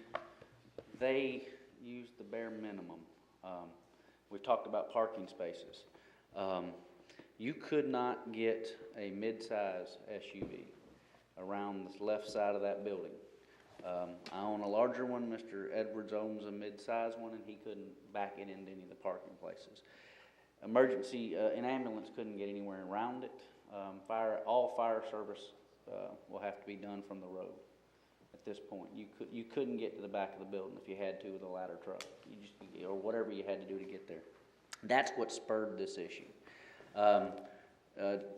[SPEAKER 19] they used the bare minimum. We've talked about parking spaces. You could not get a mid-size SUV around the left side of that building. I own a larger one. Mr. Edwards owns a mid-size one, and he couldn't back it into any of the parking places. An ambulance couldn't get anywhere around it. All fire service will have to be done from the road at this point. You couldn't get to the back of the building if you had to with a ladder truck, or whatever you had to do to get there. That's what spurred this issue.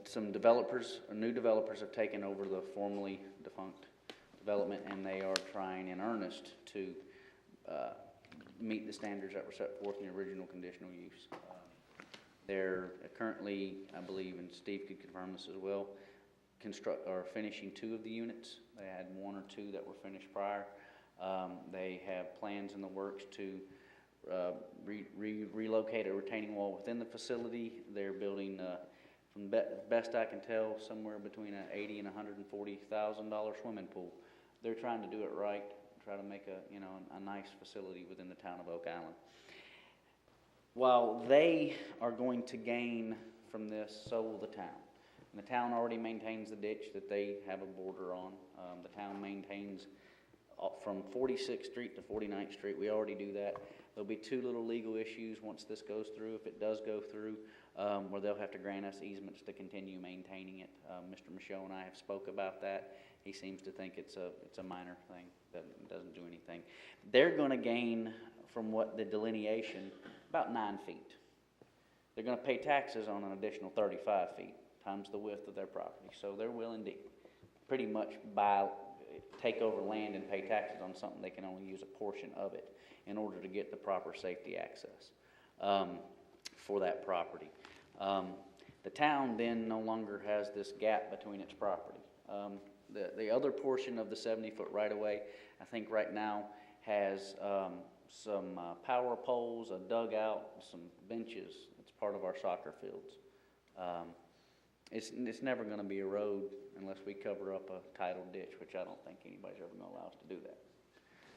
[SPEAKER 19] Some developers, new developers, have taken over the formerly defunct development, and they are trying in earnest to meet the standards that were set forth in the original conditional use. They're currently, I believe, and Steve could confirm this as well, finishing 2 of the units. They had 1 or 2 that were finished prior. They have plans in the works to relocate a retaining wall within the facility. They're building, from best I can tell, somewhere between an $80,000 and $140,000 swimming pool. They're trying to do it right, try to make a nice facility within the town of Oak Island. While they are going to gain from this, so will the town. And the town already maintains the ditch that they have a border on. The town maintains from 46th Street to 49th Street. We already do that. There'll be 2 little legal issues once this goes through, if it does go through, where they'll have to grant us easements to continue maintaining it. Mr. Michaud and I have spoke about that. He seems to think it's a minor thing, that doesn't do anything. They're going to gain from what the delineation about 9 feet. They're going to pay taxes on an additional 35 feet times the width of their property. So they're willing to pretty much take over land and pay taxes on something they can only use a portion of it in order to get the proper safety access for that property. The town then no longer has this gap between its property. The other portion of the 70-foot right-of-way, I think right now has some power poles, a dugout, some benches. It's part of our soccer fields. It's never going to be a road unless we cover up a titled ditch, which I don't think anybody's ever going to allow us to do that.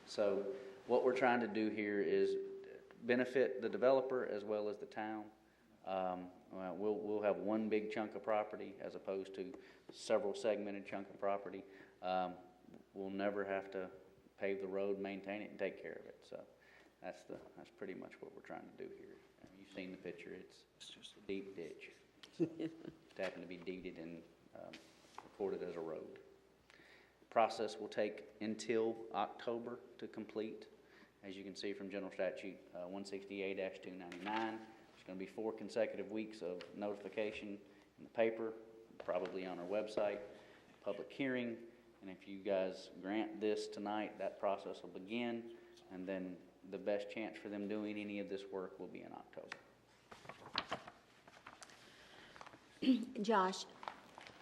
[SPEAKER 19] So what we're trying to do here is benefit the developer as well as the town. We'll have
[SPEAKER 21] one big chunk of property as opposed to several segmented chunk of property. We'll never have to pave the road, maintain it, and take care of it. So that's pretty much what we're trying to do here. You've seen the picture. It's just a deep ditch. So it happened to be deeded and recorded as a road. Process will take until October to complete. As you can see from General Statute 168-299, there's going to be 4 consecutive weeks of notification in the paper, probably on our website, public hearing, and if you guys grant this tonight, that process will begin, and then the best chance for them doing any of this work will be in October.
[SPEAKER 6] Josh,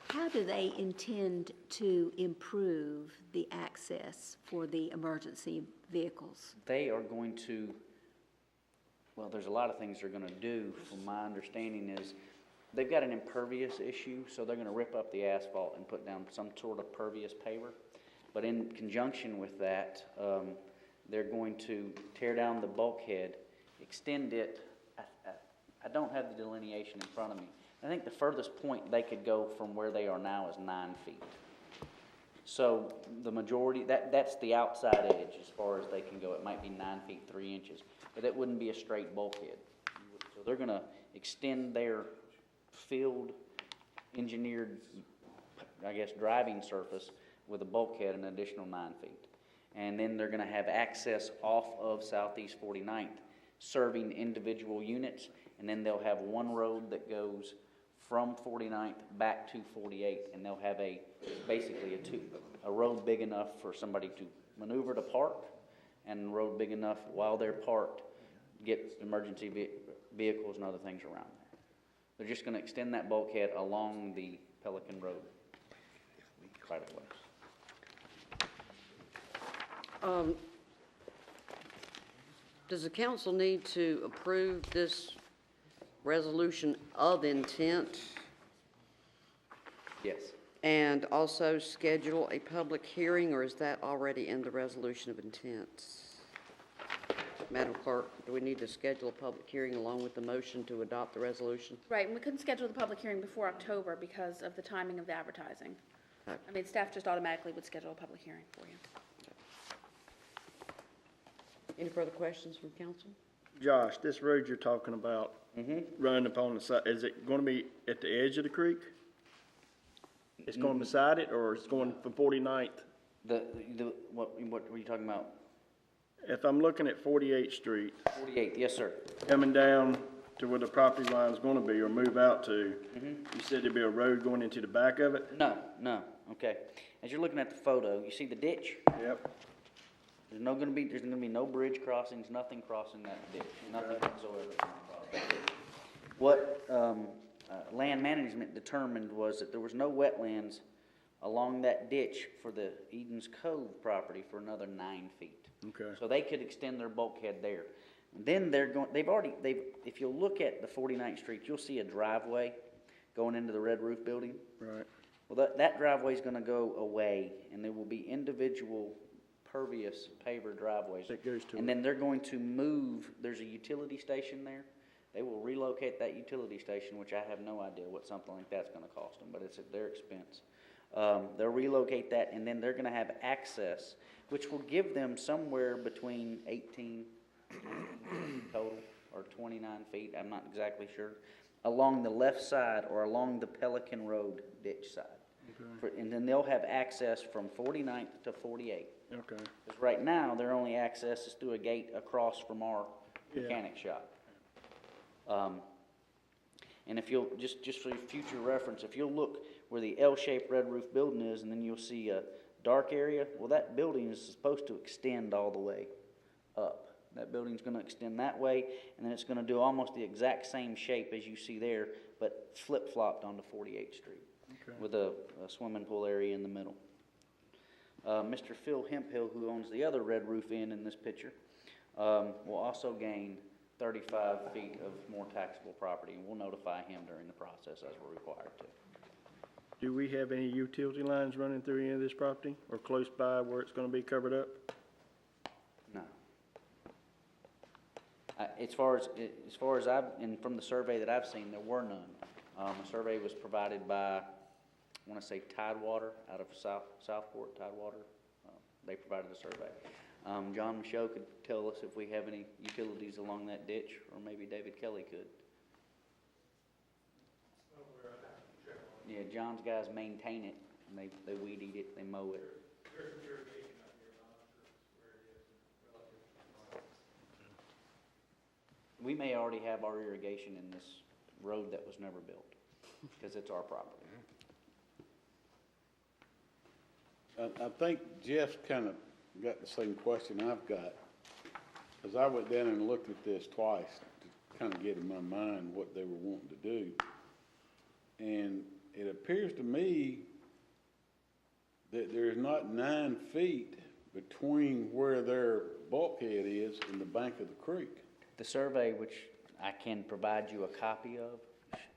[SPEAKER 6] how do they intend to improve the access for the emergency vehicles?
[SPEAKER 21] They are going to, well, there's a lot of things they're going to do. From my understanding is they've got an impervious issue, so they're going to rip up the asphalt and put down some sort of pervious paver. But in conjunction with that, they're going to tear down the bulkhead, extend it. I don't have the delineation in front of me. I think the furthest point they could go from where they are now is 9 feet. So the majority, that's the outside edge as far as they can go. It might be 9 feet 3 inches, but it wouldn't be a straight bulkhead. So they're going to extend their field engineered, I guess, driving surface with a bulkhead an additional 9 feet. And then they're going to have access off of Southeast 49th, serving individual units, and then they'll have one road that goes from 49th back to 48, and they'll have basically a road big enough for somebody to maneuver to park, and a road big enough while they're parked, get emergency vehicles and other things around there. They're just going to extend that bulkhead along the Pelican Road right away.
[SPEAKER 1] Does the council need to approve this resolution of intent?
[SPEAKER 21] Yes.
[SPEAKER 1] And also schedule a public hearing, or is that already in the resolution of intent? Madam Clerk, do we need to schedule a public hearing along with the motion to adopt the resolution?
[SPEAKER 8] Right, and we couldn't schedule the public hearing before October because of the timing of the advertising.
[SPEAKER 1] Okay.
[SPEAKER 8] I mean, staff just automatically would schedule a public hearing for you.
[SPEAKER 1] Any further questions from council?
[SPEAKER 13] Josh, this road you're talking about, running upon the side, is it going to be at the edge of the creek? It's going beside it, or it's going from 49th?
[SPEAKER 21] What were you talking about?
[SPEAKER 13] If I'm looking at 48th Street.
[SPEAKER 21] 48th, yes, sir.
[SPEAKER 13] Coming down to where the property line is going to be or move out to, you said there'd be a road going into the back of it?
[SPEAKER 21] No, okay. As you're looking at the photo, you see the ditch?
[SPEAKER 13] Yep.
[SPEAKER 21] There's going to be no bridge crossings, nothing crossing that ditch, nothing whatsoever crossing that ditch. What land management determined was that there was no wetlands along that ditch for the Eden's Cove property for another 9 feet.
[SPEAKER 13] Okay.
[SPEAKER 21] So they could extend their bulkhead there. And then if you'll look at the 49th Street, you'll see a driveway going into the Red Roof building.
[SPEAKER 13] Right.
[SPEAKER 21] Well, that driveway is going to go away, and there will be individual pervious paver driveways.
[SPEAKER 13] That goes to
[SPEAKER 21] and then they're going to move, there's a utility station there. They will relocate that utility station, which I have no idea what something like that's going to cost them, but it's at their expense. They'll relocate that, and then they're going to have access, which will give them somewhere between 18 total or 29 feet, I'm not exactly sure, along the left side or along the Pelican Road ditch side. Okay. And then they'll have access from 49th to 48.
[SPEAKER 13] Okay.
[SPEAKER 21] Because right now, their only access is through a gate across from our mechanic shop. And if you'll, just for future reference, if you'll look where the L-shaped red roof building is, and then you'll see a dark area, well, that building is supposed to extend all the way up. That building's going to extend that way, and then it's going to do almost the exact same shape as you see there, but flip-flopped onto 48th Street with a swimming pool area in the middle. Mr. Phil Hemphill, who owns the other red roof inn in this picture, will also gain 35 feet of more taxable property, and we'll notify him during the process as we're required to.
[SPEAKER 13] Do we have any utility lines running through any of this property or close by where it's going to be covered up?
[SPEAKER 21] No. As far as and from the survey that I've seen, there were none A survey was provided by, I want to say Tidewater out of Southport, Tidewater. They provided a survey. John Michaud could tell us if we have any utilities along that ditch, or maybe David Kelly could. Yeah, John's guys maintain it, and they weed eat it, they mow it. We may already have our irrigation in this road that was never built, because it's our property.
[SPEAKER 3] I think Jeff's kind of got the same question I've got, because I went down and looked at this twice to kind of get in my mind what they were wanting to do. And it appears to me that there's not 9 feet between where their bulkhead is and the bank of the creek.
[SPEAKER 21] The survey, which I can provide you a copy of,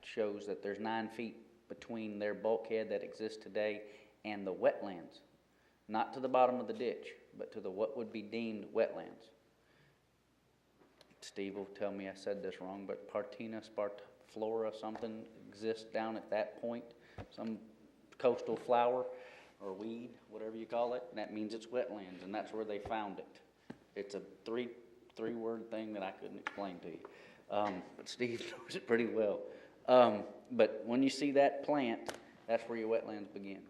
[SPEAKER 21] shows that there's 9 feet between their bulkhead that exists today and the wetlands. Not to the bottom of the ditch, but to the what would be deemed wetlands. Steve will tell me I said this wrong, but Partina spartiflora something exists down at that point, some coastal flower or weed, whatever you call it, and that means it's wetlands, and that's where they found it. It's a three-word thing that I couldn't explain to you, but Steve knows it pretty well. But when you see that plant, that's where your wetlands begin.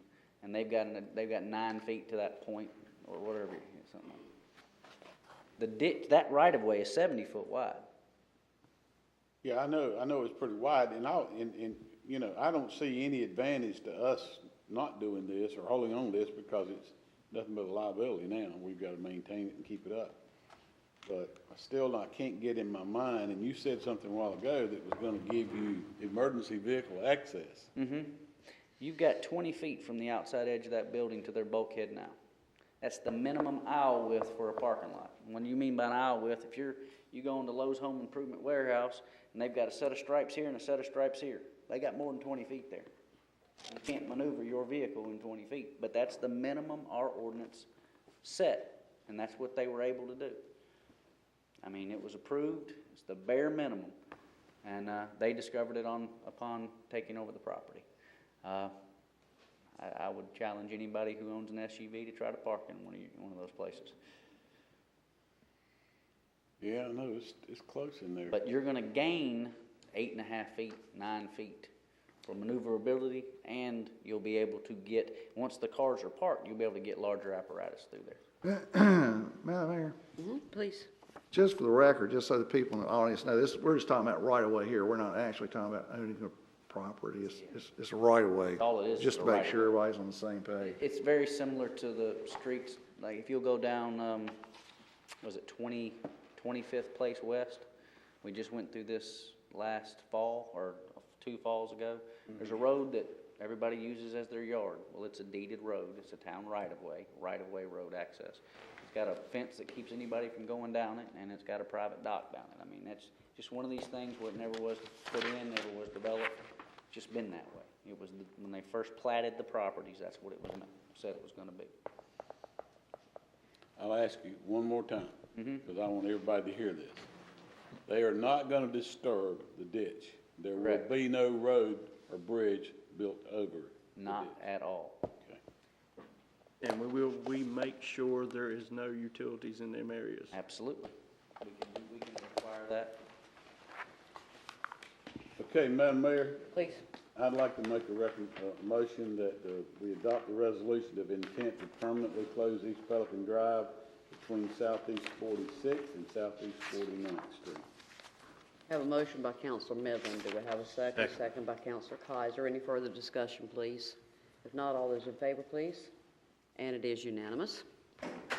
[SPEAKER 21] And they've got 9 feet to that point, or whatever, something like that. The ditch, that right-of-way is 70 foot wide.
[SPEAKER 3] Yeah, I know it's pretty wide, and you know, I don't see any advantage to us not doing this or holding on to this, because it's nothing but a liability now. We've got to maintain it and keep it up. But I can't get in my mind, and you said something a while ago that was going to give you emergency vehicle access.
[SPEAKER 21] Mm-hmm. You've got 20 feet from the outside edge of that building to their bulkhead now. That's the minimum aisle width for a parking lot. When you mean by an aisle width, if you go into Lowe's Home Improvement Warehouse and they've got a set of stripes here and a set of stripes here, they got more than 20 feet there. You can't maneuver your vehicle in 20 feet, but that's the minimum our ordinance set, and that's what they were able to do. I mean, it was approved. It's the bare minimum, and they discovered it upon taking over the property. I would challenge anybody who owns an SUV to try to park in one of those places.
[SPEAKER 3] Yeah, I know, it's close in there.
[SPEAKER 21] But you're going to gain 8.5 feet, 9 feet for maneuverability, and you'll be able to get, once the cars are parked, you'll be able to get larger apparatus through there.
[SPEAKER 7] Madam Mayor?
[SPEAKER 1] Mm-hmm, please.
[SPEAKER 7] Just for the record, just so the people in the audience know, we're just talking about right-of-way here. We're not actually talking about owning the property. It's a right-of-way.
[SPEAKER 21] All it is.
[SPEAKER 7] Just to make sure everybody's on the same page.
[SPEAKER 21] It's very similar to the streets, like if you'll go down, was it 25th Place West? We just went through this last fall, or 2 falls ago. Mm-hmm. There's a road that everybody uses as their yard. Well, it's a deeded road. It's a town right-of-way road access. It's got a fence that keeps anybody from going down it, and it's got a private dock down it. I mean, that's just one of these things where it never was put in, never was developed. Just been that way. It was when they first platted the properties, that's what it was said it was going to be.
[SPEAKER 3] I'll ask you one more time, because I want everybody to hear this. They are not going to disturb the ditch. There will be no road or bridge built over it.
[SPEAKER 21] Not at all.
[SPEAKER 3] Okay.
[SPEAKER 13] And we make sure there is no utilities in them areas?
[SPEAKER 21] Absolutely. We can require that.
[SPEAKER 3] Okay, Madam Mayor?
[SPEAKER 1] Please.
[SPEAKER 3] I'd like to make a motion that we adopt the resolution of intent to permanently close East Pelican Drive between Southeast 46th and Southeast 49th Street.
[SPEAKER 1] Have a motion by Councilor Medlin. Do we have a second? Second by Councilor Kaiser. Any further discussion, please? If not, all those in favor, please. And it is unanimous.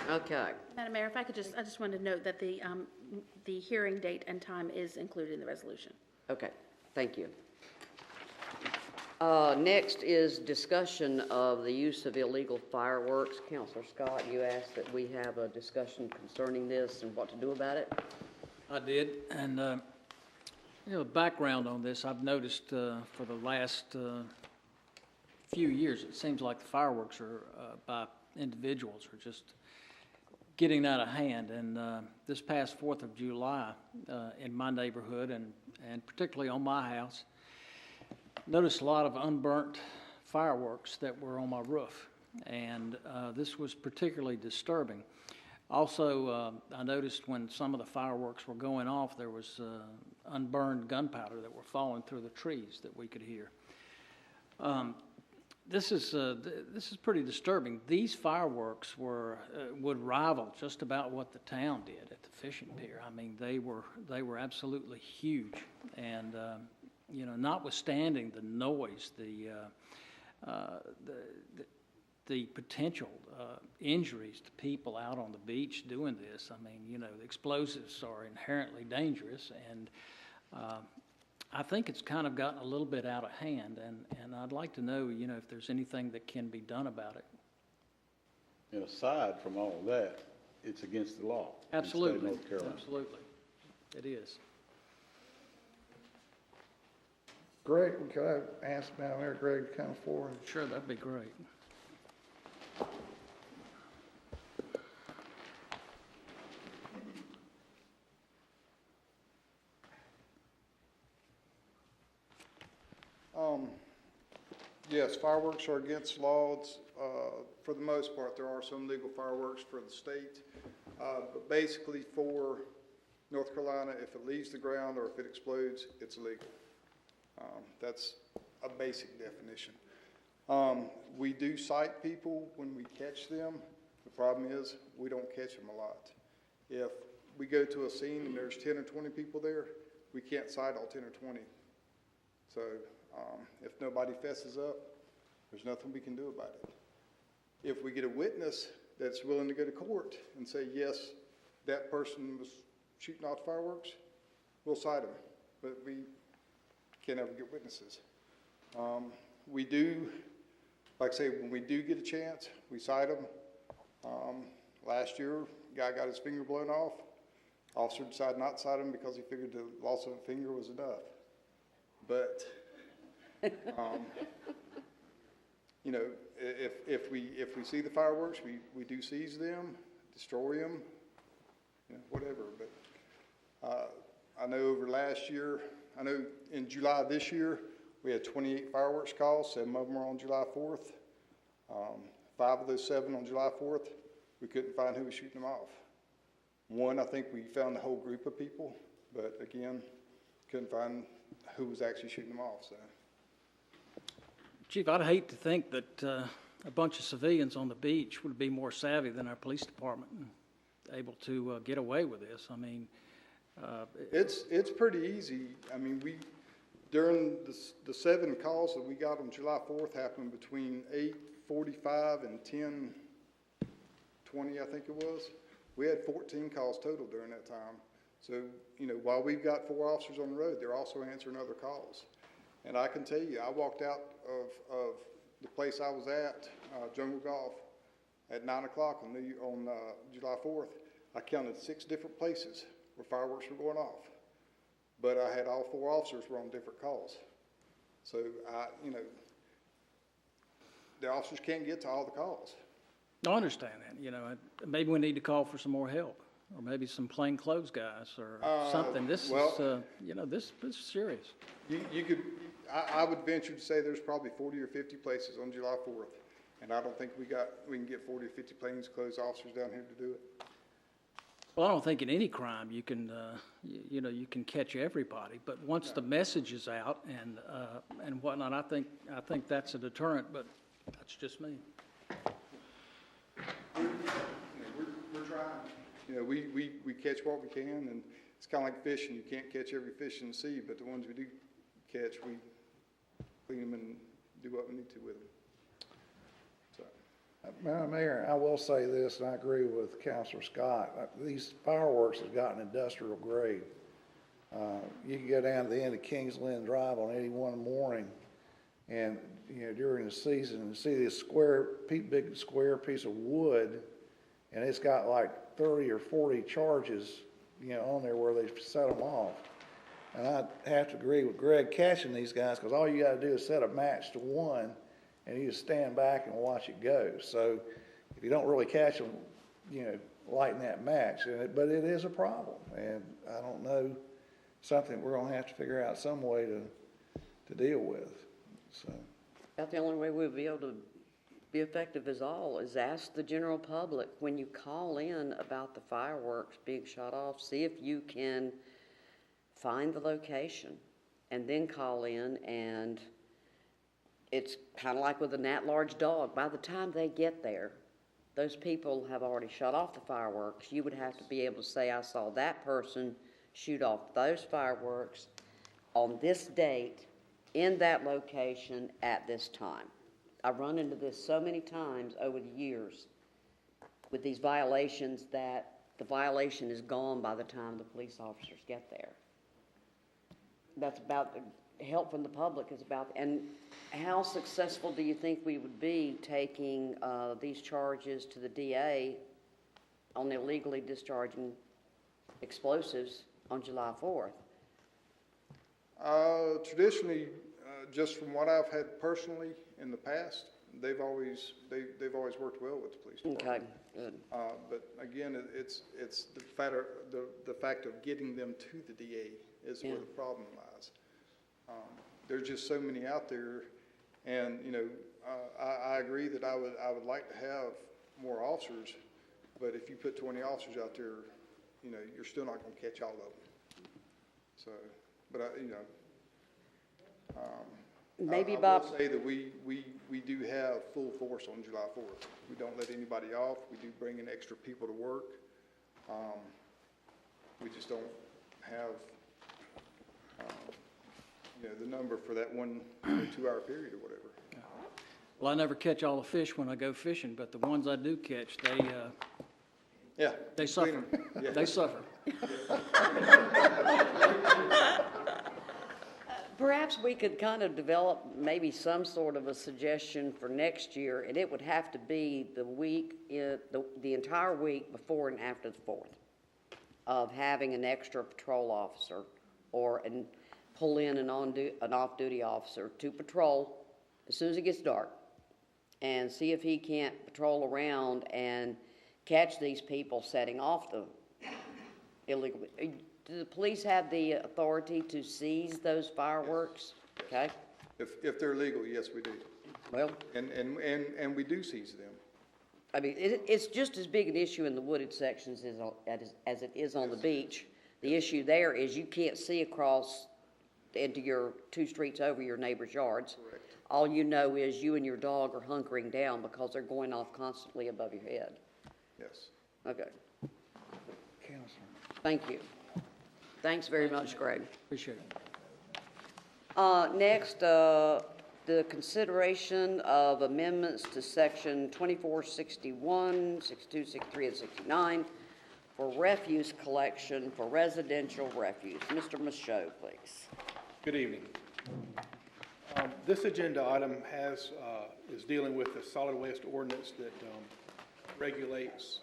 [SPEAKER 1] Okay.
[SPEAKER 8] Madam Mayor, if I could I just wanted to note that the hearing date and time is included in the resolution.
[SPEAKER 1] Okay, thank you. Next is discussion of the use of illegal fireworks. Councilor Scott, you asked that we have a discussion concerning this and what to do about it.
[SPEAKER 4] I did, and background on this, I've noticed for the last few years, it seems like the fireworks are by individuals are just getting out of hand. And this past 4th of July in my neighborhood and particularly on my house, noticed a lot of unburnt fireworks that were on my roof, and this was particularly disturbing. Also, I noticed when some of the fireworks were going off, there was unburned gunpowder that were falling through the trees that we could hear. This is pretty disturbing. These fireworks would rival just about what the town did at the fishing pier. I mean, they were absolutely huge, and you know, notwithstanding the noise, the potential injuries to people out on the beach doing this. I mean, you know, the explosives are inherently dangerous, and I think it's kind of gotten a little bit out of hand, and I'd like to know, you know, if there's anything that can be done about it.
[SPEAKER 3] And aside from all of that, it's against the law.
[SPEAKER 4] Absolutely.
[SPEAKER 3] In the state of North Carolina.
[SPEAKER 4] Absolutely. It is.
[SPEAKER 7] Greg, could I ask Madam Mayor Greg to come forward?
[SPEAKER 4] Sure, that'd be great.
[SPEAKER 20] Yes, fireworks are against law. For the most part, there are some legal fireworks for the state. But basically for North Carolina, if it leaves the ground or if it explodes, it's illegal. That's a basic definition. We do cite people when we catch them. The problem is we don't catch them a lot. If we go to a scene and there's 10 or 20 people there, we can't cite all 10 or 20. So if nobody fesses up, there's nothing we can do about it. If we get a witness that's willing to go to court and say, yes, that person was shooting off fireworks, we'll cite them, but we can't ever get witnesses. We do, like I say, when we do get a chance, we cite them. Last year, a guy got his finger blown off. Officer decided not to cite him because he figured the loss of a finger was enough. But, you know, if we see the fireworks, we do seize them, destroy them, you know, whatever. But I know over last year, I know in July of this year, we had 28 fireworks calls. 7 of them were on July 4th. 5 of those 7 on July 4th, we couldn't find who was shooting them off. One, I think we found the whole group of people, but again, couldn't find who was actually shooting them off. So,
[SPEAKER 4] Chief, I'd hate to think that a bunch of civilians on the beach would be more savvy than our police department and able to get away with this. I mean,
[SPEAKER 20] it's pretty easy. I mean, during the 7 calls that we got on July 4th happened between 8:45 and 10:20, I think it was. We had 14 calls total during that time. So, you know, while we've got 4 officers on the road, they're also answering other calls. And I can tell you, I walked out of the place I was at, Jungle Golf, at 9 o'clock on July 4th. I counted 6 different places where fireworks were going off. But I had all 4 officers were on different calls. So, you know, the officers can't get to all the calls.
[SPEAKER 4] I understand that. You know, maybe we need to call for some more help, or maybe some plainclothes guys or something. This is, you know, this is serious.
[SPEAKER 20] You could, I would venture to say there's probably 40 or 50 places on July 4th, and I don't think we can get 40 or 50 plainclothes officers down here to do it.
[SPEAKER 4] Well, I don't think in any crime you can, you know, you can catch everybody. But once the message is out and whatnot, I think that's a deterrent. But that's just me.
[SPEAKER 20] We're trying. You know, we catch what we can, and it's kind of like fishing. You can't catch every fish in the sea, but the ones we do catch, we clean them and do what we need to with them. So.
[SPEAKER 7] Madam Mayor, I will say this, and I agree with Councilor Scott. These fireworks have gotten industrial grade. You can go down to the end of Kingsland Drive on 81 morning, and you know, during the season, and see this big square piece of wood, and it's got like 30 or 40 charges, you know, on there where they set them off. And I have to agree with Greg catching these guys, because all you got to do is set a match to one, and you just stand back and watch it go. So if you don't really catch them, you know, lighting that match, but it is a problem, and I don't know, something we're going to have to figure out some way to deal with. so.
[SPEAKER 1] About the only way we'll be able to be effective as all is ask the general public, when you call in about the fireworks being shot off, see if you can find the location and then call in. And it's kind of like with an at-large dog. By the time they get there, those people have already shut off the fireworks. You would have to be able to say, I saw that person shoot off those fireworks on this date in that location at this time. I've run into this so many times over the years with these violations that the violation is gone by the time the police officers get there. That's about the help from the public is about, and how successful do you think we would be taking these charges to the DA on illegally discharging explosives on July 4th?
[SPEAKER 20] Traditionally, just from what I've had personally in the past, they've always worked well with the police department.
[SPEAKER 1] Okay, good.
[SPEAKER 20] But again, it's the fact of getting them to the DA is where the problem lies. There's just so many out there, and I agree that I would like to have more officers, but if you put 20 officers out there, you're still not going to catch all of them. So, but
[SPEAKER 1] maybe
[SPEAKER 20] I
[SPEAKER 1] Bob
[SPEAKER 20] will say that we do have full force on July 4th. We don't let anybody off. We do bring in extra people to work. We just don't have the number for that 1 or 2 hour period or whatever.
[SPEAKER 4] Well, I never catch all the fish when I go fishing, but the ones I do catch, they suffer.
[SPEAKER 20] Yeah.
[SPEAKER 4] They suffer.
[SPEAKER 1] Perhaps we could kind of develop maybe some sort of a suggestion for next year, and it would have to be the week, the entire week before and after the 4th, of having an extra patrol officer or pull in an off-duty officer to patrol as soon as it gets dark and see if he can't patrol around and catch these people setting off the illegal. Do the police have the authority to seize those fireworks? Okay.
[SPEAKER 20] If they're legal, yes, we do.
[SPEAKER 1] Well,
[SPEAKER 20] and we do seize them.
[SPEAKER 1] I mean, it's just as big an issue in the wooded sections as it is on the beach. The issue there is you can't see across into your 2 streets over your neighbor's yards.
[SPEAKER 20] Correct.
[SPEAKER 1] All you know is you and your dog are hunkering down because they're going off constantly above your head.
[SPEAKER 20] Yes.
[SPEAKER 1] Okay.
[SPEAKER 7] Counselor.
[SPEAKER 1] Thank you. Thanks very much, Greg.
[SPEAKER 4] Appreciate it.
[SPEAKER 1] Next, the consideration of amendments to section 2461, 62, 63, and 69 for refuse collection for residential refuse. Mr. Michaud, please.
[SPEAKER 5] Good evening. This agenda item is dealing with the solid waste ordinance that regulates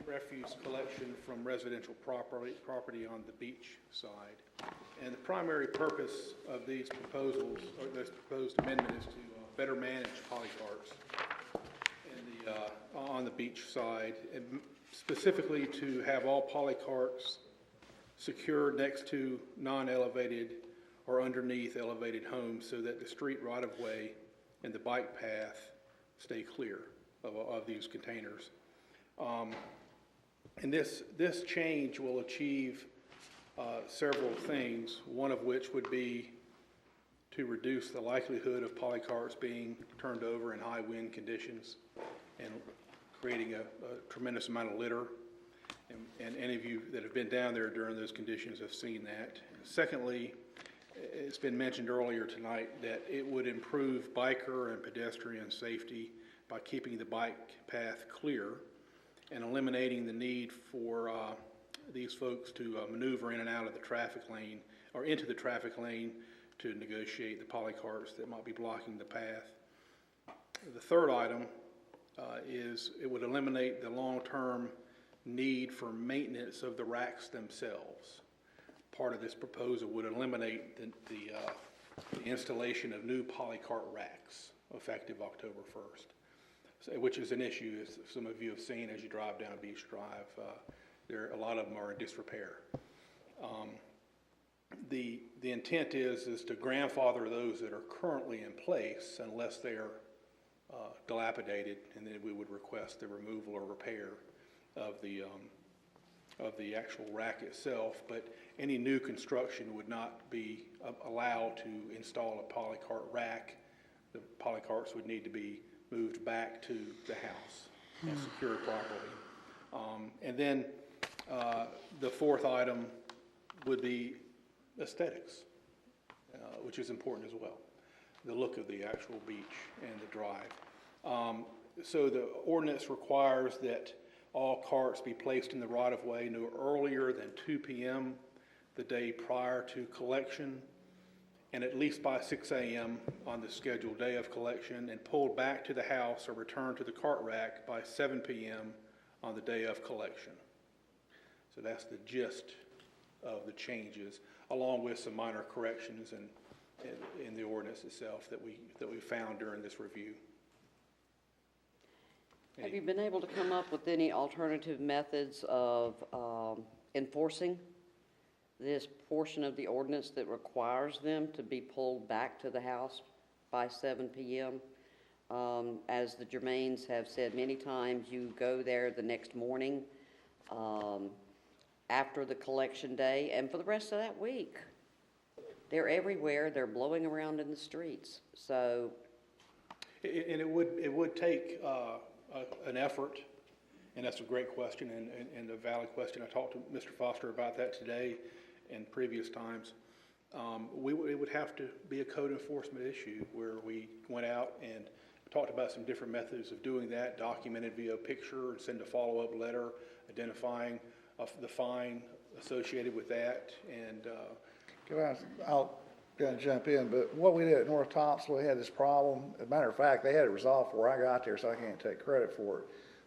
[SPEAKER 5] refuse collection from residential property on the beach side. And the primary purpose of these proposals, or this proposed amendment, is to better manage polycarts on the beach side, and specifically to have all polycarts secured next to non-elevated or underneath elevated homes so that the street right-of-way and the bike path stay clear of these containers. And this change will achieve several things, one of which would be to reduce the likelihood of polycarts being turned over in high wind conditions and creating a tremendous amount of litter. And any of you that have been down there during those conditions have seen that. Secondly, it's been mentioned earlier tonight that it would improve biker and pedestrian safety by keeping the bike path clear and eliminating the need for these folks to maneuver in and out of the traffic lane or into the traffic lane to negotiate the polycarts that might be blocking the path. The third item is it would eliminate the long-term need for maintenance of the racks themselves. Part of this proposal would eliminate the installation of new polycart racks effective October 1st, which is an issue, as some of you have seen as you drive down Beach Drive. A lot of them are in disrepair. The intent is to grandfather those that are currently in place unless they're dilapidated, and then we would request the removal or repair of the actual rack itself. But any new construction would not be allowed to install a polycart rack. The polycarts would need to be moved back to the house and secured properly. And then the fourth item would be aesthetics, which is important as well. The look of the actual beach and the drive. So the ordinance requires that all carts be placed in the right-of-way no earlier than 2 p.m. the day prior to collection, and at least by 6 a.m. on the scheduled day of collection, and pulled back to the house or returned to the cart rack by 7 p.m. on the day of collection. So that's the gist of the changes, along with some minor corrections in the ordinance itself that we found during this review.
[SPEAKER 1] Have you been able to come up with any alternative methods of enforcing this portion of the ordinance that requires them to be pulled back to the house by 7 p.m.? As the Germains have said many times, you go there the next morning after the collection day, and for the rest of that week. They're everywhere. They're blowing around in the streets. So,
[SPEAKER 5] And it would take an effort, and that's a great question and a valid question. I talked to Mr. Foster about that today and previous times. It would have to be a code enforcement issue where we went out and talked about some different methods of doing that, documented via picture, and send a follow-up letter identifying the fine associated with that. And
[SPEAKER 7] I'll jump in, but what we did at North Topsail, we had this problem. As a matter of fact, they had it resolved before I got there, so I can't take credit for it.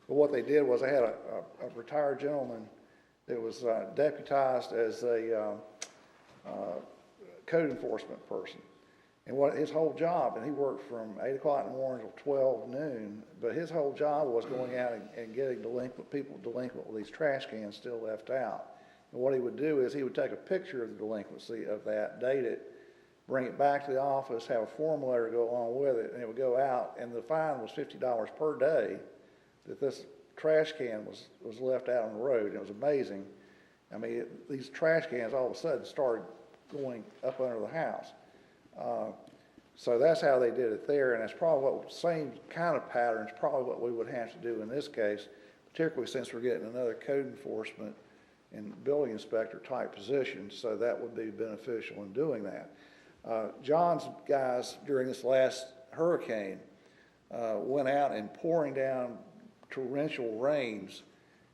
[SPEAKER 7] But what they did was they had a retired gentleman that was deputized as a code enforcement person. And what his whole job, and he worked from 8 o'clock in the morning till 12 noon, but his whole job was going out and getting people delinquent with these trash cans still left out. And what he would do is he would take a picture of the delinquency of that, date it, bring it back to the office, have a form letter go along with it, and it would go out, and the fine was $50 per day that this trash can was left out on the road. And it was amazing. I mean, these trash cans all of a sudden started going up under the house. So that's how they did it there, and that's probably same kind of pattern is probably what we would have to do in this case, particularly since we're getting another code enforcement and building inspector type position, so that would be beneficial in doing that. John's guys during this last hurricane went out and pouring down torrential rains,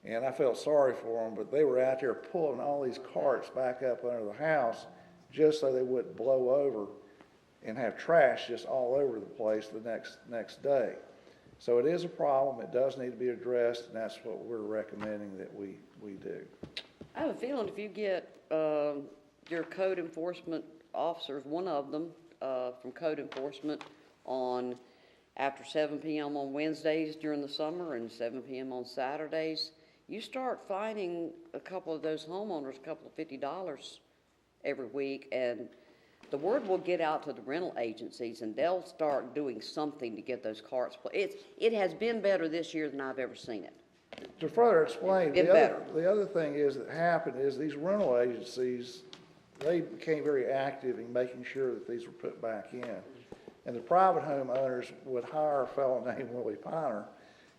[SPEAKER 7] and I felt sorry for them, but they were out there pulling all these carts back up under the house just so they wouldn't blow over and have trash just all over the place the next day. So it is a problem. It does need to be addressed, and that's what we're recommending that we do.
[SPEAKER 1] I have a feeling if you get your code enforcement officers, one of them from code enforcement on after 7 p.m. on Wednesdays during the summer and 7 p.m. on Saturdays, you start fining a couple of those homeowners a couple of $50 every week, and the word will get out to the rental agencies, and they'll start doing something to get those carts. It has been better this year than I've ever seen it.
[SPEAKER 7] To further explain, the other thing is that happened is these rental agencies, they became very active in making sure that these were put back in. And the private homeowners would hire a fellow named Willie Piner,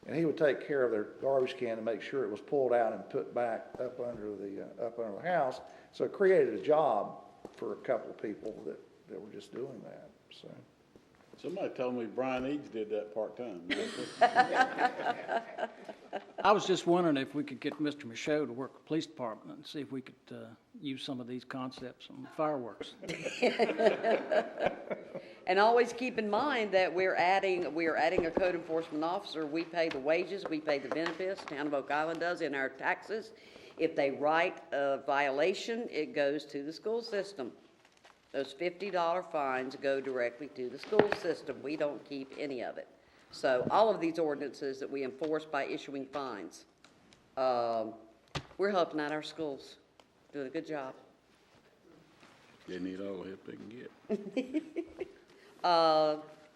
[SPEAKER 7] and he would take care of their garbage can to make sure it was pulled out and put back up under the house. So it created a job for a couple of people that were just doing that. So
[SPEAKER 3] Somebody told me Brian Eads did that part-time.
[SPEAKER 4] I was just wondering if we could get Mr. Michaud to work with the police department and see if we could use some of these concepts on fireworks.
[SPEAKER 1] And always keep in mind that we are adding a code enforcement officer. We pay the wages, we pay the benefits, Town of Oak Island does in our taxes. If they write a violation, it goes to the school system. Those $50 fines go directly to the school system. We don't keep any of it. So all of these ordinances that we enforce by issuing fines, we're helping out our schools, doing a good job.
[SPEAKER 3] They need all the help they can get.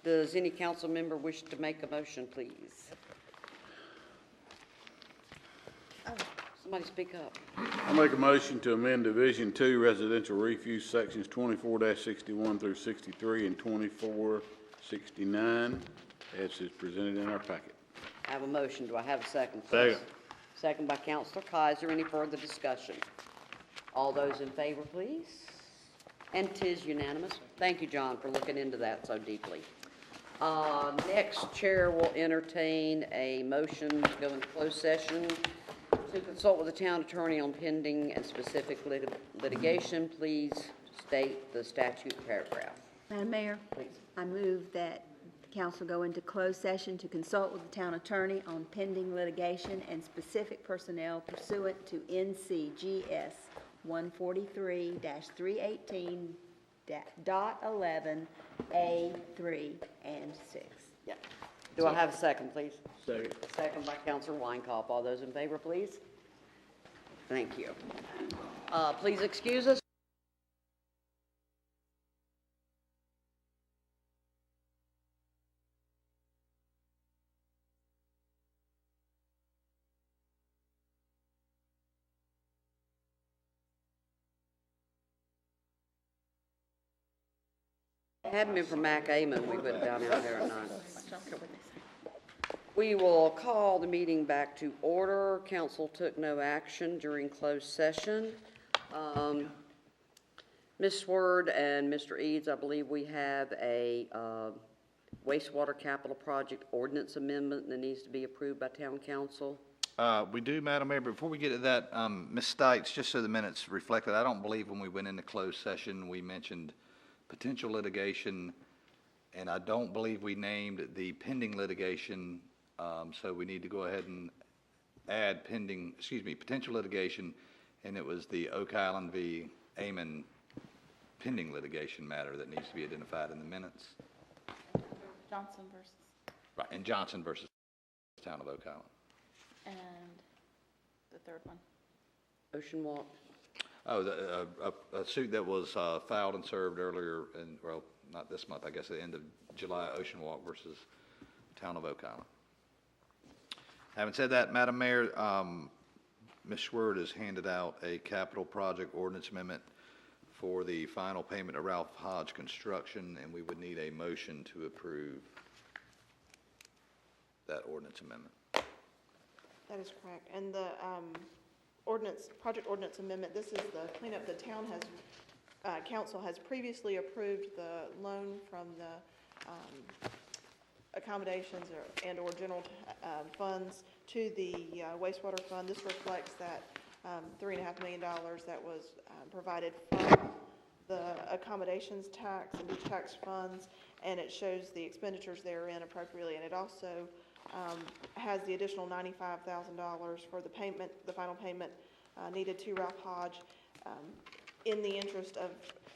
[SPEAKER 1] Does any council member wish to make a motion, please? Oh, somebody speak up.
[SPEAKER 3] I make a motion to amend Division 2 Residential Refuse Sections 24-61 through 63 and 24-69 as is presented in our packet.
[SPEAKER 1] I have a motion. Do I have a second, please?
[SPEAKER 3] Second.
[SPEAKER 1] Second by Councilor Kaiser. Any further discussion? All those in favor, please? And 'tis unanimous. Thank you, John, for looking into that so deeply. Next, Chair will entertain a motion to go into closed session to consult with the town attorney on pending and specific litigation. Please state the statute paragraph.
[SPEAKER 6] Madam Mayor, I move that the council go into closed session to consult with the town attorney on pending litigation and specific personnel pursuant to NCGS 143-318.11 A3 and 6.
[SPEAKER 1] Yeah. Do I have a second, please?
[SPEAKER 3] Second.
[SPEAKER 1] Second by Councilor Winecoff. All those in favor, please? Thank you. Please excuse us. If it hadn't been for Mac Amon, we would have down out there at 9. We will call the meeting back to order. Council took no action during closed session. Ms. Sword and Mr. Eads, I believe we have a wastewater capital project ordinance amendment that needs to be approved by town council.
[SPEAKER 2] We do, Madam Mayor. Before we get to that, Ms. Stites, just so the minutes reflect it, I don't believe when we went into closed session, we mentioned potential litigation, and I don't believe we named the pending litigation, so we need to go ahead and add potential litigation, and it was the Oak Island v. Amon pending litigation matter that needs to be identified in the minutes.
[SPEAKER 8] Johnson versus.
[SPEAKER 2] Right, and Johnson versus Town of Oak Island.
[SPEAKER 8] And the third one.
[SPEAKER 1] Ocean Walk.
[SPEAKER 2] Oh, a suit that was filed and served earlier, well, not this month, I guess at the end of July, Ocean Walk versus Town of Oak Island. Having said that, Madam Mayor, Ms. Schwerd has handed out a capital project ordinance amendment for the final payment of Ralph Hodge Construction, and we would need a motion to approve that ordinance amendment.
[SPEAKER 15] That is correct. And the project ordinance amendment, this is the cleanup. The town has, council has previously approved the loan from the accommodations or general funds to the wastewater fund. This reflects that $3.5 million that was provided from the accommodations tax and beach tax funds, and it shows the expenditures therein appropriately, and it also has the additional $95,000 for the payment, the final payment needed to Ralph Hodge, in the interest of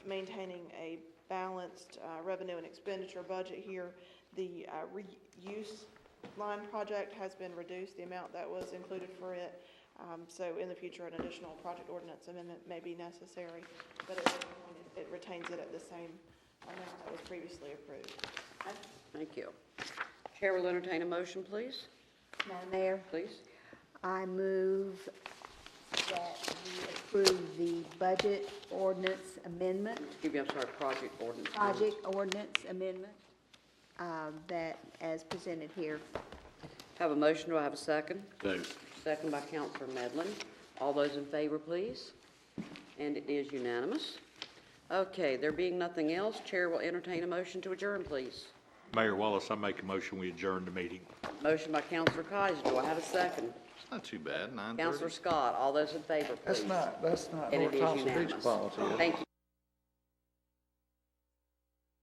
[SPEAKER 15] maintaining a balanced revenue and expenditure budget here. The reuse line project has been reduced, the amount that was included for it. So in the future, an additional project ordinance amendment may be necessary, but it retains it at the same amount that was previously approved.
[SPEAKER 1] Thank you. Chair will entertain a motion, please.
[SPEAKER 6] Madam Mayor,
[SPEAKER 1] Please.
[SPEAKER 6] I move that we approve the budget ordinance amendment,
[SPEAKER 1] Project ordinance.
[SPEAKER 6] amendment, that as presented here.
[SPEAKER 1] Have a motion. Do I have a second?
[SPEAKER 3] Second.
[SPEAKER 1] Second by Councilor Medlin. All those in favor, please. And it is unanimous. Okay, there being nothing else, Chair will entertain a motion to adjourn, please.
[SPEAKER 16] Mayor Wallace, I make a motion, we adjourn the meeting.
[SPEAKER 1] Motion by Councilor Kaiser. Do I have a second?
[SPEAKER 2] It's not too bad, 9:30.
[SPEAKER 1] Councilor Scott. All those in favor, please.
[SPEAKER 7] That's not
[SPEAKER 1] And
[SPEAKER 7] North
[SPEAKER 1] it is
[SPEAKER 7] Thompson Beach
[SPEAKER 1] unanimous.
[SPEAKER 7] policy.
[SPEAKER 1] Thank you.